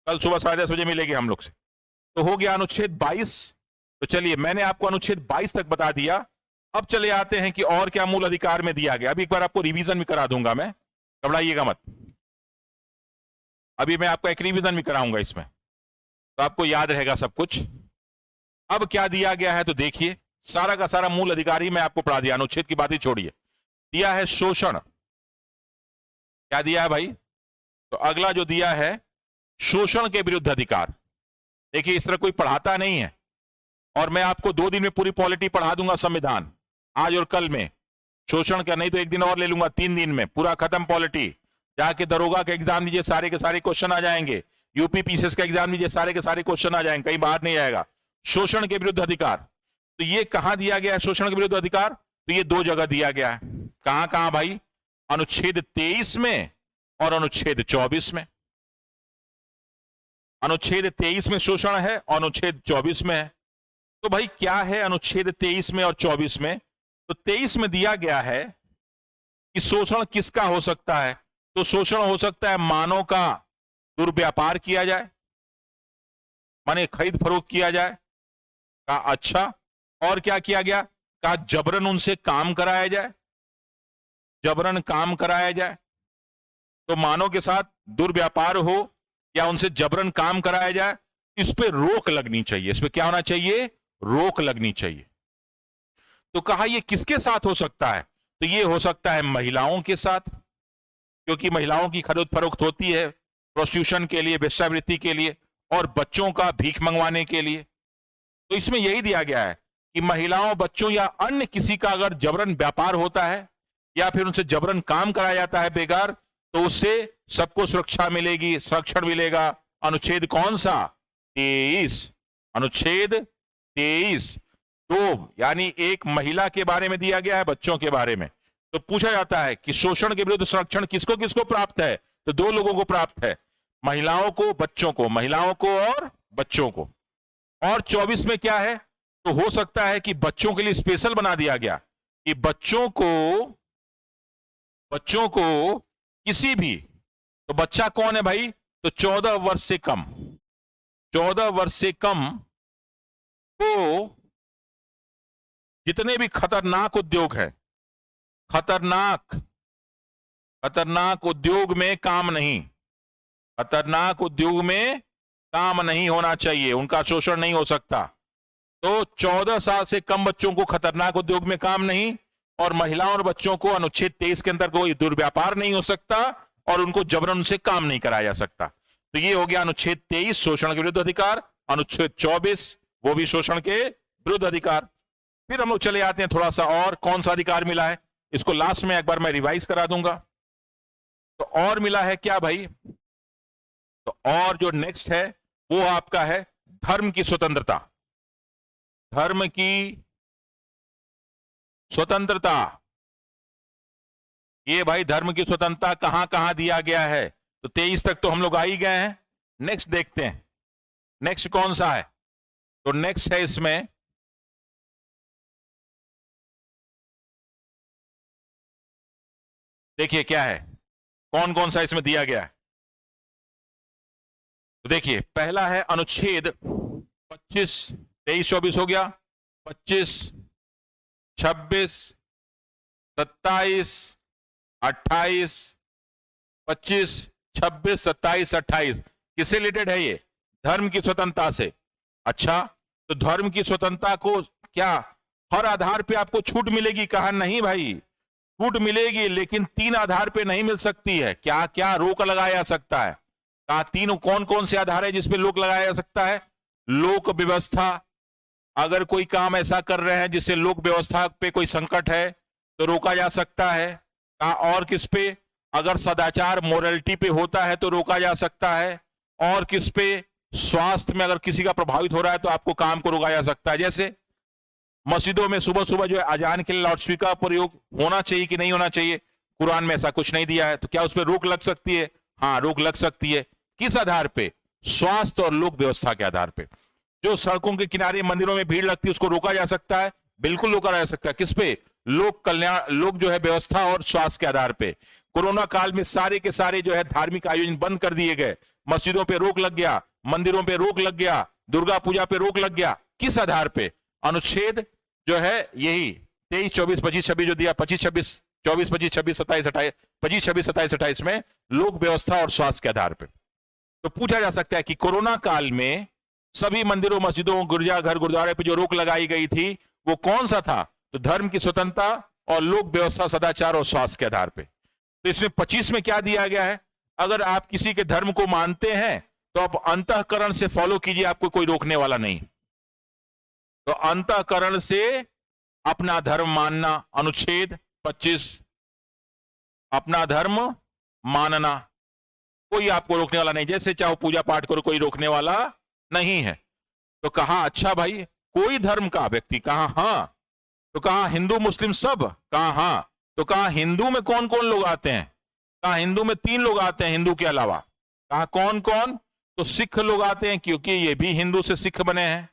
कल सुबह 10:30 बजे मिलेंगे हम लोग से। तो हो गया अनुच्छेद 22। तो चलिए, मैंने आपको अनुच्छेद 22 तक बता दिया। अब चले आते हैं कि और क्या मूल अधिकार में दिया गया। अभी एक बार आपको रिवीजन भी करा दूंगा मैं, घबराइएगा मत। अभी मैं आपको एक रिवीजन भी कराऊंगा इसमें, तो आपको याद रहेगा सब कुछ। अब क्या दिया गया है तो देखिए, सारा का सारा मूल अधिकार ही मैं आपको पढ़ा दिया, अनुच्छेद की बात ही छोड़िए। दिया है शोषण। क्या दिया है भाई? तो अगला जो दिया है, शोषण के विरुद्ध अधिकार। देखिए, इस तरह कोई पढ़ाता नहीं है, और मैं आपको 2 दिन में पूरी पॉलिटी पढ़ा दूंगा संविधान, आज और कल में। शोषण का नहीं तो एक दिन और ले लूंगा, 3 दिन में पूरा खत्म पॉलिटी। जाके दरोगा का एग्जाम दीजिए, सारे के सारे क्वेश्चन आ जाएंगे। यूपी पीसीएस का एग्जाम दीजिए, सारे के सारे क्वेश्चन आ जाएंगे, कहीं बाहर नहीं आएगा। शोषण के विरुद्ध अधिकार, तो ये कहां दिया गया है शोषण के विरुद्ध अधिकार? तो ये 2 जगह दिया गया है। कहां कहां भाई? अनुच्छेद 23 में और अनुच्छेद 24 में। अनुच्छेद 23 में शोषण है और अनुच्छेद 24 में है। तो भाई क्या है अनुच्छेद 23 में और 24 में? तो 23 में दिया गया है कि शोषण किसका हो सकता है? तो शोषण हो सकता है मानव का दुर्व्यापार किया जाए, माने खरीद फरोख्त किया जाए। का अच्छा, और क्या किया गया? का जबरन उनसे काम कराया जाए, जबरन काम कराया जाए। तो मानव के साथ दुर्व्यापार हो या उनसे जबरन काम कराया जाए, इस पे रोक लगनी चाहिए, इस पे क्या होना चाहिए, रोक लगनी चाहिए। तो कहा ये किसके साथ हो सकता है, तो ये हो सकता है महिलाओं के साथ, क्योंकि महिलाओं की खरीद फरोख्त होती है प्रोस्टिट्यूशन के लिए, वेश्यावृत्ति के लिए, और बच्चों का भीख मंगवाने के लिए। तो इसमें यही दिया गया है कि महिलाओं, बच्चों या अन्य किसी का अगर जबरन व्यापार होता है या फिर उनसे जबरन काम कराया जाता है बेकार, तो उससे सबको सुरक्षा मिलेगी, संरक्षण मिलेगा। अनुच्छेद कौन सा, 23, अनुच्छेद 23 दो, यानी एक महिला के बारे में दिया गया है, बच्चों के बारे में। तो पूछा जाता है कि शोषण के विरुद्ध संरक्षण किसको किसको प्राप्त है, तो दो लोगों को प्राप्त है, महिलाओं को, बच्चों को, महिलाओं को और बच्चों को। और 24 में क्या है, तो हो सकता है कि बच्चों के लिए स्पेशल बना दिया गया कि बच्चों को किसी भी, तो बच्चा कौन है भाई, तो 14 वर्ष से कम, 14 वर्ष से कम को जितने भी खतरनाक उद्योग है, खतरनाक उद्योग में काम नहीं, खतरनाक उद्योग में काम नहीं होना चाहिए, उनका शोषण नहीं हो सकता। तो 14 साल से कम बच्चों को खतरनाक उद्योग में काम नहीं, और महिलाओं और बच्चों को अनुच्छेद 23 के अंदर कोई दुर्व्यापार नहीं हो सकता, और उनको जबरन उनसे काम नहीं कराया जा सकता। तो ये हो गया अनुच्छेद 23 शोषण के विरुद्ध अधिकार, अनुच्छेद 24 वो भी शोषण के विरुद्ध अधिकार। फिर हम लोग चले आते हैं थोड़ा सा और, कौन सा अधिकार मिला है, इसको लास्ट में एक बार मैं रिवाइज करा दूंगा। तो और मिला है क्या भाई, तो और जो नेक्स्ट है वो आपका है धर्म की स्वतंत्रता। धर्म की स्वतंत्रता, ये भाई धर्म की स्वतंत्रता कहां कहां दिया गया है, तो 23 तक तो हम लोग आ ही गए हैं। नेक्स्ट देखते हैं, नेक्स्ट कौन सा है, तो नेक्स्ट है इसमें देखिए क्या है, कौन कौन सा इसमें दिया गया है। तो देखिए पहला है अनुच्छेद 25, 23-24 हो गया, 25, 26, 27, 28, 25, 26, 27, 28 किससे रिलेटेड है ये, धर्म की स्वतंत्रता से। अच्छा, तो धर्म की स्वतंत्रता को क्या हर आधार पे आपको छूट मिलेगी, कहा नहीं भाई, छूट मिलेगी लेकिन 3 आधार पे नहीं मिल सकती है। क्या क्या रोक लगाया जा सकता है, कहा तीन कौन कौन से आधार है जिसपे रोक लगाया जा सकता है, लोक व्यवस्था, अगर कोई काम ऐसा कर रहे हैं जिससे लोक व्यवस्था पे कोई संकट है तो रोका जा सकता है। कहा और किस पे, अगर सदाचार मोरालिटी पे होता है तो रोका जा सकता है, और किस पे, स्वास्थ्य में अगर किसी का प्रभावित हो रहा है तो आपको काम को रोका जा सकता है। जैसे मस्जिदों में सुबह सुबह जो है अजान के लिए लाउडस्पीकर का प्रयोग होना चाहिए कि नहीं होना चाहिए, कुरान में ऐसा कुछ नहीं दिया है, तो क्या उस पर रोक लग सकती है, हाँ रोक लग सकती है। किस आधार पे, स्वास्थ्य और लोक व्यवस्था के आधार पे। जो सड़कों के किनारे मंदिरों में भीड़ लगती है उसको रोका जा सकता है, बिल्कुल रोका जा सकता है, किस पे, लोक कल्याण, लोक जो है व्यवस्था और स्वास्थ्य के आधार पे। कोरोना काल में सारे के सारे जो है धार्मिक आयोजन बंद कर दिए गए, मस्जिदों पे रोक लग गया, मंदिरों पे रोक लग गया, दुर्गा पूजा पे रोक लग गया, किस आधार पे, अनुच्छेद जो है यही 23, 24, 25, 26 जो दिया, 25, 26, 24, 25, 26, 27, 28, 25, 26, 27, 28 में लोक व्यवस्था और स्वास्थ्य के आधार पे। तो पूछा जा सकता है कि कोरोना काल में सभी मंदिरों, मस्जिदों, गिरजाघर, गुरुद्वारे पे जो रोक लगाई गई थी वो कौन सा था, तो धर्म की स्वतंत्रता और लोक व्यवस्था, सदाचार और स्वास्थ्य के आधार पे। तो इसमें 25 में क्या दिया गया है, अगर आप किसी के धर्म को मानते हैं तो आप अंतःकरण से फॉलो कीजिए, आपको कोई रोकने वाला नहीं। तो अंतःकरण से अपना धर्म मानना, अनुच्छेद 25, अपना धर्म मानना, कोई आपको रोकने वाला नहीं, जैसे चाहो पूजा पाठ करो, कोई रोकने वाला नहीं है। तो कहा अच्छा भाई कोई धर्म का व्यक्ति, कहा हाँ, तो कहा हिंदू मुस्लिम सब, कहा हाँ, तो कहा हिंदू में कौन कौन लोग आते हैं, कहा हिंदू में 3 लोग आते हैं हिंदू के अलावा, कहा कौन कौन, तो सिख लोग आते हैं क्योंकि ये भी हिंदू से सिख बने हैं,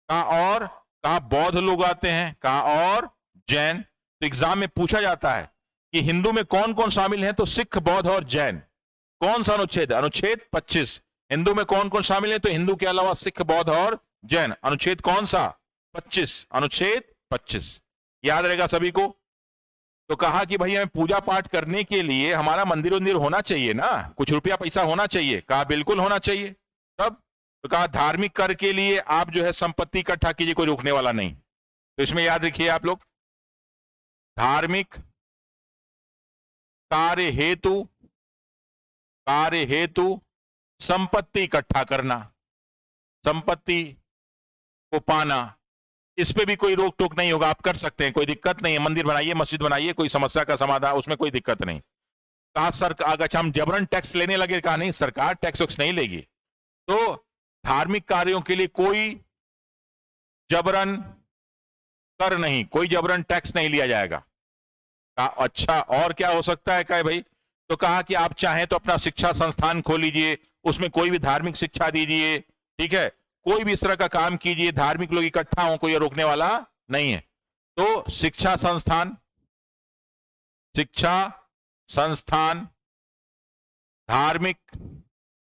कहा और, कहा बौद्ध लोग आते हैं, कहा और जैन। तो एग्जाम में पूछा जाता है कि हिंदू में कौन कौन शामिल हैं, तो सिख, बौद्ध और जैन। कौन सा अनुच्छेद, अनुच्छेद 25। हिंदू में कौन कौन शामिल है, तो हिंदू के अलावा सिख, बौद्ध और जैन। अनुच्छेद कौन सा, 25, अनुच्छेद 25 याद रहेगा सभी को। तो कहा कि भाई हमें पूजा पाठ करने के लिए हमारा मंदिर वंदिर होना चाहिए ना, कुछ रुपया पैसा होना चाहिए, कहा बिल्कुल होना चाहिए। तब तो कहा धार्मिक कर के लिए आप जो है संपत्ति इकट्ठा कीजिए, कोई रोकने वाला नहीं। तो इसमें याद रखिए आप लोग, धार्मिक कार्य हेतु संपत्ति इकट्ठा करना, संपत्ति को पाना, इस पे भी कोई रोक टोक नहीं होगा, आप कर सकते हैं, कोई दिक्कत नहीं है। मंदिर बनाइए, मस्जिद बनाइए, कोई समस्या का समाधान, उसमें कोई दिक्कत नहीं। कहा सरकार, अच्छा हम जबरन टैक्स लेने लगे, कहा नहीं, सरकार टैक्स वैक्स नहीं लेगी। तो धार्मिक कार्यों के लिए कोई जबरन कर नहीं, कोई जबरन टैक्स नहीं लिया जाएगा। कहा अच्छा और क्या हो सकता है, कहे भाई, तो कहा कि आप चाहें तो अपना शिक्षा संस्थान खोल लीजिए, उसमें कोई भी धार्मिक शिक्षा दीजिए, ठीक है, कोई भी इस तरह का काम कीजिए, धार्मिक लोग इकट्ठा हो, कोई रोकने वाला नहीं है। तो शिक्षा संस्थान धार्मिक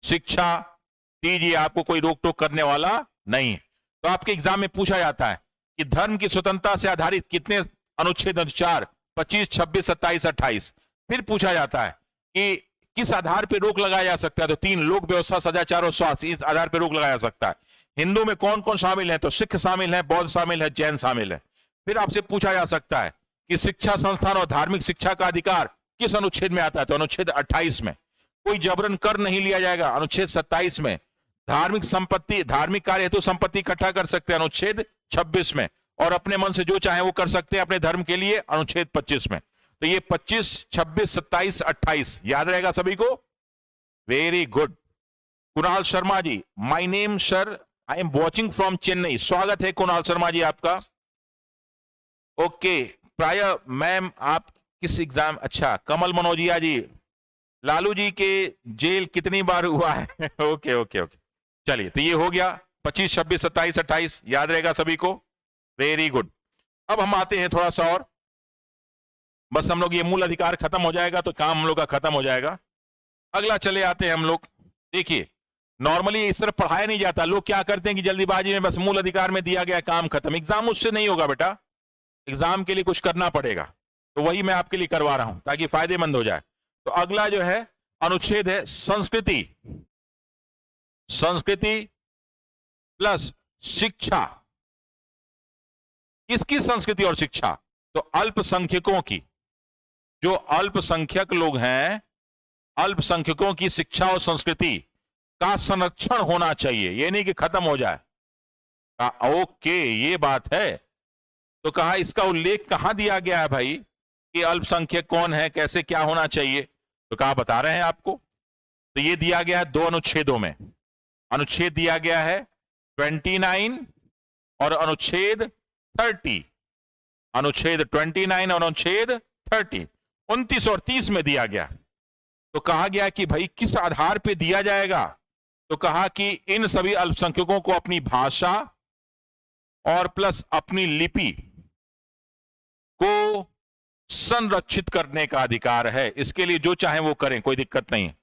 शिक्षा दीजिए, आपको कोई रोक टोक करने वाला नहीं है। तो आपके एग्जाम में पूछा जाता है कि धर्म की स्वतंत्रता से आधारित कितने अनुच्छेद, 4, 25, 26, 27, 28। फिर पूछा जाता है कि किस आधार पर रोक लगाया जा सकता है, तो 3, लोक व्यवस्था, सदाचार और स्वास्थ्य, इस आधार पर रोक लगाया जा सकता है। हिंदू में कौन कौन शामिल है, तो सिख शामिल है, बौद्ध शामिल है, जैन शामिल है। फिर आपसे पूछा जा सकता है कि शिक्षा संस्थान और धार्मिक शिक्षा का अधिकार किस अनुच्छेद में आता है, तो अनुच्छेद 28 में। कोई जबरन कर नहीं लिया जाएगा, अनुच्छेद 27 में। धार्मिक संपत्ति, धार्मिक कार्य हेतु संपत्ति इकट्ठा कर सकते हैं, अनुच्छेद 26 में। और अपने मन से जो चाहे वो कर सकते हैं अपने धर्म के लिए, अनुच्छेद 25 में। तो ये 25, 26, 27, 28 याद रहेगा सभी को। Very good. Kunal Sharma ji, my name sir, I am watching from Chennai. स्वागत है कुणाल शर्मा जी आपका। ओके, प्राय मैम आप किस एग्जाम, अच्छा कमल मनोजिया जी, लालू जी के जेल कितनी बार हुआ है? ओके ओके ओके, चलिए तो ये हो गया 25, 26, 27, 28 याद रहेगा सभी को। Very good. अब हम आते हैं थोड़ा सा और, बस हम लोग ये मूल अधिकार खत्म हो जाएगा तो काम हम लोग का खत्म हो जाएगा। अगला चले आते हैं हम लोग। देखिए नॉर्मली इस तरह पढ़ाया नहीं जाता, लोग क्या करते हैं कि जल्दीबाजी में बस मूल अधिकार में दिया गया काम खत्म। एग्जाम उससे नहीं होगा बेटा, एग्जाम के लिए कुछ करना पड़ेगा, तो वही मैं आपके लिए करवा रहा हूं ताकि फायदेमंद हो जाए। तो अगला जो है अनुच्छेद है संस्कृति, संस्कृति प्लस शिक्षा। किसकी संस्कृति और शिक्षा? तो अल्पसंख्यकों की, जो अल्पसंख्यक लोग हैं, अल्पसंख्यकों की शिक्षा और संस्कृति का संरक्षण होना चाहिए, ये नहीं कि खत्म हो जाए। कहा ओके ये बात है। तो कहा इसका उल्लेख कहां दिया गया है भाई कि अल्पसंख्यक कौन है, कैसे क्या होना चाहिए? तो कहा बता रहे हैं आपको। तो ये दिया गया है 2 अनुच्छेदों में। अनुच्छेद दिया गया है 29 और अनुच्छेद 30। अनुच्छेद 29 और अनुच्छेद 30, 29 और 30 में दिया गया। तो कहा गया कि भाई किस आधार पे दिया जाएगा? तो कहा कि इन सभी अल्पसंख्यकों को अपनी भाषा और प्लस अपनी लिपि को संरक्षित करने का अधिकार है। इसके लिए जो चाहे वो करें, कोई दिक्कत नहीं है,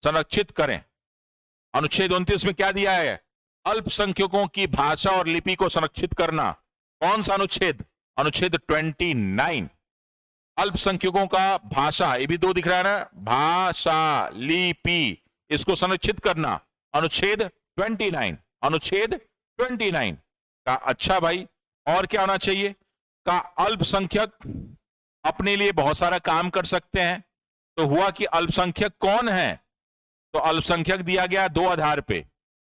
संरक्षित करें। अनुच्छेद 29 में क्या दिया है? अल्पसंख्यकों की भाषा और लिपि को संरक्षित करना। कौन सा अनुच्छेद? अनुच्छेद 29। अल्पसंख्यकों का भाषा, ये भी 2 दिख रहा है ना, भाषा लिपि, इसको संरक्षित करना, अनुच्छेद 29। अनुच्छेद 29 का अच्छा भाई और क्या होना चाहिए? का अल्पसंख्यक अपने लिए बहुत सारा काम कर सकते हैं। तो हुआ कि अल्पसंख्यक कौन है? तो अल्पसंख्यक दिया गया 2 आधार पे,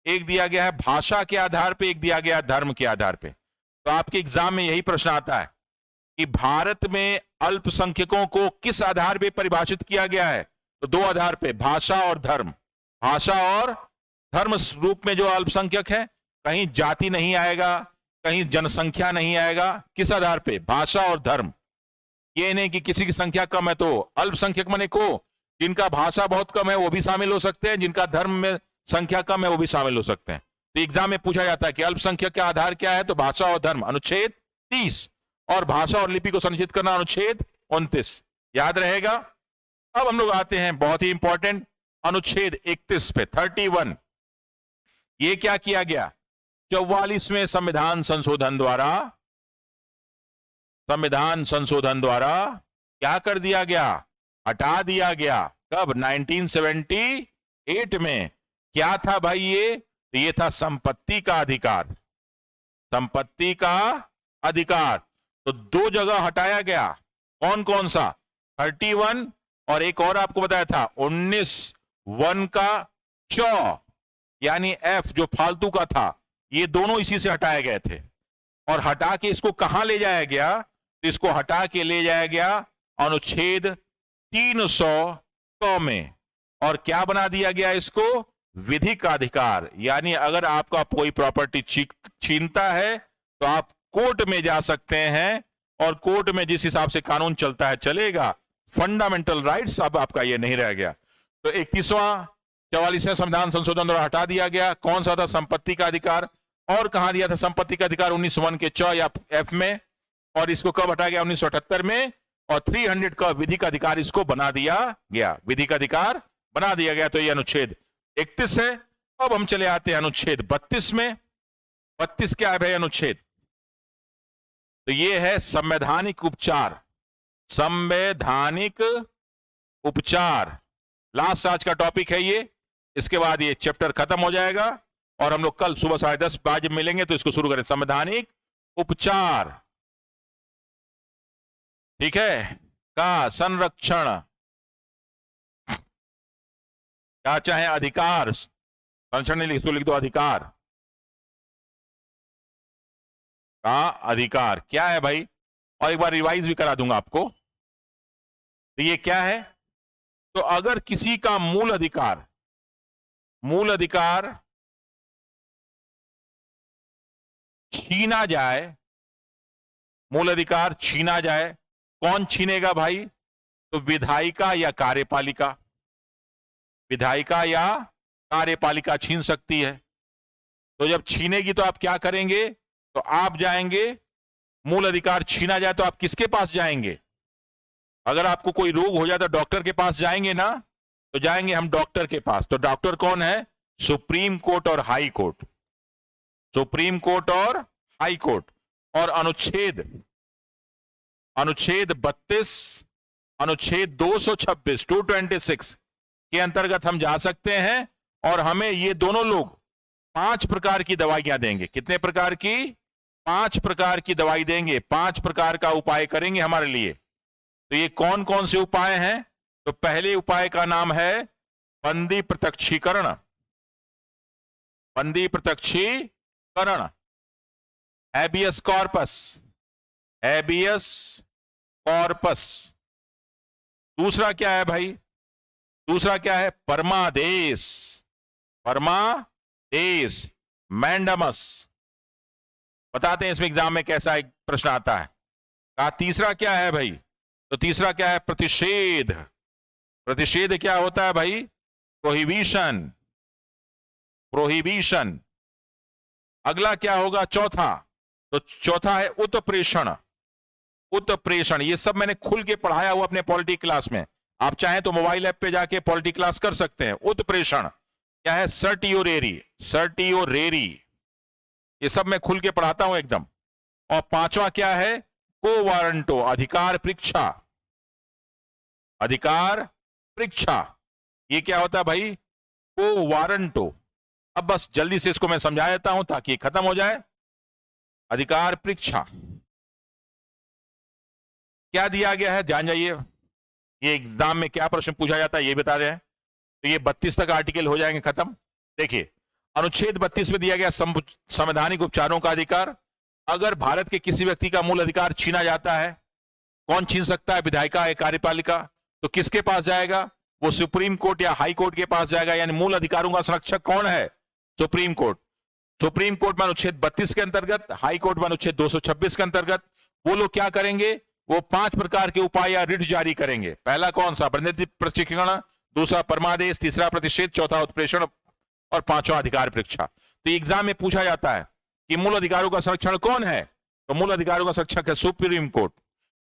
एक दिया गया है भाषा के आधार पे, एक दिया गया है धर्म के आधार पे। तो आपके एग्जाम में यही प्रश्न आता है कि भारत में अल्पसंख्यकों को किस आधार पे परिभाषित किया गया है? तो 2 आधार पे, भाषा और धर्म। भाषा और धर्म रूप में जो अल्पसंख्यक है, कहीं जाति नहीं आएगा, कहीं जनसंख्या नहीं आएगा। किस आधार पे? भाषा और धर्म। ये नहीं कि किसी की संख्या कम है तो अल्पसंख्यक माने को जिनका भाषा बहुत कम है वो भी शामिल हो सकते हैं, जिनका धर्म में संख्या कम है वो भी शामिल हो सकते हैं। तो एग्जाम में पूछा जाता है कि अल्पसंख्यक का आधार क्या है? तो भाषा और धर्म, अनुच्छेद 30, और भाषा और लिपि को संरक्षित करना, अनुच्छेद 29। याद रहेगा। अब हम लोग आते हैं बहुत ही इंपॉर्टेंट अनुच्छेद 31 पे, 31। ये क्या किया गया? 44वें संविधान संशोधन द्वारा क्या कर दिया गया? हटा दिया गया। कब? 1978 में। क्या था भाई ये? तो ये था संपत्ति का अधिकार, संपत्ति का अधिकार। तो दो जगह हटाया गया, कौन कौन सा? 31 और एक और आपको बताया था 19, 1 का च, यानी एफ जो फालतू का था, ये दोनों इसी से हटाए गए थे। और हटा के इसको कहां ले जाया गया? तो इसको हटा के ले जाया गया अनुच्छेद 300 क में, और क्या बना दिया गया इसको? विधिक अधिकार। यानी अगर आपका कोई प्रॉपर्टी छीनता है तो आप कोर्ट में जा सकते हैं, और कोर्ट में जिस हिसाब से कानून चलता है चलेगा। फंडामेंटल राइट्स अब आपका ये नहीं रह गया। तो 31वां 44वें संविधान संशोधन द्वारा हटा दिया गया। कौन सा था? संपत्ति का अधिकार। और कहां दिया था संपत्ति का अधिकार? 19(1) के च या एफ में। और इसको कब हटाया गया? 1978 में। और 300 का विधिक अधिकार इसको बना दिया गया, विधिक अधिकार बना दिया गया। तो ये अनुच्छेद 31 है। अब हम चले आते हैं अनुच्छेद 32 में। 32 क्या है भाई अनुच्छेद? तो ये है संवैधानिक उपचार, संवैधानिक उपचार। लास्ट आज का टॉपिक है ये। इसके बाद ये चैप्टर खत्म हो जाएगा और हम लोग कल सुबह 10:30 बजे मिलेंगे, तो इसको शुरू करें। संवैधानिक उपचार, ठीक है, का संरक्षण, क्या चाहे अधिकार, संरक्षण नहीं, इसको लिख दो अधिकार का अधिकार। क्या है भाई? और एक बार रिवाइज भी करा दूंगा आपको। तो ये क्या है? तो अगर किसी का मूल अधिकार छीना जाए, मूल अधिकार छीना जाए, कौन छीनेगा भाई? तो विधायिका या कार्यपालिका, विधायिका या कार्यपालिका छीन सकती है। तो जब छीनेगी तो आप क्या करेंगे? तो आप जाएंगे, मूल अधिकार छीना जाए तो आप किसके पास जाएंगे? अगर आपको कोई रोग हो जाए तो डॉक्टर के पास जाएंगे ना, तो जाएंगे हम डॉक्टर के पास। तो डॉक्टर कौन है? सुप्रीम कोर्ट और हाई कोर्ट, सुप्रीम कोर्ट और हाई कोर्ट। और अनुच्छेद 32, अनुच्छेद 226, 226 के अंतर्गत हम जा सकते हैं, और हमें ये दोनों लोग 5 प्रकार की दवाइयां देंगे। कितने प्रकार की? 5 प्रकार की दवाई देंगे, 5 प्रकार का उपाय करेंगे हमारे लिए। तो ये कौन कौन से उपाय हैं? तो पहले उपाय का नाम है बंदी प्रत्यक्षीकरण, बंदी प्रत्यक्षीकरण, हैबियस कॉर्पस, हैबियस कॉर्पस। दूसरा क्या है भाई? दूसरा क्या है? परमादेश, परमादेश, मैंडमस। बताते हैं इसमें एग्जाम में कैसा एक प्रश्न आता है। कहा तीसरा क्या है भाई? तो तीसरा क्या है? प्रतिषेध। प्रतिषेध क्या होता है भाई? Prohibition, prohibition. अगला क्या होगा? चौथा। तो चौथा है उत्प्रेषण, उत्प्रेषण। ये सब मैंने खुल के पढ़ाया हुआ अपने पॉलिटी क्लास में। आप चाहें तो मोबाइल ऐप पे जाके पॉलिटी क्लास कर सकते हैं। उत्प्रेषण क्या है? सर्टियोरेरी, सर्टियोरेरी, ये सब मैं खुल के पढ़ाता हूं एकदम। और पांचवा क्या है? को वारंटो, अधिकार परीक्षा, अधिकार परीक्षा। ये क्या होता है भाई? को वारंटो। अब बस जल्दी से इसको मैं समझा देता हूं ताकि ये खत्म हो जाए। अधिकार परीक्षा क्या दिया गया है, जान जाइए। ये एग्जाम में क्या प्रश्न पूछा जाता है ये बता रहे हैं। तो ये 32 तक आर्टिकल हो जाएंगे खत्म। देखिए अनुच्छेद 32 में दिया गया संवैधानिक उपचारों का अधिकार। अगर भारत के किसी व्यक्ति का मूल अधिकार छीना जाता है, कौन छीन सकता है? विधायिका या कार्यपालिका। तो किसके पास जाएगा? वो सुप्रीम कोर्ट या हाई कोर्ट के पास जाएगा। यानी मूल अधिकारों का संरक्षक कौन है? Supreme court. सुप्रीम कोर्ट में अनुच्छेद 32 के अंतर्गत, हाई कोर्ट में अनुच्छेद 226 के अंतर्गत वो लोग क्या करेंगे? वो 5 प्रकार के उपाय या रिट जारी करेंगे। पहला कौन सा? बंदी प्रत्यक्षीकरण, दूसरा परमादेश, तीसरा प्रतिषेध, चौथा उत्प्रेषण, और पांचवा अधिकार परीक्षा। तो एग्जाम में पूछा जाता है कि मूल अधिकारों का संरक्षण कौन है? तो मूल अधिकारों का संरक्षक है सुप्रीम कोर्ट।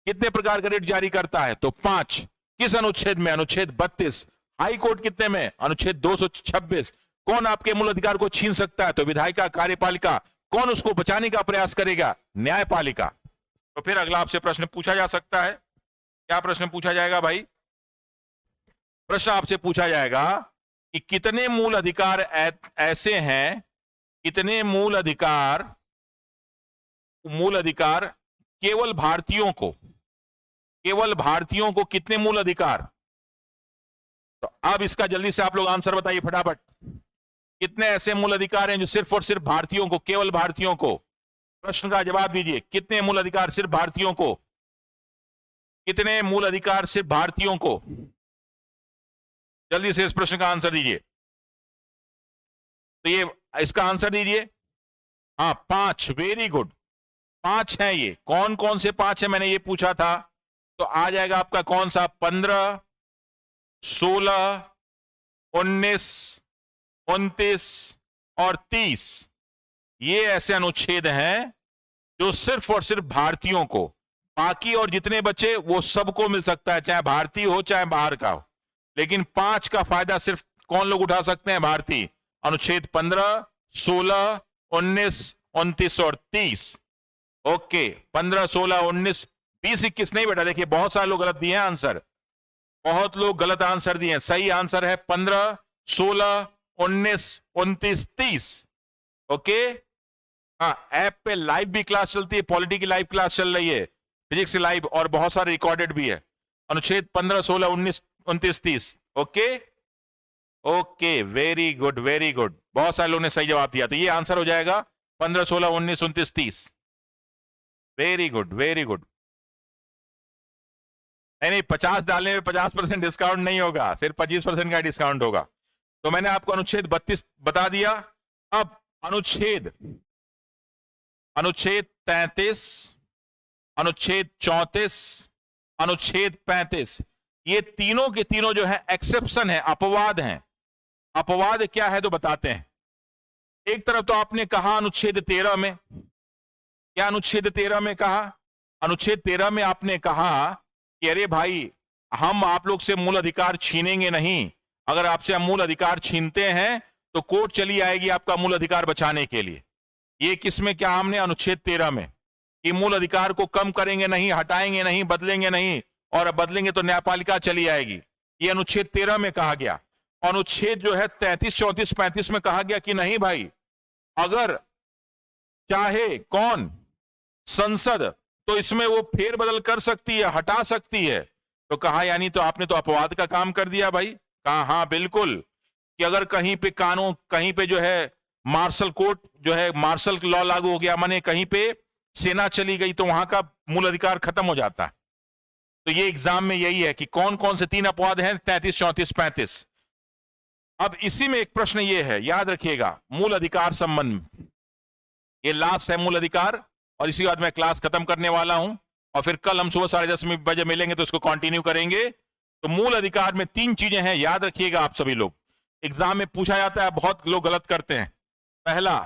कितने प्रकार का रिट जारी करता है? तो 5। किस अनुच्छेद में? अनुच्छेद 32। हाई कोर्ट कितने में? अनुच्छेद 226। कौन आपके मूल अधिकार को छीन सकता है? तो विधायिका, कार्यपालिका। कौन उसको बचाने का प्रयास करेगा? न्यायपालिका। तो फिर अगला आपसे प्रश्न पूछा जा सकता है। क्या प्रश्न पूछा जाएगा भाई? प्रश्न आपसे पूछा जाएगा कि कितने मूल अधिकार ऐसे हैं कितने मूल अधिकार केवल भारतीयों को कितने मूल अधिकार? तो अब इसका जल्दी से आप लोग आंसर बताइए फटाफट। कितने ऐसे मूल अधिकार हैं जो सिर्फ और सिर्फ भारतीयों को, केवल भारतीयों को? प्रश्न का जवाब दीजिए। कितने मूल अधिकार सिर्फ भारतीयों को? कितने मूल अधिकार सिर्फ भारतीयों को? जल्दी से इस प्रश्न का आंसर दीजिए। तो ये इसका आंसर दीजिए। हाँ, 5। वेरी गुड, 5 है। ये कौन कौन से 5 है मैंने ये पूछा था। तो आ जाएगा आपका कौन सा? 15, 16, 19, 29 और 30। ये ऐसे अनुच्छेद हैं जो सिर्फ और सिर्फ भारतीयों को, बाकी और जितने बचे वो सबको मिल सकता है, चाहे भारतीय हो चाहे बाहर का हो। लेकिन 5 का फायदा सिर्फ कौन लोग उठा सकते हैं? भारतीय। अनुच्छेद 15, 16, 19, 29 और 30। ओके, 15, 16, 19, 20, 21 नहीं बेटा। देखिए बहुत सारे लोग गलत दिए हैं आंसर, बहुत लोग गलत आंसर दिए हैं। सही आंसर है 15, 16, 19, 29, 30। ओके, हाँ, ऐप पे लाइव भी क्लास चलती है, पॉलिटी की लाइव क्लास चल रही है, फिजिक्स की लाइव, और बहुत सारे रिकॉर्डेड भी है। अनुच्छेद 15, 16, 19, 29, 30। Okay okay, very good very good, बहुत सारे लोगों ने सही जवाब दिया। तो ये आंसर हो जाएगा 15, 16, 19, 29, 30। Very good very good. नहीं, 50 डालने में 50% डिस्काउंट नहीं होगा, सिर्फ 25% का डिस्काउंट होगा। तो मैंने आपको अनुच्छेद 32 बता दिया। अब अनुच्छेद 33, अनुच्छेद 34, अनुच्छेद 35, ये तीनों के तीनों जो है एक्सेप्शन है, अपवाद हैं। अपवाद क्या है तो बताते हैं। एक तरफ तो आपने कहा अनुच्छेद 13 में, क्या अनुच्छेद 13 में कहा? अनुच्छेद 13 में आपने कहा कि अरे भाई, हम आप लोग से मूल अधिकार छीनेंगे नहीं, अगर आपसे हम मूल अधिकार छीनते हैं तो कोर्ट चली आएगी आपका मूल अधिकार बचाने के लिए। ये किसमें क्या हमने? अनुच्छेद 13 में, कि मूल अधिकार को कम करेंगे नहीं, हटाएंगे नहीं, बदलेंगे नहीं, और बदलेंगे तो न्यायपालिका चली आएगी। ये अनुच्छेद 13 में कहा गया। अनुच्छेद जो है 33, 34, 35 में कहा गया कि नहीं भाई, अगर चाहे कौन, संसद, तो इसमें वो फेरबदल कर सकती है, हटा सकती है। तो कहा यानी तो आपने तो अपवाद का काम कर दिया भाई। कहा हाँ बिल्कुल, कि अगर कहीं पे कानून, कहीं पे जो है मार्शल कोर्ट जो है, मार्शल लॉ लागू हो गया, माने कहीं पे सेना चली गई, तो वहां का मूल अधिकार खत्म हो जाता है। तो ये एग्जाम में यही है कि कौन कौन से 3 अपवाद हैं? 33, 34, 35। अब इसी में एक प्रश्न ये है, याद रखिएगा, मूल अधिकार संबंध, ये लास्ट है मूल अधिकार, और इसी बाद मैं क्लास खत्म करने वाला हूं, और फिर कल हम सुबह 10:30 बजे मिलेंगे तो इसको कंटिन्यू करेंगे। तो मूल अधिकार में 3 चीजें हैं, याद रखिएगा आप सभी लोग। एग्जाम में पूछा जाता है, बहुत लोग गलत करते हैं। पहला,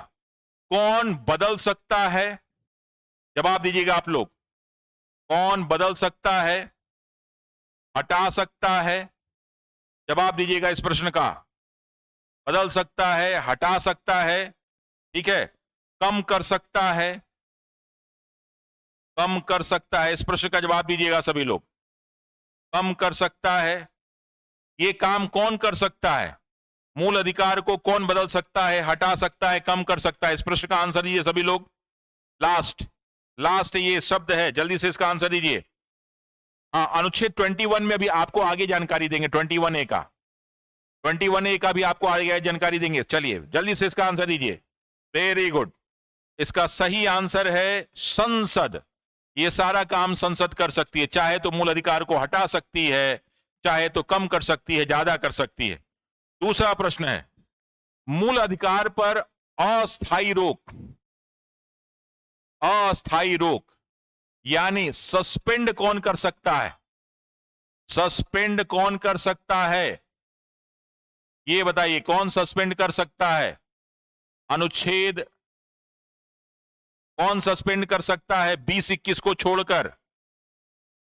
कौन बदल सकता है? जवाब दीजिएगा आप लोग। कौन बदल सकता है, हटा सकता है? जवाब दीजिएगा इस प्रश्न का। बदल सकता है, हटा सकता है, ठीक है, कम कर सकता है, कम कर सकता है। इस प्रश्न का जवाब दीजिएगा सभी लोग। कम कर सकता है, ये काम कौन कर सकता है? मूल अधिकार को कौन बदल सकता है, हटा सकता है, कम कर सकता है? इस प्रश्न का आंसर दीजिए सभी लोग। लास्ट ये शब्द है, जल्दी से इसका आंसर दीजिए। हाँ, अनुच्छेद 21 में भी आपको आगे जानकारी देंगे, 21A का, 21A का भी आपको आगे जानकारी देंगे। चलिए जल्दी से इसका आंसर दीजिए। वेरी गुड, इसका सही आंसर है संसद। ये सारा काम संसद कर सकती है, चाहे तो मूल अधिकार को हटा सकती है, चाहे तो कम कर सकती है, ज्यादा कर सकती है। दूसरा प्रश्न है, मूल अधिकार पर अस्थायी रोक, अस्थायी रोक यानी सस्पेंड कौन कर सकता है? सस्पेंड कौन कर सकता है, ये बताइए, कौन सस्पेंड कर सकता है? अनुच्छेद कौन सस्पेंड कर सकता है 20, 21 को छोड़कर?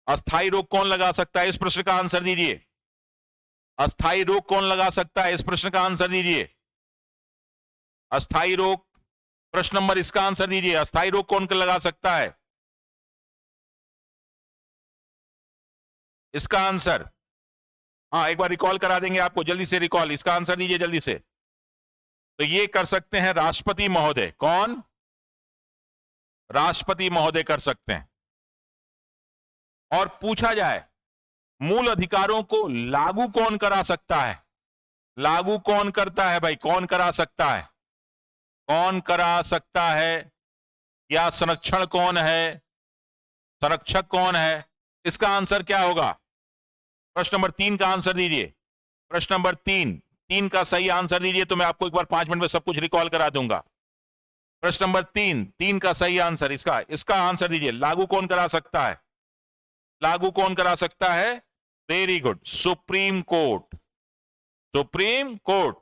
अस्थायी रोक कौन लगा सकता है? इस प्रश्न का आंसर दीजिए। अस्थायी रोक कौन लगा सकता है? इस प्रश्न का आंसर दीजिए। अस्थायी रोक, प्रश्न नंबर इसका आंसर दीजिए। अस्थायी रोक कौन लगा सकता है? इसका आंसर, हाँ एक बार रिकॉल करा देंगे आपको, जल्दी से रिकॉल, इसका आंसर दीजिए जल्दी से। तो ये कर सकते हैं राष्ट्रपति महोदय। कौन? राष्ट्रपति महोदय कर सकते हैं। और पूछा जाए मूल अधिकारों को लागू कौन करा सकता है? लागू कौन करता है भाई? कौन करा सकता है? कौन करा सकता है? या संरक्षण कौन है? संरक्षक कौन है? इसका आंसर क्या होगा? प्रश्न नंबर 3 का आंसर दीजिए। प्रश्न नंबर 3 का सही आंसर दीजिए, तो मैं आपको एक बार 5 मिनट में सब कुछ रिकॉल करा दूंगा। प्रश्न नंबर 3 का सही आंसर, इसका आंसर दीजिए। लागू कौन करा सकता है? लागू कौन करा सकता है? Very good, supreme court. Supreme court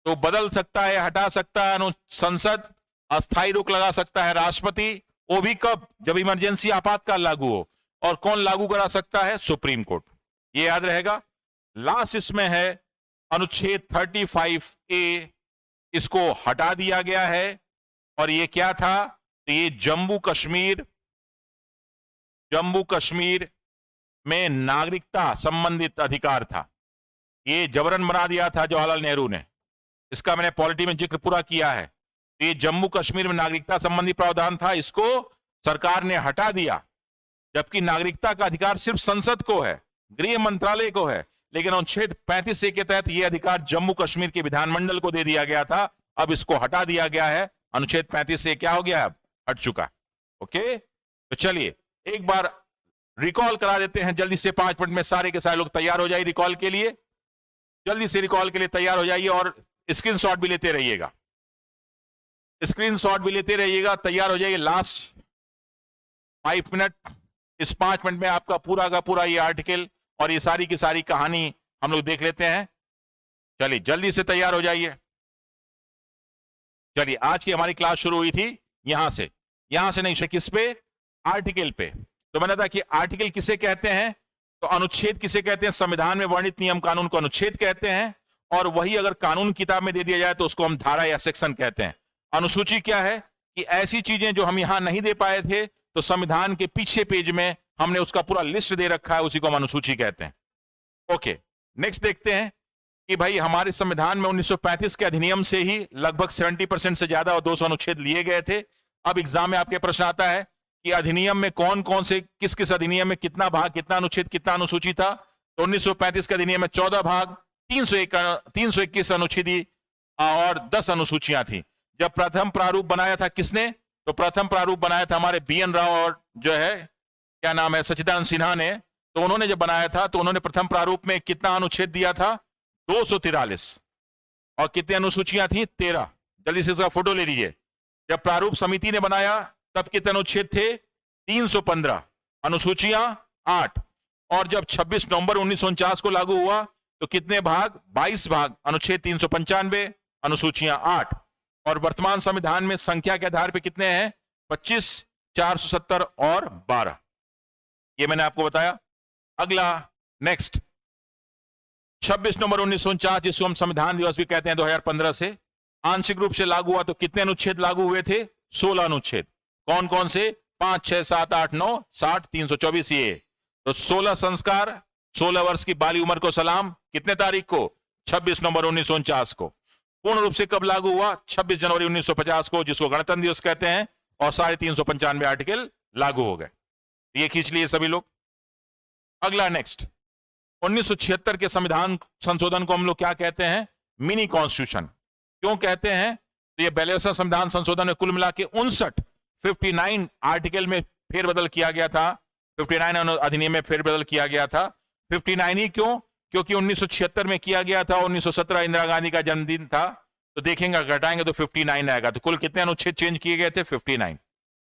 तो बदल सकता है, हटा सकता है संसद, अस्थायी रोक लगा सकता है राष्ट्रपति, वो भी कब? जब इमरजेंसी आपातकाल लागू हो। और कौन लागू करा सकता है? Supreme court. ये याद रहेगा। लास्ट इसमें है अनुच्छेद 35A, इसको हटा दिया गया है। और ये क्या था? तो ये जम्मू कश्मीर में नागरिकता संबंधित अधिकार था। ये जबरन बना दिया था जवाहरलाल नेहरू ने। इसका मैंने पॉलिटी में जिक्र पूरा किया है। ये जम्मू कश्मीर में नागरिकता संबंधी प्रावधान था, इसको सरकार ने हटा दिया। जबकि नागरिकता का अधिकार सिर्फ संसद को है, गृह मंत्रालय को है, लेकिन अनुच्छेद 35A के तहत यह अधिकार जम्मू कश्मीर के विधानमंडल को दे दिया गया था। अब इसको हटा दिया गया है। अनुच्छेद 35A क्या हो गया? अब हट चुका। ओके, तो चलिए एक बार रिकॉल करा देते हैं जल्दी से। 5 मिनट में सारे के सारे लोग तैयार हो जाइए रिकॉल के लिए। जल्दी से रिकॉल के लिए तैयार हो जाइए और स्क्रीनशॉट भी लेते रहिएगा। स्क्रीनशॉट भी लेते रहिएगा, तैयार हो जाइए। लास्ट 5 मिनट, इस 5 मिनट में आपका पूरा का पूरा ये आर्टिकल और ये सारी की सारी कहानी हम लोग देख लेते हैं। चलिए जल्दी से तैयार हो जाइए। चलिए, आज की हमारी क्लास शुरू हुई थी यहां से नहीं, किस पे? आर्टिकल पे। तो मैंने कहा कि आर्टिकल किसे कहते हैं? तो अनुच्छेद किसे कहते हैं? संविधान में वर्णित नियम कानून को अनुच्छेद कहते हैं। और वही अगर कानून किताब में दे दिया जाए तो उसको हम धारा या सेक्शन कहते हैं। अनुसूची क्या है? कि ऐसी चीजें जो हम यहां नहीं दे पाए थे, तो संविधान के पीछे पेज में हमने उसका पूरा लिस्ट दे रखा है, उसी को हम अनुसूची कहते हैं। ओके, नेक्स्ट देखते हैं कि भाई हमारे संविधान में 1935 के अधिनियम से ही लगभग 70% से ज्यादा और 200 अनुच्छेद लिए गए थे। अब एग्जाम में आपके प्रश्न आता है कि अधिनियम में कौन कौन से, किस किस अधिनियम में कितना भाग, कितना अनुच्छेद, कितना अनुसूची था? तो 1935 के अधिनियम में 14 भाग, 321 अनुच्छेद और 10 अनुसूचियां थी। जब प्रथम प्रारूप बनाया था किसने? तो प्रथम प्रारूप बनाया था हमारे BN राव और जो है क्या नाम है, सच्चिदानंद सिन्हा ने। तो उन्होंने जब बनाया था तो उन्होंने प्रथम प्रारूप में कितना अनुच्छेद दिया था? 243। और कितनी अनुसूचियां थी? 13। जल्दी से इसका फोटो ले लीजिए। जब प्रारूप समिति ने बनाया तब कितने अनुच्छेद थे? 315। अनुसूचियां 8। और जब 26 नवंबर 1949 को लागू हुआ तो कितने भाग? 22 भाग, अनुच्छेद 395, अनुसूचियां 8। और वर्तमान संविधान में संख्या के आधार पर कितने हैं? 25, 470 और 12। ये मैंने आपको बताया। अगला नेक्स्ट 26 नवंबर 1949, जिसको हम संविधान दिवस भी कहते हैं, 2015 से आंशिक रूप से लागू हुआ। तो कितने अनुच्छेद लागू हुए थे? 16 अनुच्छेद। कौन कौन से? 5, 6, 7, 8, 9, 60, 324 ये। तो 16 संस्कार, 16 वर्ष की बाली उम्र को सलाम, कितने तारीख को? 26 नवंबर 1949 को। पूर्ण रूप से कब लागू हुआ? 26 जनवरी 1950 को, जिसको गणतंत्र दिवस कहते हैं। और 395 आर्टिकल लागू हो गए। ये खींच लिए सभी लोग। अगला नेक्स्ट 1976 के संविधान संशोधन को हम लोग क्या कहते हैं? Mini constitution. क्यों कहते हैं? तो ये 42वां संविधान संशोधन में कुल मिला के 59 आर्टिकल में फेरबदल किया गया था। 59 अधिनियम में फेरबदल किया गया था। 59 ही क्यों? क्योंकि 1976 में किया गया था। 1917 इंदिरा गांधी का जन्मदिन था। तो देखेंगे घटाएंगे तो 59 आएगा। तो कुल कितने अनुच्छेद चेंज किए गए थे? 59।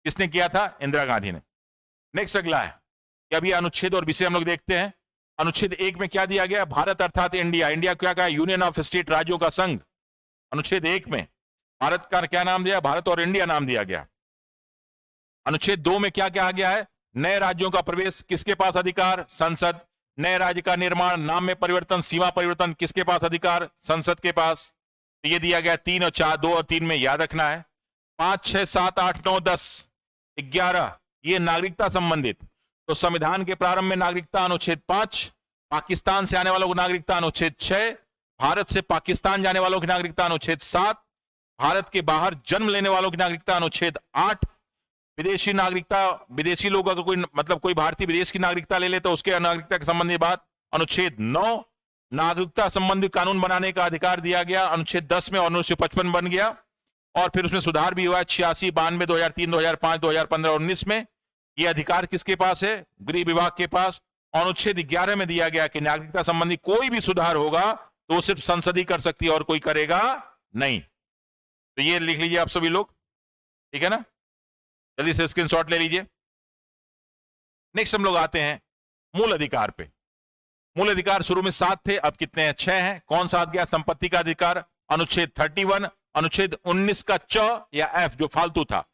किसने किया था? इंदिरा गांधी ने। नेक्स्ट अगला है कि अभी अनुच्छेद और विषय हम लोग देखते हैं। अनुच्छेद 1 में क्या दिया गया? भारत अर्थात इंडिया। इंडिया क्या कहा? यूनियन ऑफ स्टेट, राज्यों का संघ। अनुच्छेद 1 में भारत का क्या नाम दिया? भारत और इंडिया नाम दिया गया। अनुच्छेद 2 में क्या कहा गया है? नए राज्यों का प्रवेश किसके पास अधिकार? संसद। नए राज्य का निर्माण, नाम में परिवर्तन, सीमा परिवर्तन किसके पास अधिकार? संसद के पास। तो ये दिया गया 3 और 4, 2 और 3 में याद रखना है। 5, 6, 7, 8, 9, 10, 11 ये नागरिकता संबंधित। तो संविधान के प्रारंभ में नागरिकता अनुच्छेद 5, पाकिस्तान से आने वालों को नागरिकता अनुच्छेद 6, भारत से पाकिस्तान जाने वालों की नागरिकता अनुच्छेद 7, भारत के बाहर जन्म लेने वालों की नागरिकता अनुच्छेद 8। विदेशी नागरिकता, विदेशी लोग अगर कोई मतलब कोई भारतीय विदेश की नागरिकता ले ले तो उसके नागरिकता के संबंधी बात अनुच्छेद 9। नागरिकता संबंधी कानून बनाने का अधिकार दिया गया अनुच्छेद 10 में और 1955 बन गया। और फिर उसमें सुधार भी हुआ 86, 92, 2003, 2005, 2015, 19 में। यह अधिकार किसके पास है? गृह विभाग के पास। अनुच्छेद 11 में दिया गया कि नागरिकता संबंधी कोई भी सुधार होगा तो सिर्फ संसद ही कर सकती है और कोई करेगा नहीं। तो ये लिख लीजिए आप सभी लोग, ठीक है ना? जल्दी से स्क्रीनशॉट ले लीजिए। नेक्स्ट हम लोग आते हैं मूल अधिकार पे। मूल अधिकार शुरू में 7 थे, अब कितने हैं? 6 हैं। कौन सा आ गया? संपत्ति का अधिकार अनुच्छेद 31, अनुच्छेद 19 का च या एफ जो फालतू था।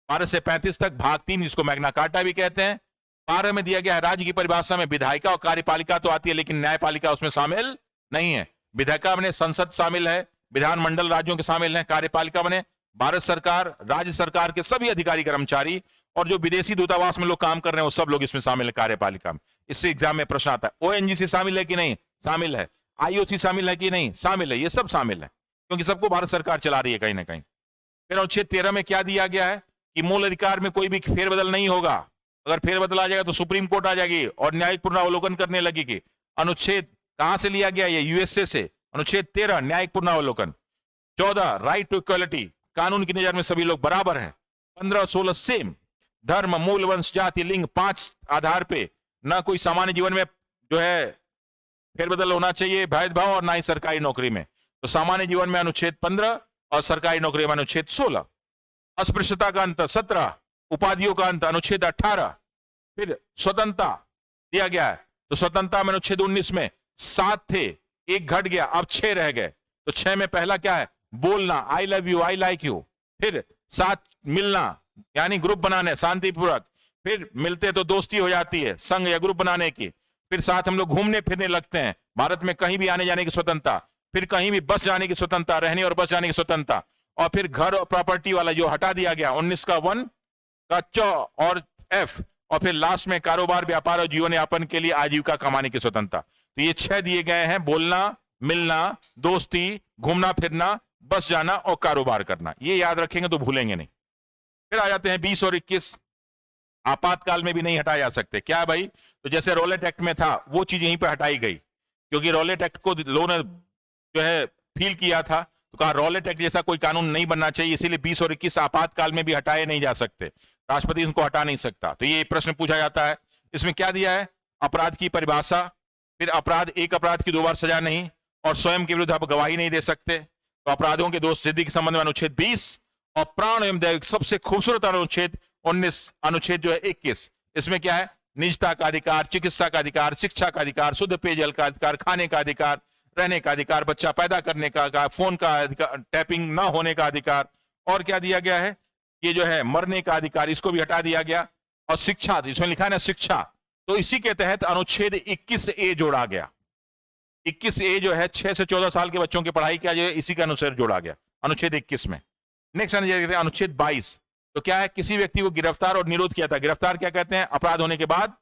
12 से 35 तक भाग 3 जिसको मैग्ना कार्टा भी कहते हैं। 12 में दिया गया है राज्य की परिभाषा में विधायिका और कार्यपालिका तो आती है लेकिन न्यायपालिका उसमें शामिल नहीं है। विधायिका बने संसद शामिल है, विधानमंडल राज्यों के शामिल है, कार्यपालिका बने भारत सरकार, राज्य सरकार के सभी अधिकारी कर्मचारी और जो विदेशी दूतावास में लोग काम कर रहे हैं वो सब लोग इसमें शामिल है कार्यपालिका में। इससे एग्जाम में प्रश्न आता है ओएनजीसी शामिल है कि नहीं? शामिल है। आईओसी शामिल है कि नहीं? शामिल है। ये सब शामिल है क्योंकि सबको भारत सरकार चला रही है कहीं ना कहीं। फिर अनुच्छेद 13 में क्या दिया गया है कि मूल अधिकार में कोई भी फेरबदल नहीं होगा। अगर फेरबदल आ जाएगा तो सुप्रीम कोर्ट आ जाएगी और न्यायिक पुनरावलोकन करने लगेगी। अनुच्छेद कहां से लिया गया? ये यूएसए से। अनुच्छेद 13 न्यायिक पुनरावलोकन। 14 राइट टू इक्वलिटी, कानून की नजर में सभी लोग बराबर हैं। 15 और 16 सेम। धर्म, मूल, वंश, जाति, लिंग 5 आधार पे ना कोई सामान्य जीवन में जो है फेरबदल होना चाहिए भेदभाव और ना ही सरकारी नौकरी में। तो सामान्य जीवन में अनुच्छेद 15 और सरकारी नौकरी में अनुच्छेद 16। अस्पृश्यता का अंत 17, उपाधियों का अंत अनुच्छेद 18। फिर स्वतंत्रता दिया गया है तो स्वतंत्रता में अनुच्छेद 19 में 7 थे, एक घट गया, अब 6 रह गए। तो 6 में पहला क्या है? बोलना, I love you, I like you. फिर साथ मिलना यानी ग्रुप बनाने शांतिपूर्वक। फिर मिलते तो दोस्ती हो जाती है, संघ या ग्रुप बनाने की। फिर साथ हम लोग घूमने फिरने लगते हैं, भारत में कहीं भी आने जाने की स्वतंत्रता। फिर कहीं भी बस जाने की स्वतंत्रता, रहने और बस जाने की स्वतंत्रता। और फिर घर और प्रॉपर्टी वाला जो हटा दिया गया 19 का 1 का च और एफ। और फिर लास्ट में कारोबार, व्यापार और जीवन यापन के लिए आजीविका कमाने की स्वतंत्रता। तो ये 6 दिए गए हैं, बोलना, मिलना, दोस्ती, घूमना फिरना, बस जाना और कारोबार करना। ये याद रखेंगे तो भूलेंगे नहीं। फिर आ जाते हैं 20 और 21। आपातकाल में भी नहीं हटाए जा सकते। क्या भाई? तो जैसे रॉलेट एक्ट में था वो चीज यहीं पर हटाई गई क्योंकि रॉलेट एक्ट को लोगों ने जो है फील किया था तो कहा रॉलेट एक्ट जैसा कोई कानून नहीं बनना चाहिए, इसीलिए 20 और 21 आपातकाल में भी हटाए नहीं जा सकते। राष्ट्रपति इनको हटा नहीं सकता। तो ये प्रश्न पूछा जाता है। इसमें क्या दिया है? अपराध की परिभाषा। फिर अपराध, एक अपराध की 2 बार सजा नहीं और स्वयं के विरुद्ध आप गवाही नहीं दे सकते। तो अपराधों के दोष सिद्धि के संबंध में अनुच्छेद 20 और प्राण एवं दैविक सबसे खूबसूरत अनुच्छेद 19, अनुच्छेद जो है 21। इसमें क्या है? निजता का अधिकार, चिकित्सा का अधिकार, शिक्षा का अधिकार, शुद्ध पेयजल का अधिकार, खाने का अधिकार, रहने का अधिकार, बच्चा पैदा करने का अधिकार, फोन का अधिकार, टैपिंग ना होने का अधिकार। और क्या दिया गया है? ये जो है मरने का अधिकार, इसको भी हटा दिया गया। और शिक्षा, इसमें लिखा है ना शिक्षा, तो इसी के तहत अनुच्छेद 21A जोड़ा गया। 21A जो है 6 से 14 साल के बच्चों की पढ़ाई का जो है इसी के अनुसार जोड़ा गया अनुच्छेद 21 में। नेक्स्ट अनुच्छेद 22। तो क्या है? किसी व्यक्ति को गिरफ्तार और निरोध किया था। गिरफ्तार क्या कहते हैं? अपराध होने के बाद,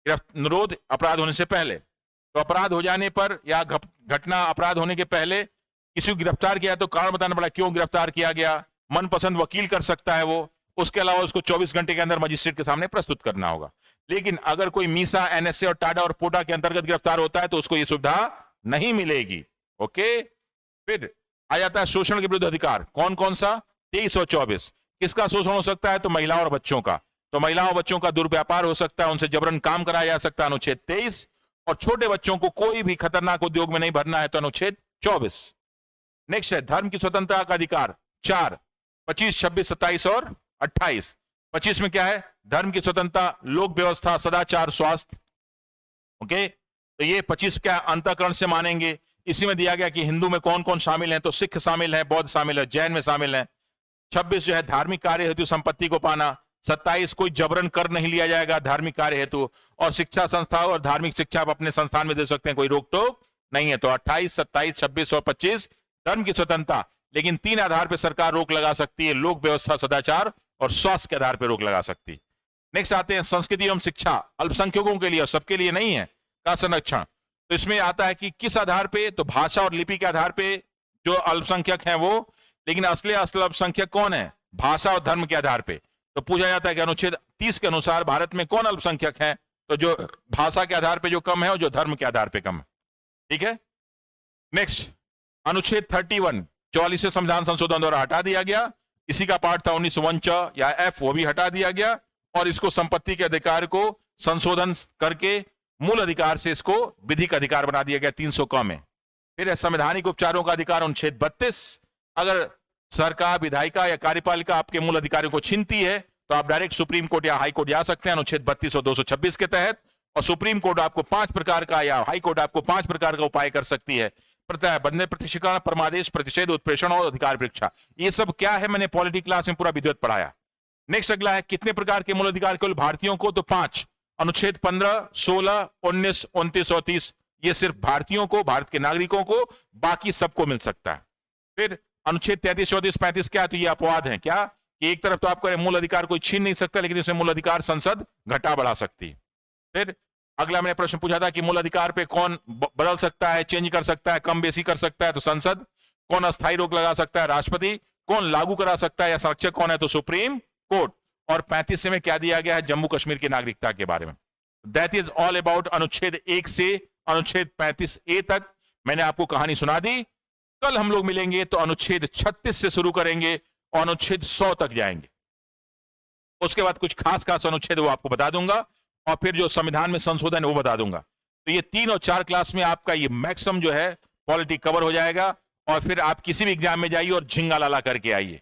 निरोध अपराध होने से पहले। तो अपराध हो जाने पर या घटना अपराध होने के पहले किसी को गिरफ्तार किया तो कारण बताना पड़ा क्यों गिरफ्तार किया गया। मनपसंद वकील कर सकता है वो। उसके अलावा उसको 24 घंटे के अंदर मजिस्ट्रेट के सामने प्रस्तुत करना होगा। लेकिन अगर कोई मीसा, एनएसए और टाडा और पोटा के अंतर्गत गिरफ्तार होता है तो उसको यह सुविधा नहीं मिलेगी। ओके। फिर आ जाता है शोषण के विरुद्ध अधिकार। कौन कौन सा? 23 और 24। किसका शोषण हो सकता है? तो महिलाओं और बच्चों का। तो महिलाओं और बच्चों का दुर्व्यापार हो सकता है, उनसे जबरन काम कराया जा सकता है, अनुच्छेद 23। और छोटे बच्चों को कोई भी खतरनाक उद्योग में नहीं भरना है, तो अनुच्छेद 24। नेक्स्ट है धर्म की स्वतंत्रता का अधिकार 4, 25, 26, 27 और 28। 25 में क्या है? धर्म की स्वतंत्रता, लोक व्यवस्था, सदाचार, स्वास्थ्य। ओके। तो ये 25 क्या अंतःकरण से मानेंगे। इसी में दिया गया कि हिंदू में कौन कौन शामिल है, तो सिख शामिल है, बौद्ध शामिल है, जैन में शामिल है। 26 जो है धार्मिक कार्य हेतु संपत्ति को पाना। 27 कोई जबरन कर नहीं लिया जाएगा धार्मिक कार्य हेतु। और शिक्षा संस्था और धार्मिक शिक्षा आप अपने संस्थान में दे सकते हैं, कोई रोक टोक नहीं है। तो 28, 27, 26 और 25 धर्म की स्वतंत्रता। लेकिन 3 आधार पर सरकार रोक लगा सकती है, लोक व्यवस्था, सदाचार और स्वास्थ्य के आधार पर रोक लगा सकती है। नेक्स्ट आते हैं संस्कृति एवं शिक्षा, अल्पसंख्यकों के लिए और सबके लिए नहीं है, का संरक्षण। तो इसमें आता है कि किस आधार पे? तो भाषा और लिपि के आधार पे जो अल्पसंख्यक हैं वो लेकिन असली असल अल्पसंख्यक कौन है? भाषा और धर्म के आधार पे। तो पूछा जाता है कि अनुच्छेद 30 के अनुसार भारत में कौन अल्पसंख्यक है? तो जो भाषा के आधार पे जो कम है और जो धर्म के आधार पे कम है। ठीक है, नेक्स्ट अनुच्छेद 31 44वें संविधान संशोधन द्वारा हटा दिया गया। इसी का पार्ट था 19 या एफ, वो भी हटा दिया गया और इसको संपत्ति के अधिकार को संशोधन करके मूल अधिकार से इसको विधिक अधिकार बना दिया गया 300 क में। फिर संवैधानिक उपचारों का अधिकार अनुच्छेद 32, अगर सरकार, विधायिका या कार्यपालिका आपके मूल अधिकारों को छीनती है तो आप डायरेक्ट सुप्रीम कोर्ट या हाई कोर्ट जा सकते हैं अनुच्छेद 32 और 226 के तहत। और सुप्रीम कोर्ट आपको 5 प्रकार का या हाई कोर्ट आपको 5 प्रकार का उपाय कर सकती है। बंधन, प्रतिष्ठिकरण, परमादेश, प्रतिषेध, उत्प्रेषण और अधिकार परीक्षा। ये सब क्या है, मैंने पॉलिटी क्लास में पूरा विधिवत पढ़ाया। नेक्स्ट अगला है कितने प्रकार के मूल अधिकार केवल भारतीयों को? तो 5। अनुच्छेद 15, 16, 19, 29 और 30 ये सिर्फ भारतीयों को, भारत के नागरिकों को, बाकी सबको मिल सकता है। फिर अनुच्छेद 33, 34, 35 क्या? तो ये अपवाद है। क्या कि एक तरफ तो आपको मूल अधिकार कोई छीन नहीं सकता, लेकिन इसमें मूल अधिकार संसद घटा बढ़ा सकती है। फिर अगला मैंने प्रश्न पूछा था कि मूल अधिकार पे कौन बदल सकता है, चेंज कर सकता है, कम बेसी कर सकता है? तो संसद। कौन अस्थायी रोक लगा सकता है? राष्ट्रपति। कौन लागू करा सकता है या संरक्षक कौन है? तो सुप्रीम कोर्ट। और 35 में क्या दिया गया है? जम्मू कश्मीर की नागरिकता के बारे में। दैट इज ऑल अबाउट अनुच्छेद 1 से अनुच्छेद 35A तक मैंने आपको कहानी सुना दी। कल हम लोग मिलेंगे तो अनुच्छेद 36 से शुरू करेंगे और अनुच्छेद 100 तक जाएंगे। उसके बाद कुछ खास खास अनुच्छेद वो आपको बता दूंगा और फिर जो संविधान में संशोधन है वो बता दूंगा। तो ये 3 और 4 क्लास में आपका ये मैक्सिमम जो है पॉलिटी कवर हो जाएगा और फिर आप किसी भी एग्जाम में जाइए और झिंगा लाला करके आइए।